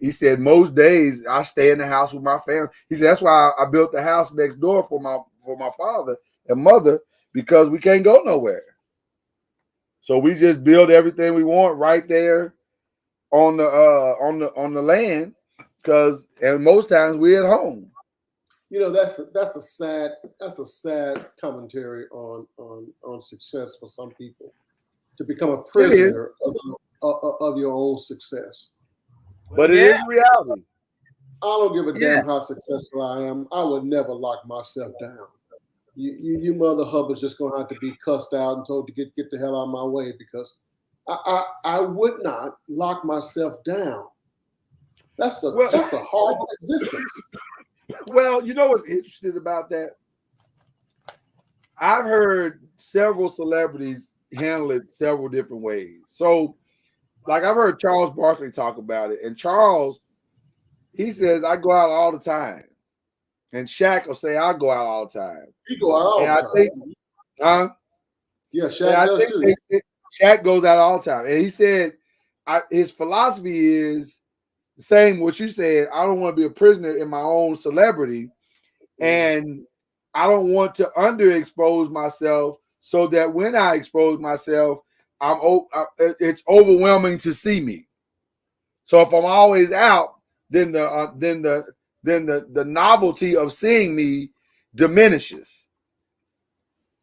He said most days I stay in the house with my family. He said that's why I built the house next door for my father and mother, because we can't go nowhere. So we just build everything we want right there on the land, and most times we're at home. You know, that's a sad commentary on success for some people, to become a prisoner of your own success. But it is reality. I don't give a damn how successful I am. I would never lock myself down. You mother hubbard's just gonna have to be cussed out and told to get the hell out of my way, because I would not lock myself down. That's a horrible existence. Well, you know what's interesting about that? I've heard several celebrities handle it several different ways. So, like I've heard Charles Barkley talk about it, and Charles, he says, I go out all the time. And Shaq will say, I go out all the time. He go out all the time. Yeah, Shaq does too. Shaq goes out all the time, and he said his philosophy is the same. What you said, I don't want to be a prisoner in my own celebrity, and I don't want to underexpose myself so that when I expose myself, it's overwhelming to see me. So if I'm always out, then the novelty of seeing me diminishes.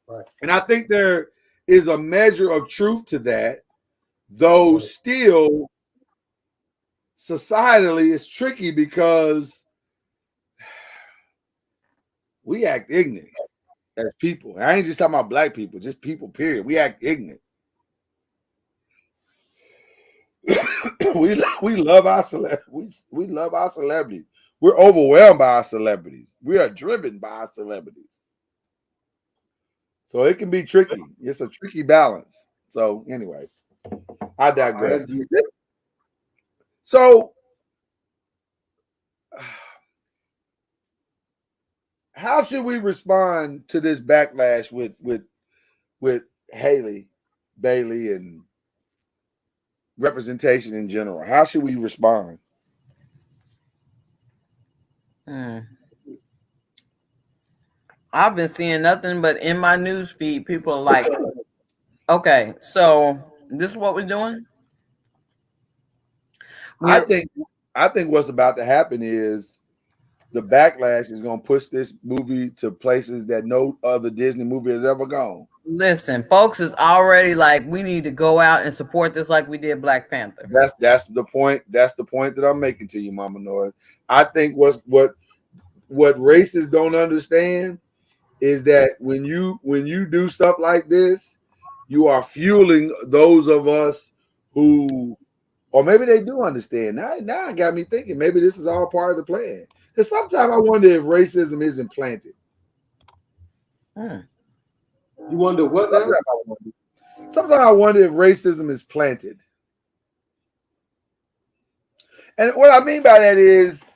Right. And I think there is a measure of truth to that, though still societally it's tricky because we act ignorant as people. I ain't just talking about black people, just people, period. We act ignorant. we love our we love our celebrities. We're overwhelmed by our celebrities. We are driven by our celebrities. So it can be tricky. It's a tricky balance. So anyway, I digress. So how should we respond to this backlash with Haley Bailey and representation in general? How should we respond? I've been seeing nothing but in my news feed, people are like, okay, so this is what we're doing. I think what's about to happen is the backlash is going to push this movie to places that no other Disney movie has ever gone. Listen, folks is already like, we need to go out and support this like we did Black Panther. That's the point. That's the point that I'm making to you, Mama Noise. I think what racists don't understand is that when you do stuff like this, you are fueling those of us who, or maybe they do understand. Now it got me thinking maybe this is all part of the plan. Because sometimes I wonder if racism is implanted. You wonder what now? Sometimes I wonder if racism is planted. And what I mean by that is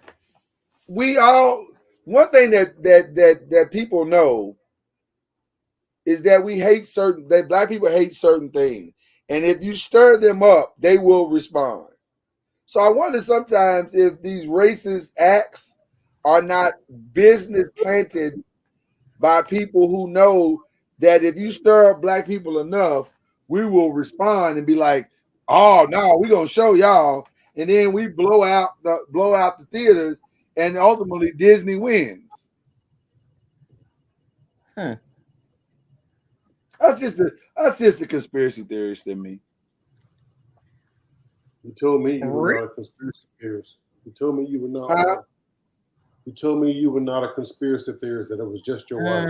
one thing that people know is that that black people hate certain things. And if you stir them up, they will respond. So I wonder sometimes if these racist acts are not business planted by people who know that if you stir up black people enough, we will respond and be like, oh no, we're gonna show y'all. And then we blow out the theaters, and ultimately Disney wins. That's just the conspiracy theorist in me. You told me you were not a conspiracy theorist. You told me you were not. You told me you were not a conspiracy theorist. That it was just your word.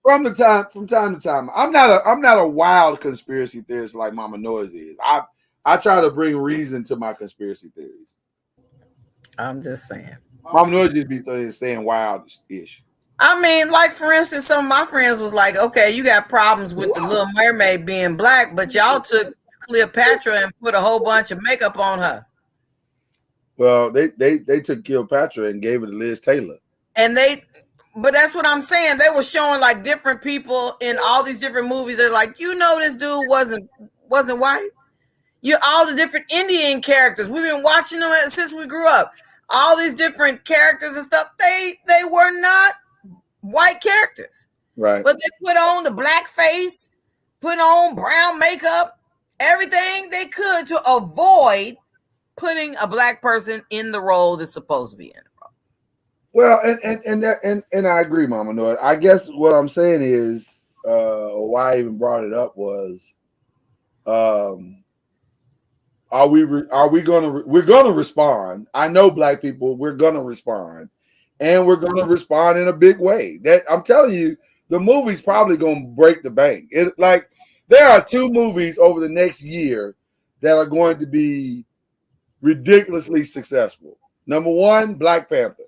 From time to time, I'm not a wild conspiracy theorist like Mama Noise is. I try to bring reason to my conspiracy theories. I'm just saying. Mama Noise just be saying wild-ish. I mean, like for instance, some of my friends was like, okay, you got problems with the Little Mermaid being black, but y'all took Cleopatra and put a whole bunch of makeup on her. Well, they took Cleopatra and gave it to Liz Taylor. But that's what I'm saying. They were showing like different people in all these different movies. They're like, this dude wasn't white. All the different Indian characters. We've been watching them since we grew up. All these different characters and stuff. They were not white characters. Right. But they put on the black face, put on brown makeup, everything they could to avoid putting a black person in the role that's supposed to be in the role. Well, and I agree, Mama Noy. I guess what I'm saying is, why I even brought it up was, we're gonna respond. I know black people, we're gonna respond, and we're gonna respond in a big way. That I'm telling you, the movie's probably gonna break the bank. There are 2 movies over the next year that are going to be ridiculously successful. Number 1, Black Panther.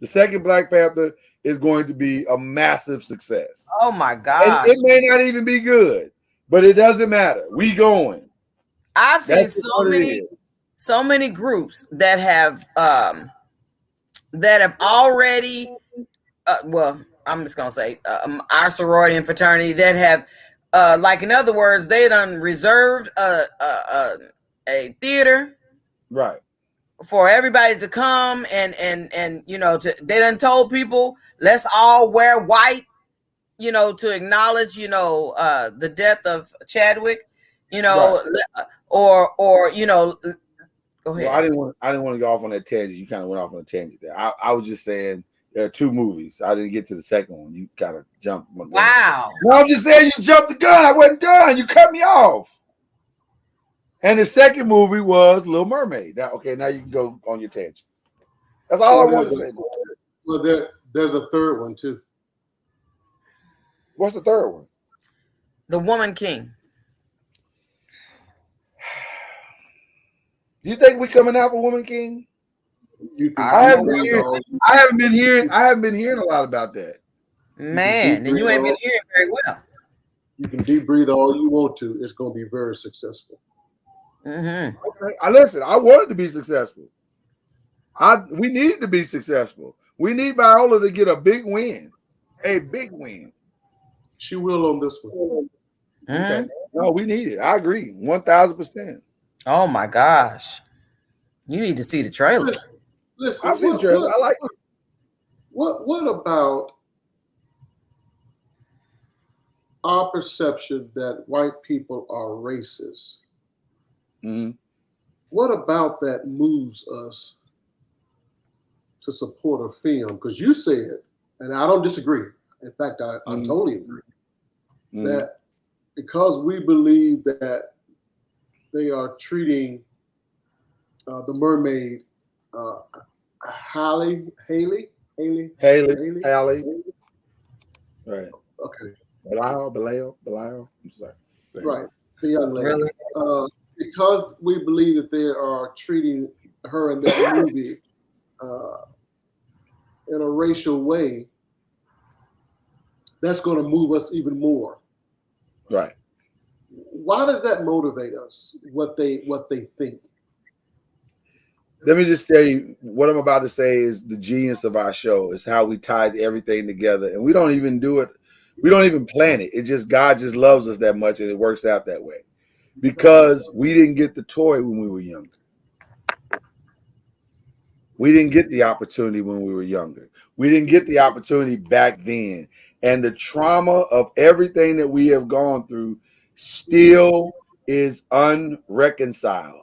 The second Black Panther is going to be a massive success. Oh my gosh. It may not even be good, but it doesn't matter. We going. I've seen so many groups that have already I'm just gonna say our sorority and fraternity that have like in other words, they done reserved a theater Right. for everybody to come and you know, they done told people, let's all wear white, you know, to acknowledge, you know, the death of Chadwick, you know, right. or you know, go ahead. Well, I didn't want to go off on that tangent. You kind of went off on a tangent there. I was just saying there are 2 movies. I didn't get to the second one. You kind of jumped. Wow. No, I'm just saying you jumped the gun. I wasn't done. You cut me off. And the second movie was Little Mermaid. Now, okay, now you can go on your tangent. That's all I wanted to say. Well, there's a third one too. What's the third one? The Woman King. Do you think we coming out for Woman King? I haven't been hearing a lot about that. Man, and you ain't been hearing very well. You can deep breathe all you want to. It's going to be very successful. Mm-hmm. Okay. I wanted to be successful. We needed to be successful. We need Viola to get a big win. A big win. She will on this one. Mm-hmm. Okay. No, we need it. I agree. 1,000%. Oh my gosh. You need to see the trailer. Listen, I've seen the trailer. I like it. What about our perception that white people are racist? Mm-hmm. What about that moves us to support a film? Because you said, and I don't disagree. In fact, I totally agree that because we believe that they are treating the mermaid Haley. Right. Okay. Belial. I'm sorry. Right. The young lady. Really? Because we believe that they are treating her in this movie in a racial way, that's going to move us even more. Right. Why does that motivate us? What they think? Let me just tell you what I'm about to say is the genius of our show is how we tied everything together, and we don't even do it. We don't even plan it. It just God just loves us that much, and it works out that way because we didn't get the toy when we were younger. We didn't get the opportunity when we were younger. We didn't get the opportunity back then, and the trauma of everything that we have gone through still is unreconciled.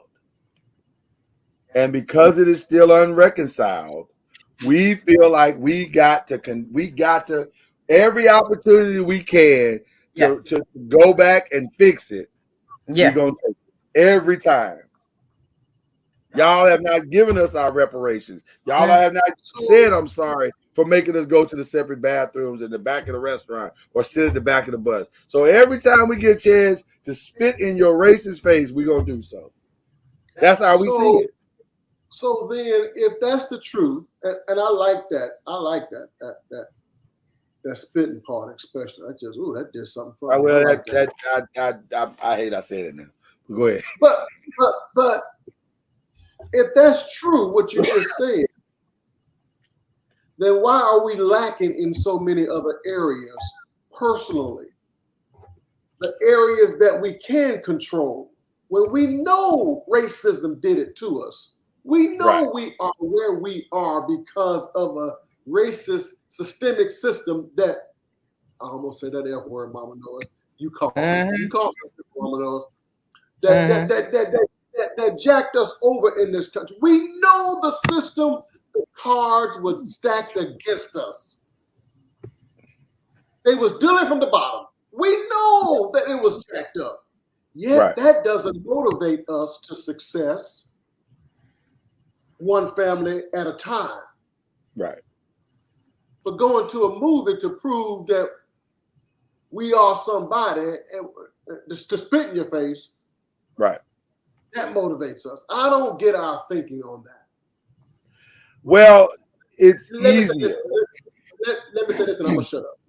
And because it is still unreconciled, we feel like we got to every opportunity we can to go back and fix it. Yeah. We're gonna take it every time. Y'all have not given us our reparations. Y'all have not said I'm sorry for making us go to the separate bathrooms in the back of the restaurant or sit at the back of the bus. So every time we get a chance to spit in your racist face, we're gonna do so. That's how we see it. So then, if that's the truth, and I like that, that spitting part, especially. That did something fun. I hate I said it now. Go ahead. But if that's true, what you just said, then why are we lacking in so many other areas personally? The areas that we can control, when we know racism did it to us. We know we are where we are because of a racist systemic system that I almost said that F word, Mama Noah. You call it, Mama Noah. That jacked us over in this country. We know the system, the cards were stacked against us. They was dealing from the bottom. We know that it was jacked up. Yet that doesn't motivate us to success. One family at a time. Right. But going to a movie to prove that we are somebody and to spit in your face. Right. That motivates us. I don't get our thinking on that. Well, it's easier. Let me say this and I'm going to shut up.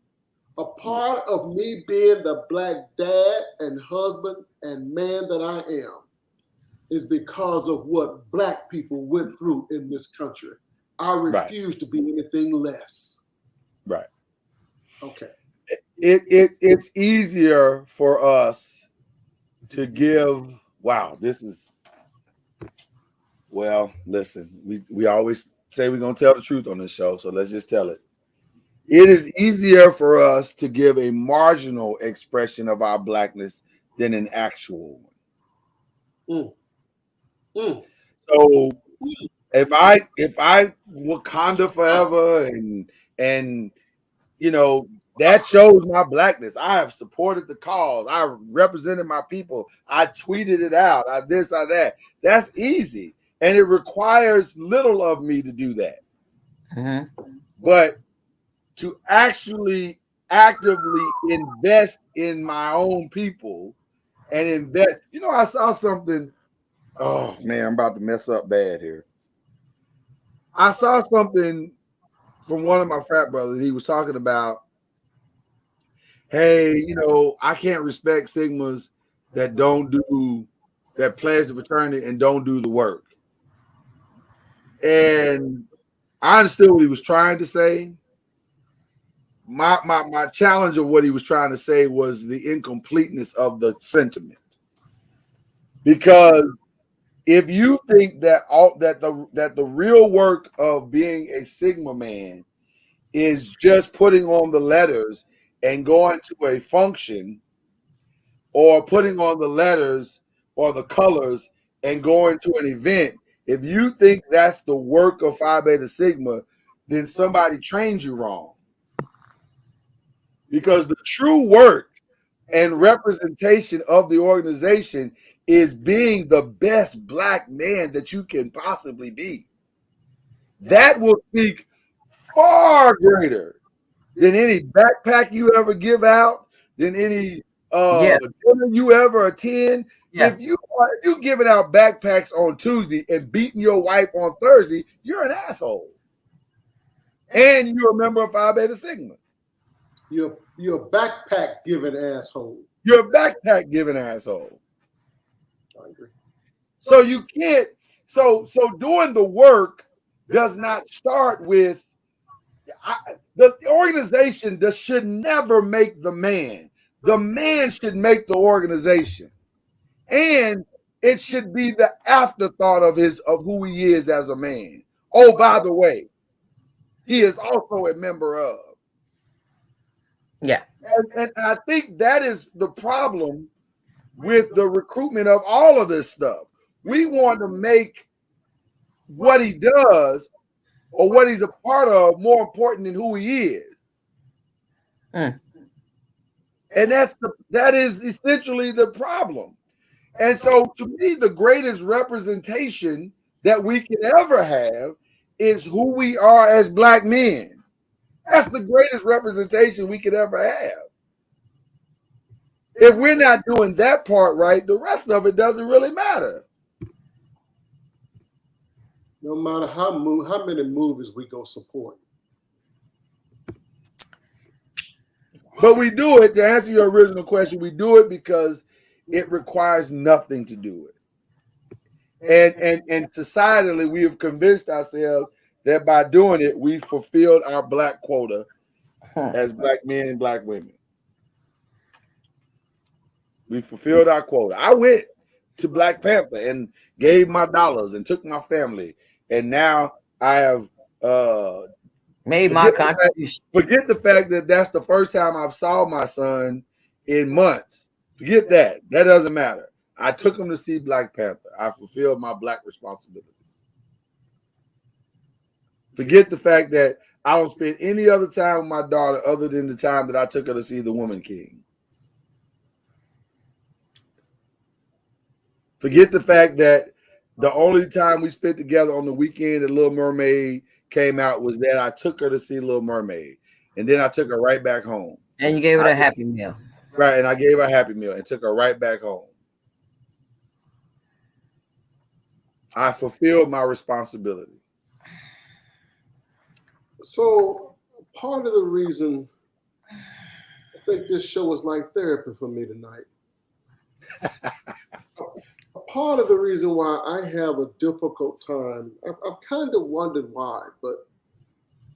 A part of me being the black dad and husband and man that I am is because of what black people went through in this country. I refuse to be anything less. Right. Okay. it's easier for us to give. Wow, this is well. Listen, we always say we're gonna tell the truth on this show, so let's just tell it. It is easier for us to give a marginal expression of our blackness than an actual one. So if I Wakanda forever and you know that shows my blackness. I have supported the cause. I represented my people. I tweeted it out. I this, I that. That's easy, and it requires little of me to do that. But to actually actively invest in my own people and invest, I saw something. Oh man, I'm about to mess up bad here. I saw something from one of my frat brothers. He was talking about, hey, I can't respect Sigmas that pledge the fraternity and don't do the work. And I understood what he was trying to say. My challenge of what he was trying to say was the incompleteness of the sentiment. Because if you think that the real work of being a Sigma man is just putting on the letters and going to a function, or putting on the letters or the colors and going to an event, if you think that's the work of Phi Beta Sigma, then somebody trained you wrong. Because the true work and representation of the organization is being the best black man that you can possibly be. That will speak far greater than any backpack you ever give out, than any dinner you ever attend. If you giving out backpacks on Tuesday and beating your wife on Thursday, you're an asshole. And you're a member of Phi Beta Sigma. You're a backpack giving asshole. You're a backpack giving asshole. I agree. So you can't. So doing the work does not start with the organization. That should never make the man. The man should make the organization, and it should be the afterthought of who he is as a man. Oh, by the way, he is also a member of. Yeah. And I think that is the problem with the recruitment of all of this stuff. We want to make what he does or what he's a part of more important than who he is. And that is essentially the problem. And so to me, the greatest representation that we can ever have is who we are as black men. That's the greatest representation we could ever have. If we're not doing that part right, the rest of it doesn't really matter. No matter how many movies we go support. But we do it, to answer your original question, we do it because it requires nothing to do it. And societally, we have convinced ourselves that by doing it, we fulfilled our black quota as black men and black women. We fulfilled our quota. I went to Black Panther and gave my dollars and took my family. And now I have made my contribution. Forget the fact that that's the first time I've saw my son in months. Forget that. That doesn't matter. I took him to see Black Panther. I fulfilled my black responsibilities. Forget the fact that I don't spend any other time with my daughter other than the time that I took her to see The Woman King. Forget the fact that the only time we spent together on the weekend that Little Mermaid came out was that I took her to see Little Mermaid. And then I took her right back home. And you gave her a Happy Meal. Right, and I gave her a Happy Meal and took her right back home. I fulfilled my responsibility. So part of the reason I think this show is like therapy for me tonight. Part of the reason why I have a difficult time, I've kind of wondered why, but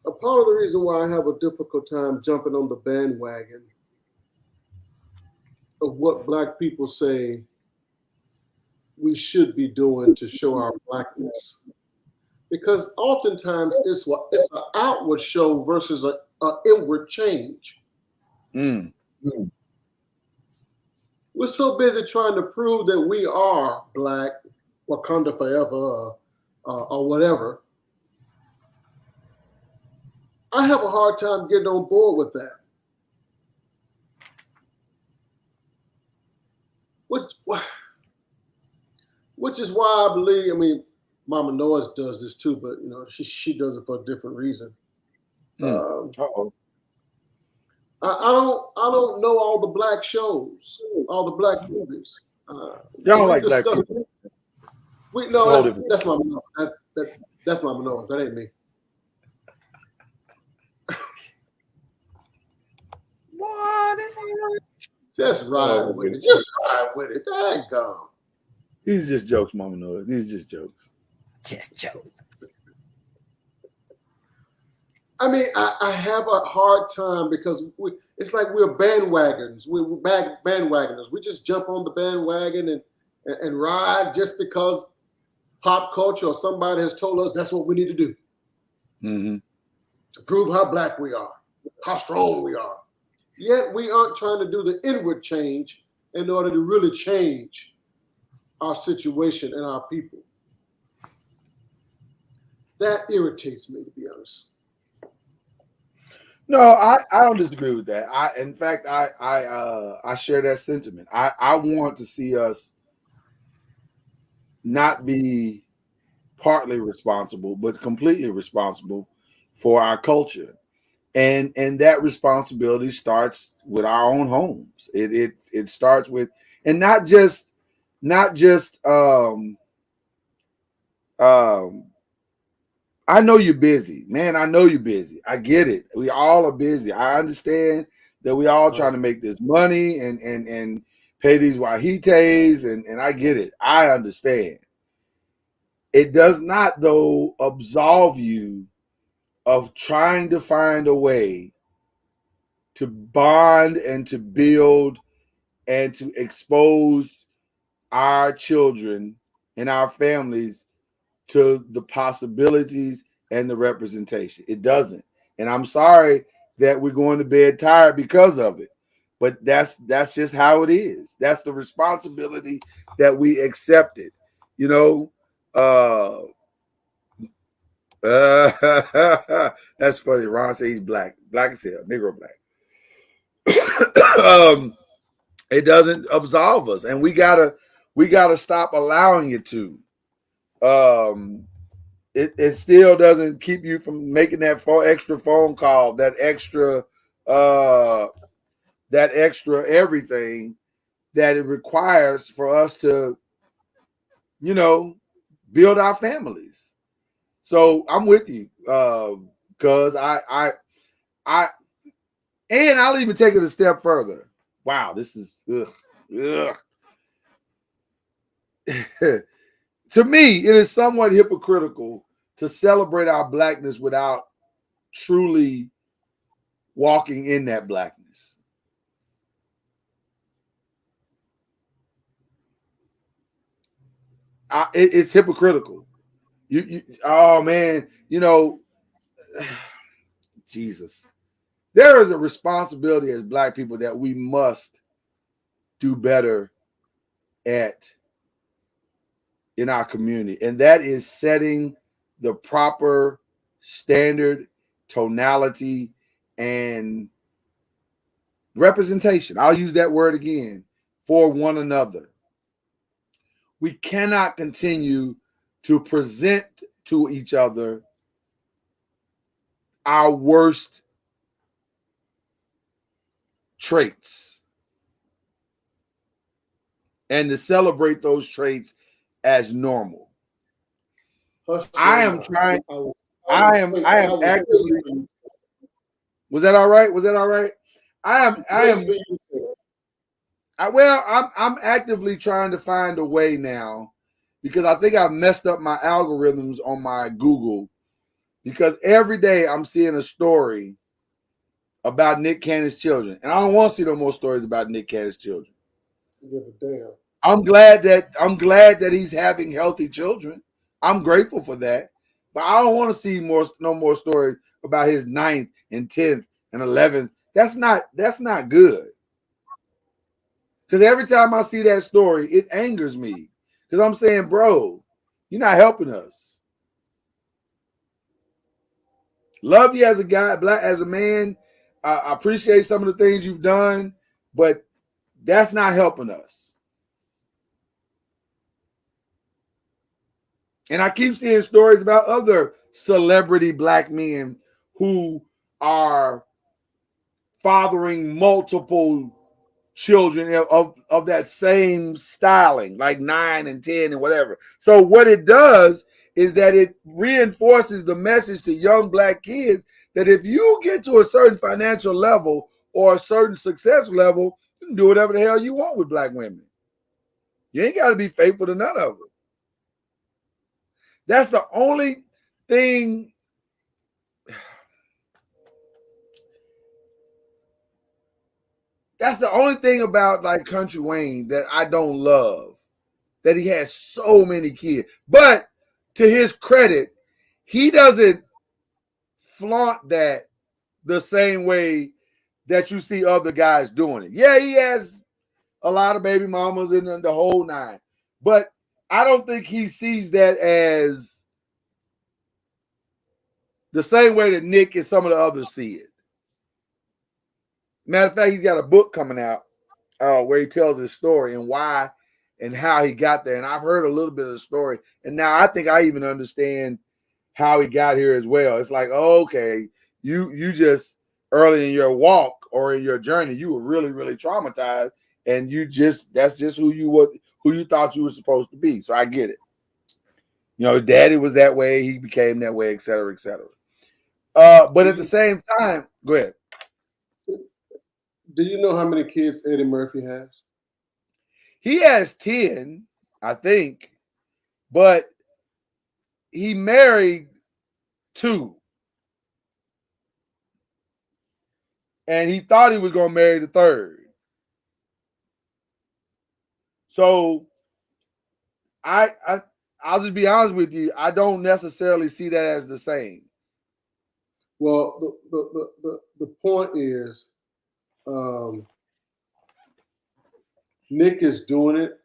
a part of the reason why I have a difficult time jumping on the bandwagon of what Black people say we should be doing to show our Blackness. Because oftentimes it's an outward show versus an inward change. Mm. We're so busy trying to prove that we are Black, Wakanda forever, or whatever. I have a hard time getting on board with that. Which is why I believe, I mean, Mama Noise does this too, but you know, she does it for a different reason. Uh-oh. I don't know all the Black shows, all the Black movies. Y'all don't like Black people. That's Mama Noise. That's Mama Noise. That ain't me. What is Just ride with it. Just ride with it. Daggone. These are just jokes, Mama Noise. These are just jokes. just joke? I mean, I have a hard time because it's like we're bandwagons. We're bandwagoners. We just jump on the bandwagon and ride just because pop culture or somebody has told us that's what we need to do. Mm-hmm. To prove how Black we are, how strong we are. Yet we aren't trying to do the inward change in order to really change our situation and our people. That irritates me, to be honest. No, I don't disagree with that. In fact, I share that sentiment. I want to see us not be partly responsible, but completely responsible for our culture. And that responsibility starts with our own homes. It starts with, and not just I know you're busy, man. I know you're busy. I get it. We all are busy. I understand that we all trying to make this money and pay these wahites, and I get it. I understand. It does not, though, absolve you of trying to find a way to bond and to build and to expose our children and our families to the possibilities and the representation. It doesn't. And I'm sorry that we're going to bed tired because of it. But that's just how it is. That's the responsibility that we accepted. You know, that's funny. Ron says he's black. Black as hell. Negro black. It doesn't absolve us. And we gotta stop allowing it to. It still doesn't keep you from making that extra phone call, that extra everything that it requires for us to, you know, build our families. So I'm with you, because I and I'll even take it a step further. Wow, this is ugh. To me, it is somewhat hypocritical to celebrate our Blackness without truly walking in that Blackness. It's hypocritical. Oh man, you know, Jesus. There is a responsibility as Black people that we must do better at in our community, and that is setting the proper standard, tonality, and representation. I'll use that word again, for one another. We cannot continue to present to each other our worst traits and to celebrate those traits as normal. I am trying. I am actively. Was that all right? Was that all right? I'm actively trying to find a way now, because I think I've messed up my algorithms on my Google, because every day I'm seeing a story about Nick Cannon's children, and I don't want to see no more stories about Nick Cannon's children. Give a damn. I'm glad that he's having healthy children. I'm grateful for that. But I don't want to see no more stories about his 9th and 10th and 11th. That's not good. Because every time I see that story, it angers me. Because I'm saying, bro, you're not helping us. Love you as a guy, black as a man. I appreciate some of the things you've done, but that's not helping us. And I keep seeing stories about other celebrity black men who are fathering multiple children of that same styling, like 9 and 10 and whatever. So what it does is that it reinforces the message to young black kids that if you get to a certain financial level or a certain success level, you can do whatever the hell you want with black women. You ain't got to be faithful to none of them. That's the only thing. That's the only thing about like Country Wayne that I don't love. That he has so many kids. But to his credit, he doesn't flaunt that the same way that you see other guys doing it. Yeah, he has a lot of baby mamas and the whole 9. But I don't think he sees that as the same way that Nick and some of the others see it. Matter of fact, he's got a book coming out where he tells his story and why and how he got there. And I've heard a little bit of the story. And now I think I even understand how he got here as well. It's like, okay, you just early in your walk or in your journey, you were really, really traumatized. And that's just who you thought you were supposed to be. So I get it. You know, his daddy was that way, he became that way, et cetera, et cetera. But at the same time, go ahead. Do you know how many kids Eddie Murphy has? He has 10, I think, but he married 2. And he thought he was going to marry the 3rd. So I'll just be honest with you. I don't necessarily see that as the same. Well, the point is, Nick is doing it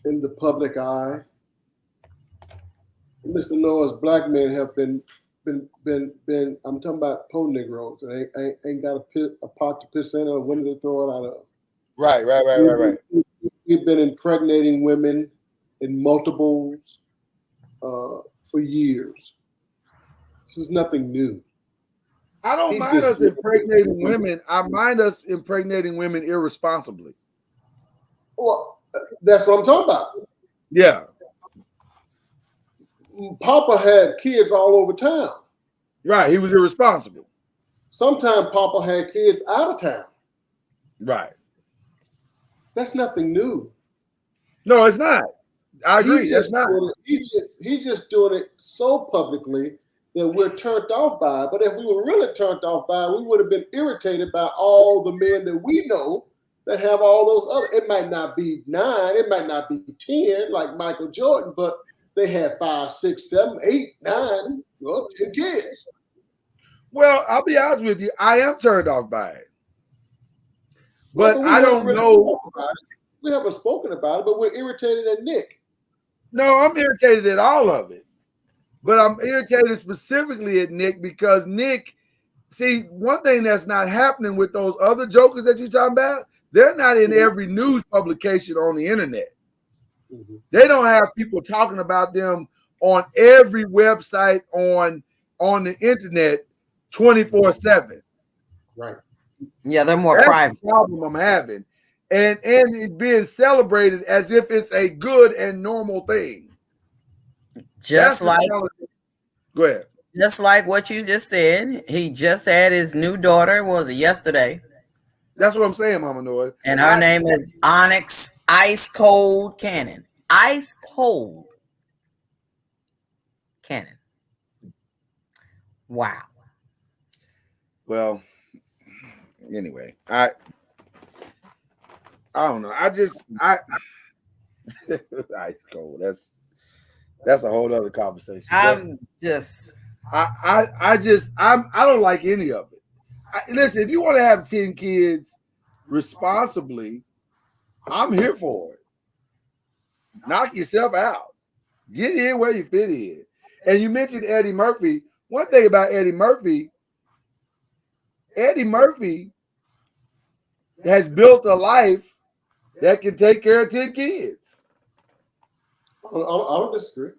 in the public eye. Mr. Noah's black men have been. I'm talking about poor Negroes. And ain't got a pot to piss in or a window to throw it out of. Right. We've been impregnating women in multiples for years. This is nothing new. I don't mind us impregnating women. I mind us impregnating women irresponsibly. Well, that's what I'm talking about. Yeah. Papa had kids all over town. Right. He was irresponsible. Sometimes Papa had kids out of town. Right. That's nothing new. No, it's not. I agree. That's not. He's just doing it so publicly that we're turned off by it. But if we were really turned off by it, we would have been irritated by all the men that we know that have all those other. It might not be 9, it might not be 10 like Michael Jordan, but they had 5, 6, 7, 8, 9, 10 kids. Well, I'll be honest with you. I am turned off by it. But I don't know. We haven't spoken about it, but we're irritated at Nick. No, I'm irritated at all of it. But I'm irritated specifically at Nick because Nick, see, one thing that's not happening with those other jokers that you're talking about, they're not in every news publication on the internet. Mm-hmm. They don't have people talking about them on every website on the internet 24/7. Right. Yeah, they're more That's private. the problem I'm having. And it's being celebrated as if it's a good and normal thing. Just like, go ahead. Just like what you just said, he just had his new daughter. Was it yesterday? That's what I'm saying, Mama Noise. And her name is Onyx Ice Cold Cannon. Ice Cold Cannon. Wow. Well, anyway, I don't know. I ice cold. That's a whole other conversation. I'm just I don't like any of it. Listen, if you want to have 10 kids responsibly, I'm here for it. Knock yourself out. Get in where you fit in. And you mentioned Eddie Murphy. One thing about Eddie Murphy has built a life that can take care of 10 kids. I don't disagree.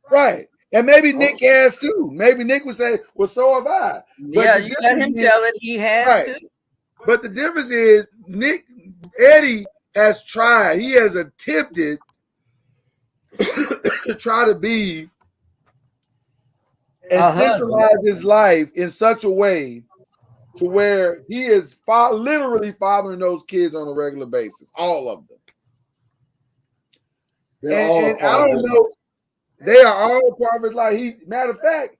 Right. And maybe Nick has too. Maybe Nick would say, well, so have I. But yeah, you let him tell it. He has right. to. But the difference is Eddie has tried. He has attempted to try to be and centralize his life in such a way to where he is literally fathering those kids on a regular basis, all of them. And I don't know, they are all part of his life. Matter of fact,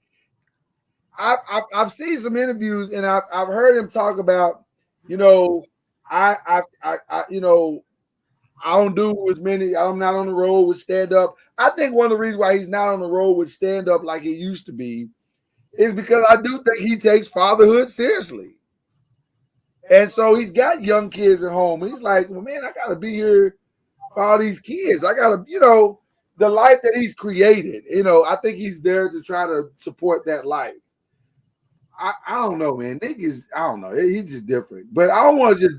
I've seen some interviews and I've heard him talk about, you know, I don't do as many. I'm not on the road with stand up. I think one of the reasons why he's not on the road with stand up like he used to be is because I do think he takes fatherhood seriously. And so he's got young kids at home. He's like, well, man, I got to be here for all these kids. I got to, the life that he's created, I think he's there to try to support that life. I don't know, man. Nick is, I don't know. He's just different. But I don't want to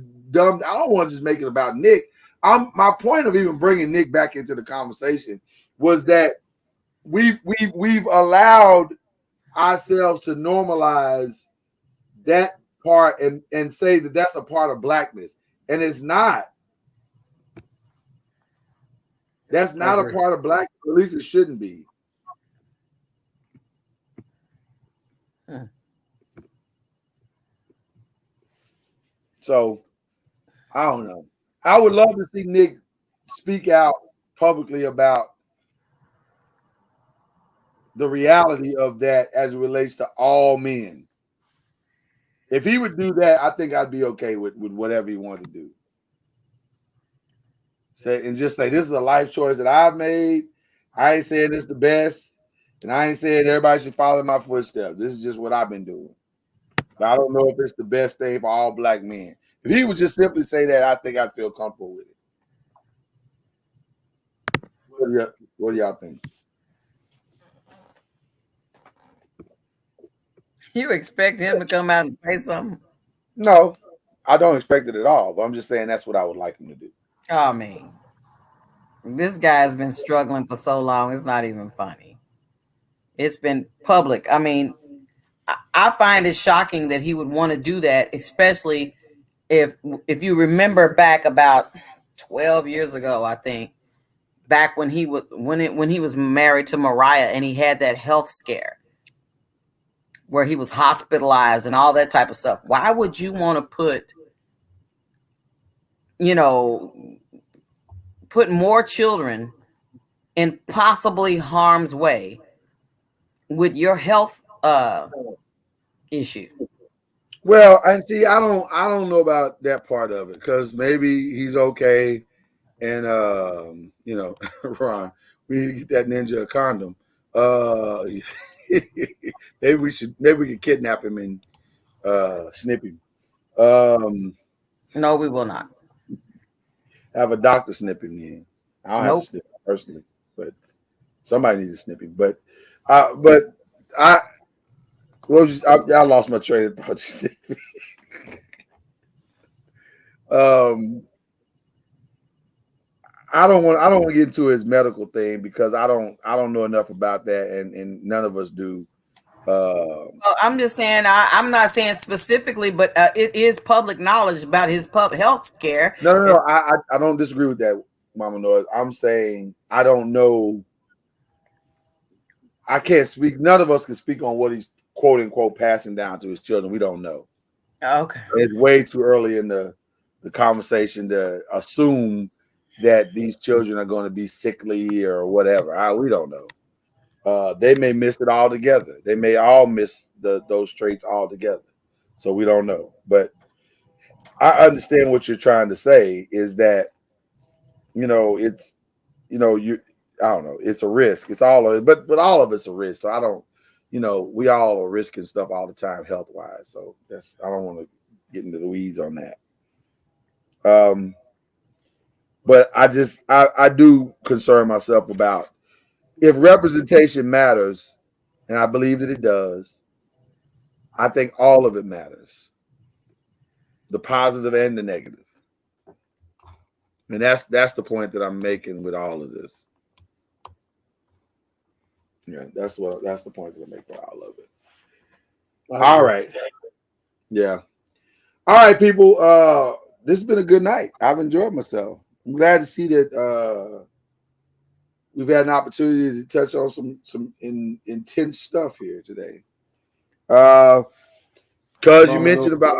just make it about Nick. My point of even bringing Nick back into the conversation was that we've allowed ourselves to normalize that part and say that that's a part of blackness, and it's not. That's not a part of blackness. At least it shouldn't be. So I don't know. I would love to see Nick speak out publicly about the reality of that as it relates to all men. If he would do that, I think I'd be okay with whatever he wanted to do. Just say, this is a life choice that I've made. I ain't saying it's the best, and I ain't saying everybody should follow in my footsteps. This is just what I've been doing. But I don't know if it's the best thing for all black men. If he would just simply say that, I think I'd feel comfortable with it. What do y'all think? You expect him to come out and say something? No, I don't expect it at all. But I'm just saying that's what I would like him to do. I mean, this guy's been struggling for so long. It's not even funny. It's been public. I mean, I find it shocking that he would want to do that, especially if you remember back about 12 years ago, I think, back when he was married to Mariah and he had that health scare where he was hospitalized and all that type of stuff. Why would you want to put more children in possibly harm's way with your health issue? Well, and see, I don't know about that part of it, because maybe he's okay, and Ron, we need to get that ninja a condom. Maybe we can kidnap him and snip him. No, we will not. Have a doctor snip him in. I don't have to snip him personally, but somebody needs to snip him. But I lost my train of thought. I don't want to get into his medical thing because I don't know enough about that, and none of us do. Well, I'm just saying, I'm not saying specifically, but it is public knowledge about his health care. No, I don't disagree with that, Mama Noise. I'm saying I don't know. I can't speak. None of us can speak on what he's quote unquote passing down to his children. We don't know. Okay. It's way too early in the conversation to assume that these children are going to be sickly or whatever. We don't know. They may miss it altogether. They may all miss those traits altogether. So we don't know. But I understand what you're trying to say is that, it's, I don't know, it's a risk. It's all of it, but all of it's a risk. So I don't, we all are risking stuff all the time health wise. So I don't want to get into the weeds on that. But I do concern myself about if representation matters, and I believe that it does. I think all of it matters, the positive and the negative. And that's the point that I'm making with all of this. Yeah, that's the point that I make with all of it. All right. Yeah. All right, people. This has been a good night. I've enjoyed myself. I'm glad to see that we've had an opportunity to touch on some intense stuff here today. Because you mentioned about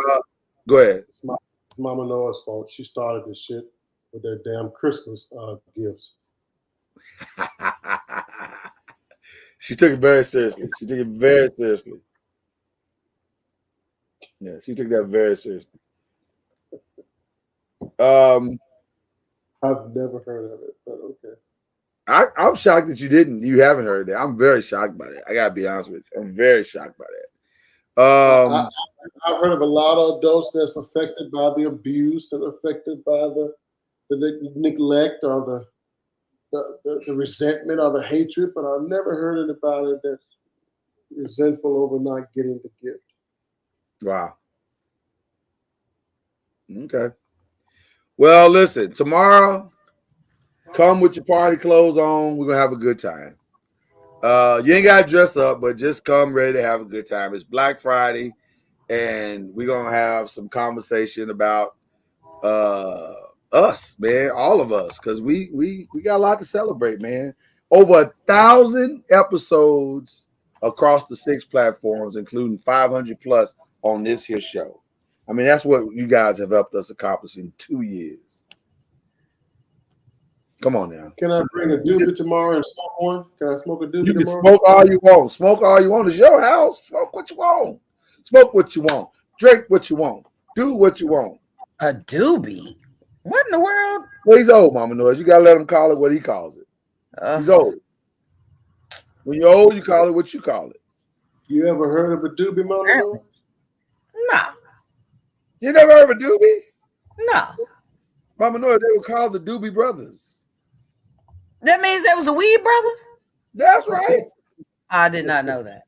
go ahead. It's Mama Noah's fault. She started this shit with their damn Christmas gifts. She took it very seriously. Yeah, she took that very seriously. I've never heard of it, but okay. I'm shocked that you haven't heard that. I'm very shocked by that. I gotta be honest with you. I'm very shocked by that. I've heard of a lot of adults that's affected by the abuse and affected by the neglect or the resentment or the hatred, but I've never heard about it that's resentful over not getting the gift. Wow. Okay. Well, listen, tomorrow, come with your party clothes on. We're gonna have a good time. You ain't gotta dress up, but just come ready to have a good time. It's Black Friday, and we're gonna have some conversation about us, man, all of us, because we got a lot to celebrate, man. Over 1,000 episodes across the 6 platforms, including 500 plus on this here show. I mean, that's what you guys have helped us accomplish in 2 years. Come on now. Can I bring a doobie tomorrow and smoke one? Can I smoke a doobie You can tomorrow? smoke all you want. Smoke all you want. It's your house. Smoke what you want. Smoke what you want. Drink what you want. Do what you want. A doobie? What in the world? Well, he's old, Mama Noise. You gotta let him call it what he calls it. He's old. When you're old, you call it what you call it. You ever heard of a doobie, Mama Noise? No. You never heard of a doobie? No. Mama Noise, they were called the Doobie Brothers. That means there was a Weed Brothers? That's right. I did not know that.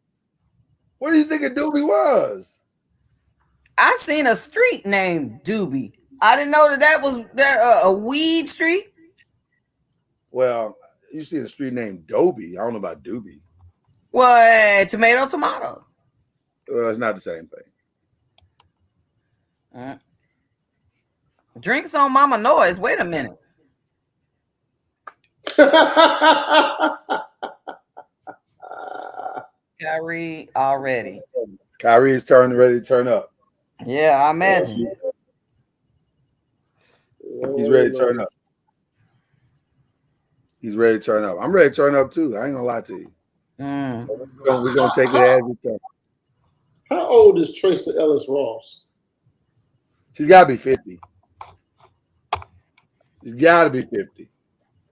What do you think a doobie was? I seen a street named Doobie. I didn't know that was a weed street. Well, you see a street named Dobie. I don't know about doobie. Well, tomato. It's not the same thing. Drinks on Mama Noise. Wait a minute. Kyrie already. Kyrie is ready to turn up. Yeah, I imagine. He's ready to turn up. He's ready to turn up. I'm ready to turn up too. I ain't gonna lie to you. So we're gonna take it as it comes. How old is Tracy Ellis Ross? She's gotta be 50. She's gotta be 50.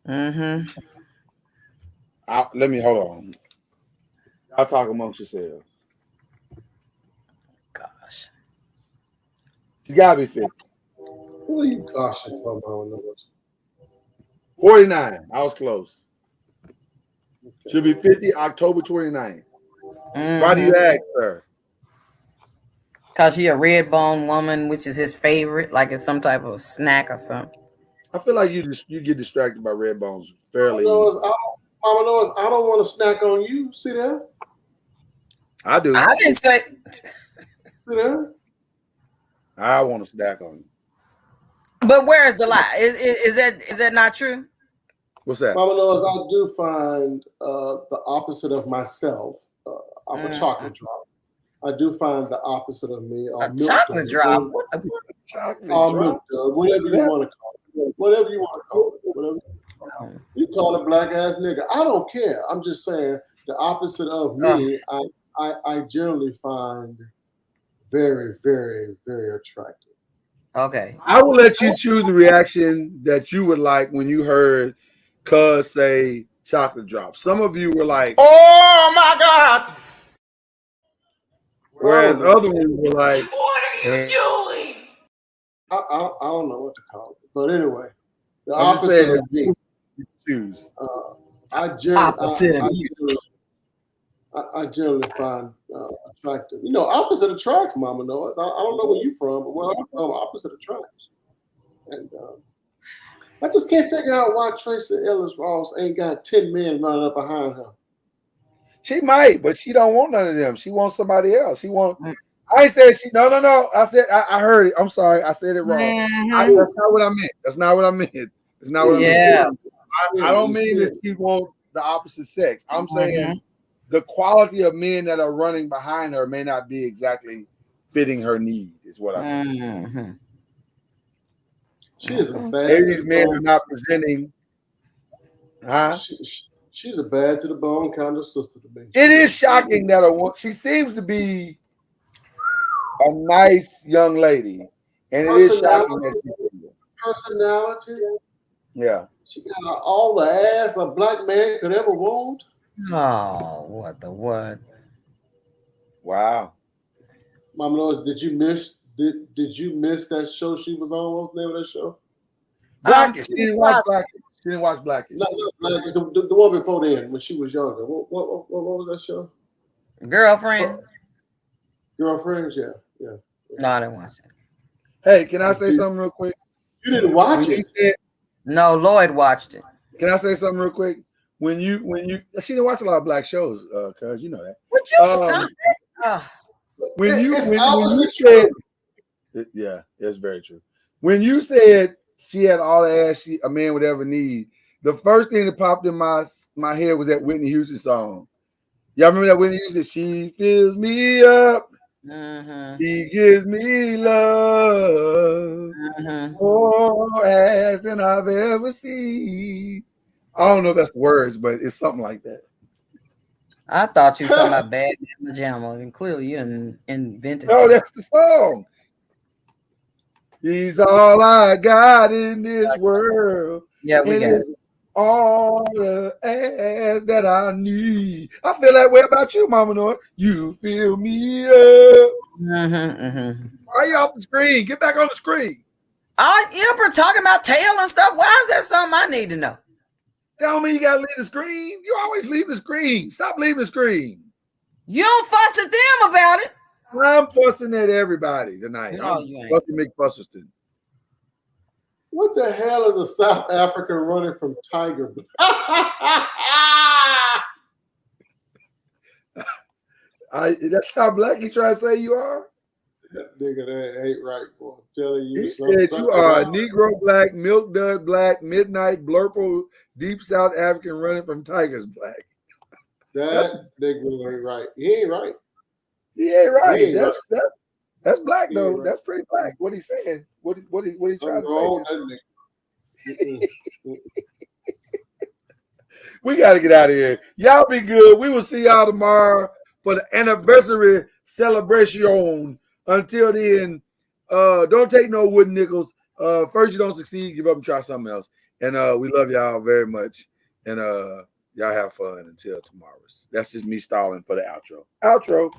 Mm-hmm. Let me hold on. I'll talk amongst yourselves. Gosh. She's gotta be 50. What are you goshing for, Mama Noise? 49. I was close. She'll be 50 October 29th. Why do you ask, sir? Because she a red bone woman, which is his favorite, like it's some type of snack or something. I feel like you get distracted by red bones fairly. Mama Noise, I don't want to snack on you. See that? I do. I didn't say. See that? I want to snack on you. But where is the lie? Is that not true? What's that? Mama Noise, I do find the opposite of myself. I'm a chocolate drop. I do find the opposite of me. A chocolate drop? What the chocolate drop? Whatever you want to call it. Whatever you want to call it. Whatever you call it, black ass nigga. I don't care. I'm just saying the opposite of me. I generally find very, very, very attractive. Okay. I will let you choose the reaction that you would like when you heard Cuz say chocolate drop. Some of you were like, Oh my God! whereas other ones were like, What are you doing? I don't know what to call it, but anyway, the I'm just opposite saying, of me. choose. Opposite of you. I generally find attractive. You know, opposite attracts, Mama Noise. I don't know where you from, but where I'm from, opposite attracts. And I just can't figure out why Tracy Ellis Ross ain't got 10 men running up behind her. She might, but she don't want none of them. She wants somebody else. She want. I ain't said she. No. I said I heard it. I'm sorry. I said it wrong. That's not what I meant. That's not what I meant. It's not what I meant. I don't mean that she wants the opposite sex. I'm saying the quality of men that are running behind her may not be exactly fitting her need. Is what I mean. She is a bad. Maybe these men are not presenting. Huh? She's a bad to the bone kind of sister to me. It is shocking that she seems to be a nice young lady, and it is shocking that personality. Yeah, she got all the ass a black man could ever want. Oh, what the what? Wow, Mama Noise, did you miss that show she was on? What's the name of that show? Blackish. She didn't watch Blackish. She didn't watch Blackish. No, Blackish. The one before then, when she was younger. What was that show? Girlfriends. Girlfriends, yeah. No, I didn't watch it. Hey, can I say something real quick? You didn't watch it? No, Lloyd watched it. Can I say something real quick? When you she didn't watch a lot of black shows, cuz you know that. Would you stop it? When you said, yeah, it's very true. When you said she had all the ass a man would ever need, the first thing that popped in my head was that Whitney Houston song. Y'all remember that Whitney Houston? She fills me up. He gives me love. More ass than I've ever seen. I don't know if that's the words, but it's something like that. I thought you were talking about Bad Man Pajamas, and clearly you didn't invent it. No, that's the song. He's all I got in this world. Yeah, we got it. All the ass that I need. I feel that way about you, Mama Noise. You fill me up. Why are you off the screen? Get back on the screen. You're talking about tail and stuff. Why is that something I need to know? Tell me you gotta leave the screen. You always leave the screen. Stop leaving the screen. You don't fuss at them about it. I'm fussing at everybody tonight. No, I'm you ain't. fucking McFusserston. What the hell is a South African running from Tiger? That's how black you try to say you are? That nigga, that ain't right, boy. I'm telling you. He said you are a Negro black, milk dud black, midnight blurple, deep South African running from Tigers black. That nigga ain't right. He ain't right. He ain't right. He ain't That's black He though. ain't right. That's pretty black. What he saying? What he trying to say? We got to get out of here. Y'all be good. We will see y'all tomorrow for the anniversary celebration. Until then, don't take no wooden nickels. First you don't succeed, give up and try something else. And we love y'all very much. And y'all have fun until tomorrow. That's just me stalling for the outro. Outro.